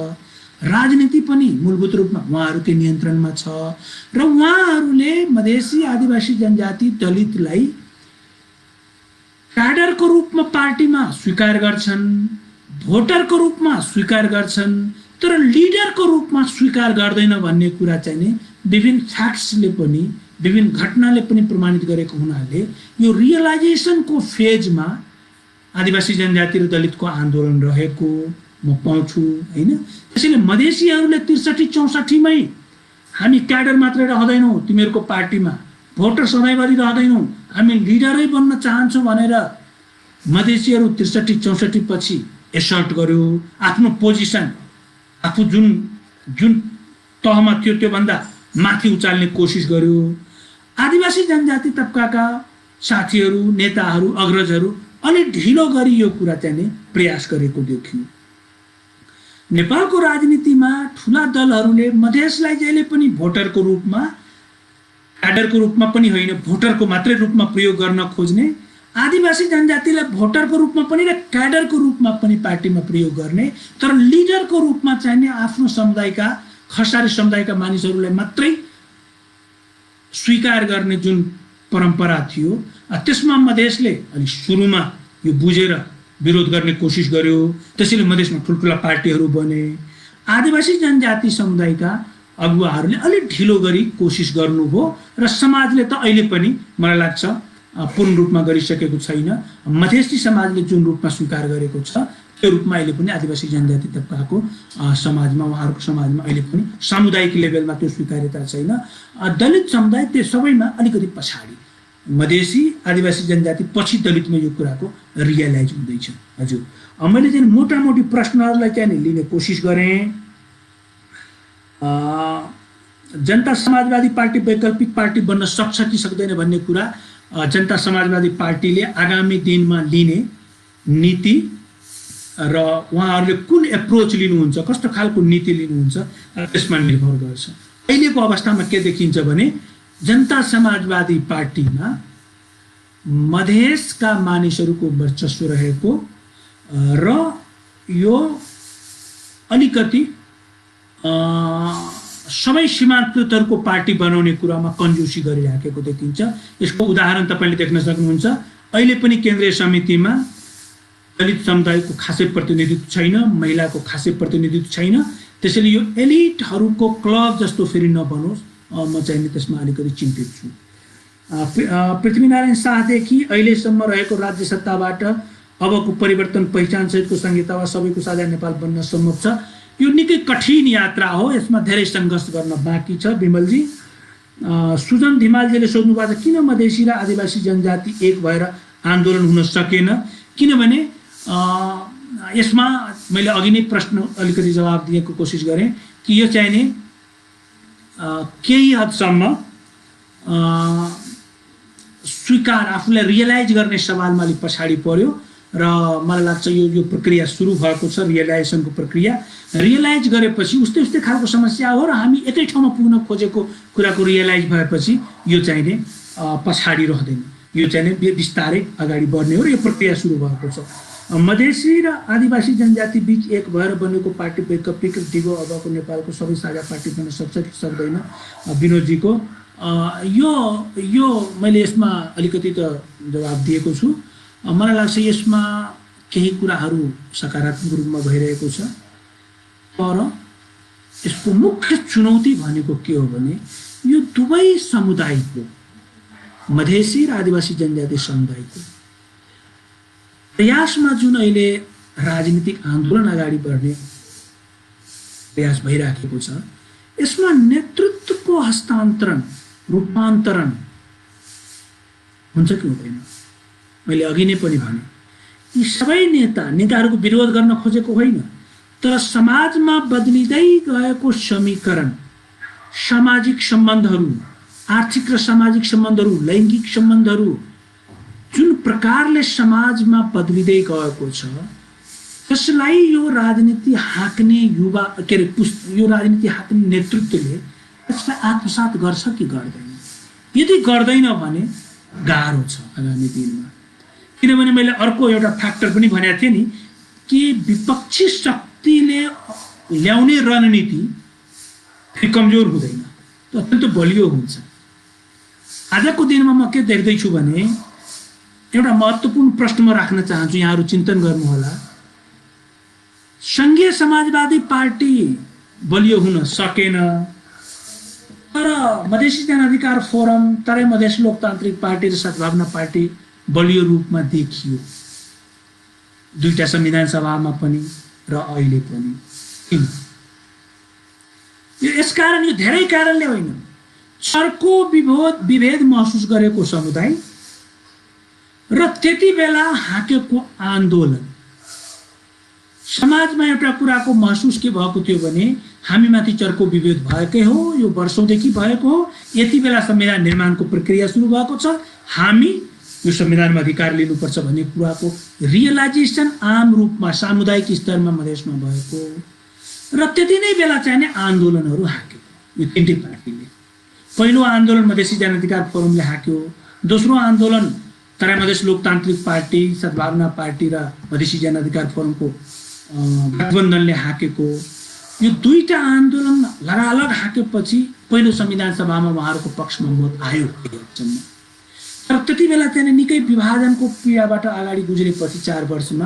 राजनीति पनि मूलभूत रूपमा उहाँहरूकै नियन्त्रणमा छ, र उहाँहरूले मधेसी आदिवासी जनजाति दलितलाई क्याडरको रूपमा पार्टीमा स्वीकार गर्छन्, भोटरको रूपमा स्वीकार गर्छन् तर लिडरको रूपमा स्वीकार गर्दैन भन्ने कुरा चाहिँ नि विभिन्न फ्याक्ट्सले पनि विभिन्न घटनाले पनि प्रमाणित गरेको हुनाले यो रियलाइजेसनको फेजमा आदिवासी जनजाति र दलितको आन्दोलन रहेको म पाउँछु हैन। त्यसैले मधेसीहरूले ६३ मै हामी क्याडर मात्रै रहँदैनौँ तिमीहरूको पार्टीमा, भोटर सधैँभरि रहँदैनौँ, हामी लिडरै बन्न चाहन्छौँ भनेर मधेसीहरू ६३ पछि एसर्ट गर्यो, आफ्नो पोजिसन आफू जुन जुन तहमा थियो त्योभन्दा माथि उचाल्ने कोसिस गर्यो। आदिवासी जनजाति तबकाका साथीहरू, नेताहरू, अग्रजहरू अलि ढिलो गरी यो कुरा चाहिँ नि प्रयास गरेको देखियो। नेपालको राजनीतिमा ठुला दलहरूले मधेसलाई जहिले पनि भोटरको रूपमा, क्याडरको रूपमा पनि होइन, भोटरको मात्रै रूपमा प्रयोग गर्न खोज्ने, आदिवासी जनजातिलाई भोटरको रूपमा पनि र क्याडरको रूपमा पनि पार्टीमा प्रयोग गर्ने, तर लिडरको रूपमा चाहिँ नि आफ्नो समुदायका खसारी समुदायका मानिसहरूलाई मात्रै स्वीकार गर्ने जुन परम्परा थियो, त्यसमा मधेसले अलि सुरुमा यो बुझेर विरोध गर्ने कोसिस गर्यो। त्यसैले मधेसमा ठुल्ठुला पार्टीहरू बने। आदिवासी जनजाति समुदायका अगुवाहरूले अलि ढिलो गरी कोसिस गर्नुभयो र समाजले त अहिले पनि मलाई लाग्छ पूर्ण रूपमा गरिसकेको छैन। मधेसी समाजले जुन रूपमा स्वीकार गरेको छ त्यो रूपमा अहिले पनि आदिवासी जनजाति तबकाको समाजमा, उहाँहरूको समाजमा अहिले पनि सामुदायिक लेभलमा त्यो स्वीकार्यता छैन। दलित समुदाय त्यो सबैमा अलिकति पछाडि, मधेसी आदिवासी जनजाति पछि दलितमा यो कुराको रियलाइज हुँदैछ। हजुर, मैले चाहिँ मोटामोटी प्रश्नहरूलाई चाहिँ लिने कोसिस गरेँ। जनता समाजवादी पार्टी वैकल्पिक पार्टी बन्न सक्छ कि सक्दैन भन्ने कुरा जनता समाजवादी पार्टीले आगामी दिनमा लिने नीति र उहाँहरूले कुन एप्रोच लिनुहुन्छ, कस्तो खालको नीति लिनुहुन्छ त्यसमा निर्भर गर्छ। अहिलेको अवस्थामा के देखिन्छ भने जनता समाजवादी पार्टीमा मधेसका मानिसहरूको वर्चस्व रहेको र यो अलिकति सबै सीमान्तहरूको पार्टी बनाउने कुरामा कन्जुसी गरिराखेको देखिन्छ। यसको उदाहरण तपाईँले देख्न सक्नुहुन्छ। अहिले पनि केन्द्रीय समितिमा दलित समुदायको खासै प्रतिनिधित्व छैन, महिलाको खासै प्रतिनिधित्व छैन। त्यसैले यो एलिटहरूको क्लब जस्तो फेरि नबनोस्, म चाहिँ नि त्यसमा अलिकति चिन्तित छु। पृथ्वीनारायण शाहदेखि अहिलेसम्म रहेको राज्य सत्ताबाट अबको परिवर्तन पहिचान सहितको संहिता वा सबैको साझा नेपाल बन्न सम्भव छ। यो निकै कठिन यात्रा हो, यसमा धेरै सङ्घर्ष गर्न बाँकी छ। विमलजी, सुजन धिमालजीले सोध्नु भएको छ किन मधेसी र आदिवासी जनजाति एक भएर आन्दोलन हुन सकेन? किनभने यसमा मैले अघि नै प्रश्न अलिकति जवाब दिएको कोसिस गरेँ कि यो चाहिँ नि केही हदसम्म स्वीकार, आफूलाई रियलाइज गर्ने सवालमा अलिक पछाडि पर्यो र मलाई लाग्छ यो प्रक्रिया सुरु भएको छ, रियलाइजेसनको प्रक्रिया। रियलाइज गरेपछि उस्तै उस्तै खालको समस्या हो र हामी एकै ठाउँमा पुग्न खोजेको कुराको रियलाइज भएपछि यो चाहिँ नि पछाडि रहँदैन, यो चाहिँ नि बिस्तारै अगाडि बढ्ने हो र यो प्रक्रिया सुरु भएको छ। मधेसी र आदिवासी जनजाति बीच एक भएर बनेको पार्टी वैकल्पिक दिगो अबको नेपालको सबै साझा पार्टी बन्न सक्छ कि सक्दैन? विनोदजीको यो मैले यसमा अलिकति त जवाब दिएको छु। मलाई लाग्छ यसमा केही कुराहरू सकारात्मक रूपमा भइरहेको छ, तर यसको मुख्य चुनौती भनेको के हो भने यो दुवै समुदायको, मधेसी र आदिवासी जनजाति समुदायको प्रयासमा जुन अहिले राजनीतिक आन्दोलन अगाडि बढ्ने प्रयास भइराखेको छ, यसमा नेतृत्वको हस्तान्तरण, रूपान्तरण हुन्छ कि हुँदैन? मैले अघि नै पनि भने यी सबै नेताहरूको विरोध गर्न खोजेको होइन, तर समाजमा बदलिँदै गएको समीकरण, सामाजिक सम्बन्धहरू, आर्थिक र सामाजिक सम्बन्धहरू, लैङ्गिक सम्बन्धहरू जुन प्रकारले समाजमा बदलिँदै गएको छ त्यसलाई यो राजनीति हाँक्ने युवा यो राजनीति हाँक्ने नेतृत्वले त्यसलाई आत्मसात गर्छ कि गर्दैन? यदि गर्दैन भने गाह्रो छ आगामी दिनमा। किनभने मैले अर्को एउटा फ्याक्टर पनि भनेको थिएँ नि कि विपक्षी शक्तिले ल्याउने रणनीति फेरि कमजोर हुँदैन, अत्यन्त बलियो हुन्छ। आजको दिनमा म के देख्दैछु भने एउटा महत्त्वपूर्ण प्रश्न म राख्न चाहन्छु, यहाँहरू चिन्तन गर्नुहोला। संघीय समाजवादी पार्टी बलियो हुन सकेन, तर मधेसी जनाधिकार फोरम, तराई मधेस लोकतान्त्रिक पार्टी र सद्भावना पार्टी बलियो रूपमा देखियो, दुईटा संविधान सभामा पनि र अहिले पनि। किन? यसकारण यो धेरै कारणले होइन, चर्को विभेद महसुस गरेको समुदाय र त्यति बेला हाकेको आन्दोलन, समाजमा एउटा कुराको महसुस के भएको थियो भने हामीमाथि चर्को विभेद भएकै हो, यो वर्षौंदेखि भएको हो, यति बेला संविधान निर्माणको प्रक्रिया सुरु भएको छ, हामी यो संविधानमा अधिकार लिनुपर्छ भन्ने कुराको रियलाइजेसन आम रूपमा सामुदायिक स्तरमा मधेसमा भएको र त्यति नै बेला चाहिने आन्दोलनहरू हाकेको यो तीनटै पार्टीले। पहिलो आन्दोलन मधेसी जनाधिकार फोरमले हाक्यो, दोस्रो आन्दोलन तराई मधेस लोकतान्त्रिक पार्टी, सद्भावना पार्टी र मधेसी जनाधिकार फोरमको गठबन्धनले हाकेको। यो दुईटा आन्दोलन लगालग हाकेपछि पहिलो संविधान सभामा उहाँहरूको पक्षमा मत आयो एकसम्म, तर त्यति बेला चाहिँ निकै विभाजनको पीडाबाट अगाडि गुज्रेपछि 4 वर्षमा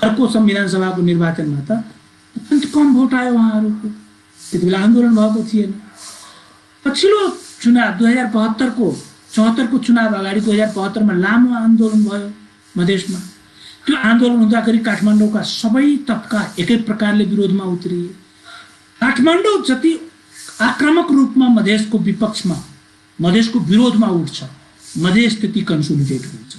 अर्को संविधान सभाको निर्वाचनमा त अत्यन्त कम भोट आयो उहाँहरूको, त्यति बेला आन्दोलन भएको थिएन। पछिल्लो चुनाव 2074 को चुनाव अगाडि 2072 मा लामो आन्दोलन भयो मधेसमा। त्यो आन्दोलन हुँदाखेरि काठमाडौँका सबै तबका एकै प्रकारले विरोधमा उत्रिए। काठमाडौँ जति आक्रामक रूपमा मधेसको विपक्षमा, मधेसको विरोधमा उठ्छ, मधेस त्यति कन्सोलिडेट हुन्छ।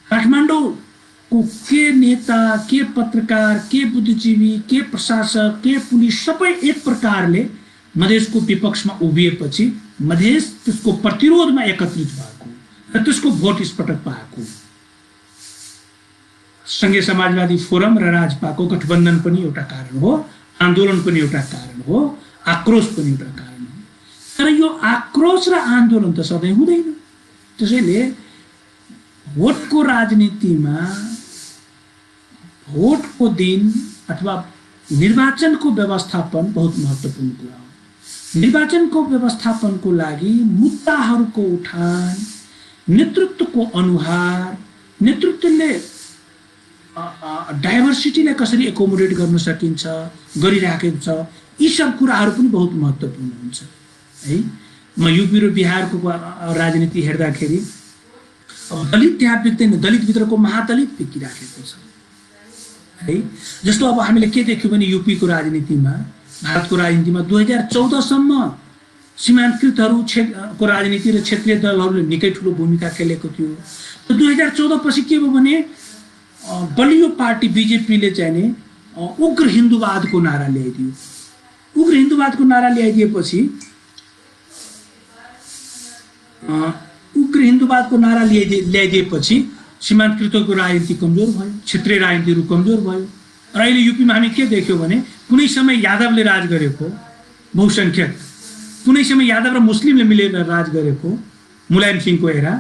काठमाडौँको के नेता, के पत्रकार, के बुद्धिजीवी, के प्रशासक, के पुलिस सबै एक प्रकारले मधेसको विपक्षमा उभिएपछि मधेस त्यसको प्रतिरोधमा एकत्रित भएको र त्यसको भोट यसपटक पाएको। संघीय समाजवादी फोरम र राजपाको गठबन्धन पनि एउटा कारण हो, आन्दोलन पनि एउटा कारण हो, आक्रोश पनि एउटा कारण हो। तर यो आक्रोश र आन्दोलन त सधैँ हुँदैन। त्यसैले भोटको राजनीतिमा भोटको दिन अथवा निर्वाचनको व्यवस्थापन बहुत महत्त्वपूर्ण कुरा हो। निर्वाचनको व्यवस्थापनको लागि मुद्दाहरूको उठान, नेतृत्वको अनुहार, नेतृत्वले डाइभर्सिटीलाई कसरी एकोमोडेट गर्न सकिन्छ, गरिराखेको छ, यी सब कुराहरू पनि बहुत महत्त्वपूर्ण हुन्छ है। म युपी र बिहारको राजनीति हेर्दाखेरि दलित त्यहाँ व्यक्ति दलितभित्रको महादलित व्यक्तिराखेको छ है। जस्तो अब हामीले के देख्यौँ भने युपीको राजनीतिमा, भारतको राजनीतिमा 2014 सम्म सीमान्तकृतहरूको राजनीति र क्षेत्रीय दलहरूले निकै ठुलो भूमिका खेलेको थियो। 2014 पछि के भयो भने बलियो पार्टी बीजेपीले चाहिँ उग्र हिन्दुवादको नारा ल्याइदियो। उग्र हिन्दुवादको नारा ल्याइदिएपछि सीमान्तकृतको राजनीति कमजोर भयो, क्षेत्रीय राजनीतिहरू कमजोर भयो। र अहिले युपीमा हामी के देख्यौँ भने कुनै समय यादवले राज गरेको बहुसङ्ख्यक, कुनै समय यादव र मुस्लिमले मिलेर राज गरेको मुलायम सिंहको एरा,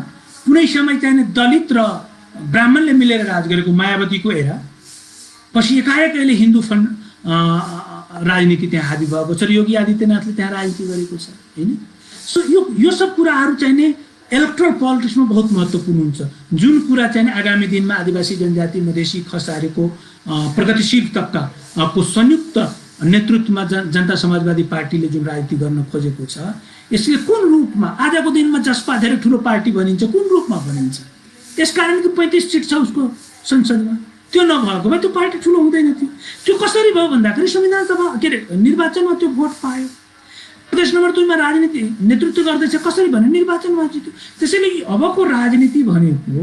कुनै समय चाहिँ दलित र ब्राह्मणले मिलेर राज गरेको मायावतीको एरा, पछि एकाएक अहिले हिन्दू राजनीति त्यहाँ हाबी भएको छ र योगी आदित्यनाथले त्यहाँ राजनीति गरेको छ हैन। सो यो सब कुराहरू चाहिँ नि इलेक्ट्रल पोलिटिक्समा बहुत महत्त्वपूर्ण हुन्छ। जुन कुरा चाहिँ आगामी दिनमा आदिवासी जनजाति, मधेसी, खसारीको प्रगतिशील तबकाको संयुक्त नेतृत्वमा जनता समाजवादी पार्टीले जुन राजनीति गर्न खोजेको छ, यसले कुन रूपमा, आजको दिनमा जसपा धेरै ठुलो पार्टी भनिन्छ, कुन रूपमा भनिन्छ? त्यसकारण कि 35 सीट छ उसको संसदमा, त्यो नभएको भए त्यो पार्टी ठुलो हुँदैन थियो। त्यो कसरी भयो भन्दाखेरि संविधान सभा के अरे निर्वाचनमा त्यो भोट पायो। प्रदेश नम्बर 2 मा राजनीति नेतृत्व गर्दैछ, कसरी भने निर्वाचनमा जित्यो। त्यसैले अबको राजनीति भनेको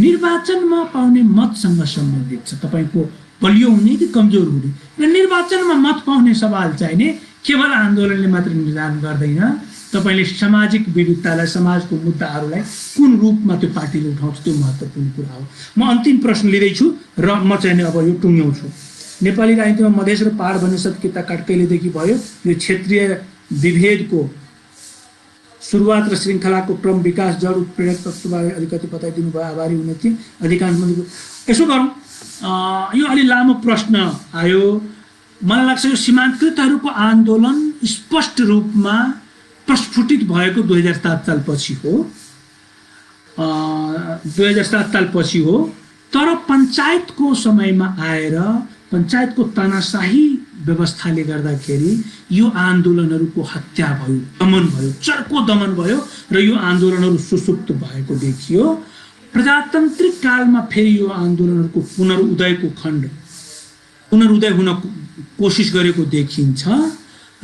निर्वाचनमा पाउने मतसँग सम्बन्धित छ। तपाईको बलियो हुने कि कमजोर हुने र निर्वाचनमा मत पाउने सवाल चाहिने केवल आन्दोलनले मात्र निर्धारण गर्दैन। तपाईले सामाजिक विविधतालाई, समाजको मुद्दाहरूलाई कुन रूपमा त्यो पार्टीले उठाउँछ, त्यो महत्त्वपूर्ण कुरा हो। म अन्तिम प्रश्न लिँदैछु र म चाहिँ अब यो टुङ्ग्याउँछु। नेपाली राजनीतिमा मधेस र पहाड भन्ने सत्ता कहिलेदेखि भयो? यो क्षेत्रीय विभेदको सुरुवात र श्रृङ्खलाको क्रम, विकास, जड, उत्प्रेरक तत्त्वबारे अलिकति बताइदिनु भयो, आभारी हुने थिएँ। अधिकांश मान्छेको यसो गरौँ, यो अलि लामो प्रश्न आयो। मलाई लाग्छ यो सीमान्तकृतहरूको आन्दोलन स्पष्ट रूपमा प्रस्फुटित भएको 2007 सालपछि हो। 2007 सालपछि हो। तर पञ्चायतको समयमा आएर पञ्चायतको तानाशाही व्यवस्थाले गर्दाखेरि यो आन्दोलनहरूको हत्या भयो, दमन भयो, चर्को दमन भयो र यो आन्दोलनहरू सुसुप्त भएको देखियो। प्रजातान्त्रिक कालमा फेरि यो आन्दोलनहरूको पुनरुदय हुन कोसिस गरेको देखिन्छ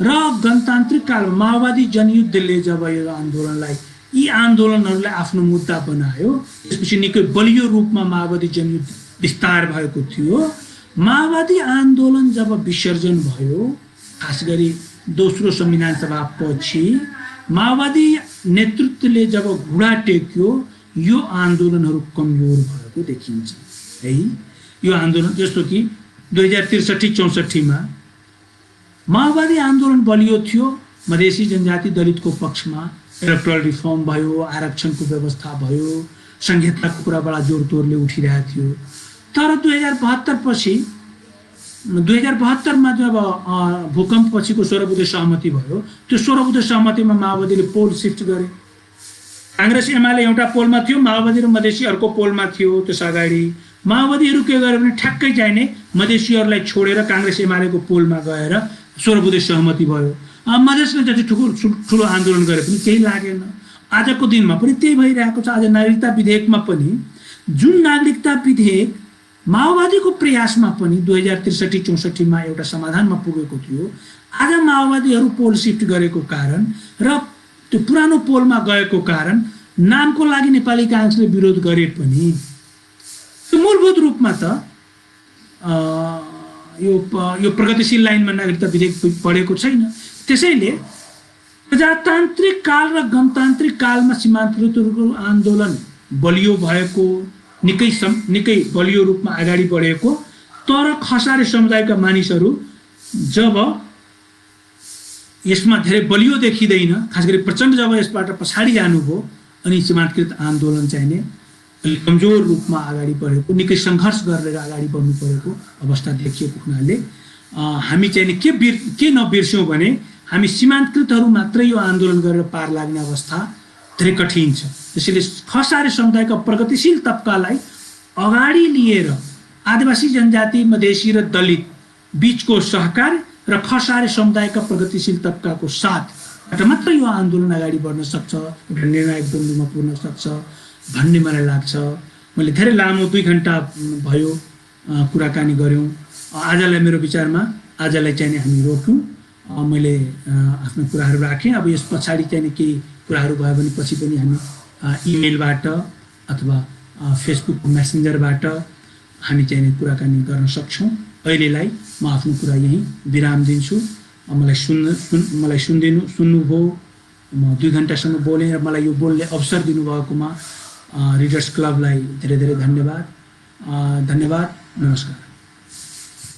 र गणतान्त्रिक कालमा माओवादी जनयुद्धले जब यो आन्दोलनलाई यी आन्दोलनहरूलाई आफ्नो मुद्दा बनायो, त्यसपछि निकै बलियो रूपमा माओवादी जनयुद्ध विस्तार भएको थियो। माओवादी आन्दोलन जब विसर्जन भयो, खास गरी दोस्रो संविधान सभा पछि माओवादी नेतृत्वले जब घुँडा टेक्यो, यो आन्दोलनहरू कमजोर भएको देखिन्छ है। यो आन्दोलन जस्तो कि 2063-64 मा माओवादी आन्दोलन बलियो थियो, मधेसी जनजाति दलितको पक्षमा इलेक्टोरल रिफर्म भयो, आरक्षणको व्यवस्था भयो, संहिताको कुरा बडा जोडतोडले उठिरहेको थियो। तर 2072 मा जब भूकम्प पछिको सर्वोदय सहमति भयो, त्यो सर्वोदय सहमतिमा माओवादीले पोल शिफ्ट गरे। कांग्रेस एमाले एउटा पोलमा थियो, माओवादी र मधेसी अर्को पोलमा थियो। त्यस अगाडि माओवादीहरू के गर्यो भने ठ्याक्कै चाहिने मधेसीहरूलाई छोडेर कांग्रेस एमालेको पोलमा गएर सर्वोदय सहमति भयो। मधेसले जति ठुलो आन्दोलन गरे पनि केही लागेन। आजको दिनमा पनि त्यही भइरहेको छ। आज नागरिकता विधेयकमा पनि जुन नागरिकता विधेयक माओवादीको प्रयासमा पनि 2063-64 मा एउटा समाधानमा पुगेको थियो, आज माओवादीहरू पोल शिफ्ट गरेको कारण र त्यो पुरानो पोलमा गएको कारण नामको लागि नेपाली कांग्रेसले विरोध गरे पनि त्यो मूलभूत रूपमा त यो प्रगतिशील लाइनमा नागरिकता विधेयक पढेको छैन। त्यसैले प्रजातान्त्रिक काल र गणतान्त्रिक कालमा सीमान्तकृतहरूको आन्दोलन बलियो भएको, निकै बलियो रूपमा अगाडि बढेको, तर खसारे समुदायका मानिसहरू जब यसमा धेरै बलियो देखिँदैन, खास गरी प्रचण्ड जब यसबाट पछाडि जानुभयो, अनि सीमान्तकृत आन्दोलन चाहिने कमजोर रूपमा अगाडि बढेको, निकै सङ्घर्ष गरेर अगाडि बढ्नु परेको अवस्था देखिएको हुनाले हामी चाहिँ के नबिर्स्यौँ भने हामी सीमान्तकृतहरू मात्रै यो आन्दोलन गरेर पार लाग्ने अवस्था धेरै कठिन छ। त्यसैले खसारे समुदायका प्रगतिशील तबकालाई अगाडि लिएर आदिवासी जनजाति, मधेसी र दलित बीचको सहकार र खसारे समुदायका प्रगतिशील तबकाको साथ मात्र यो आन्दोलन अगाडि बढ्न सक्छ, एउटा निर्णायक बिन्दुमा पुग्न सक्छ भन्ने मलाई लाग्छ। मैले धेरै लामो 2 घण्टा भयो कुराकानी गऱ्यौँ। आजलाई मेरो विचारमा आजलाई चाहिँ हामी रोक्यौँ। मैले आफ्नो कुराहरू राखेँ। अब यस पछाडि चाहिँ केही कुराहरू भयो भने पछि पनि हामी इमेलबाट अथवा फेसबुक मेसेन्जरबाट हामी चाहिँ कुराकानी गर्न सक्छौँ। अहिलेलाई म आफ्नो कुरा यहीँ विराम दिन्छु। मलाई सुन्नुभयो। म 2 घण्टासम्म बोलेँ र मलाई यो बोल्ने अवसर दिनुभएकोमा रिडर्स क्लबलाई धेरै धेरै धन्यवाद। नमस्कार।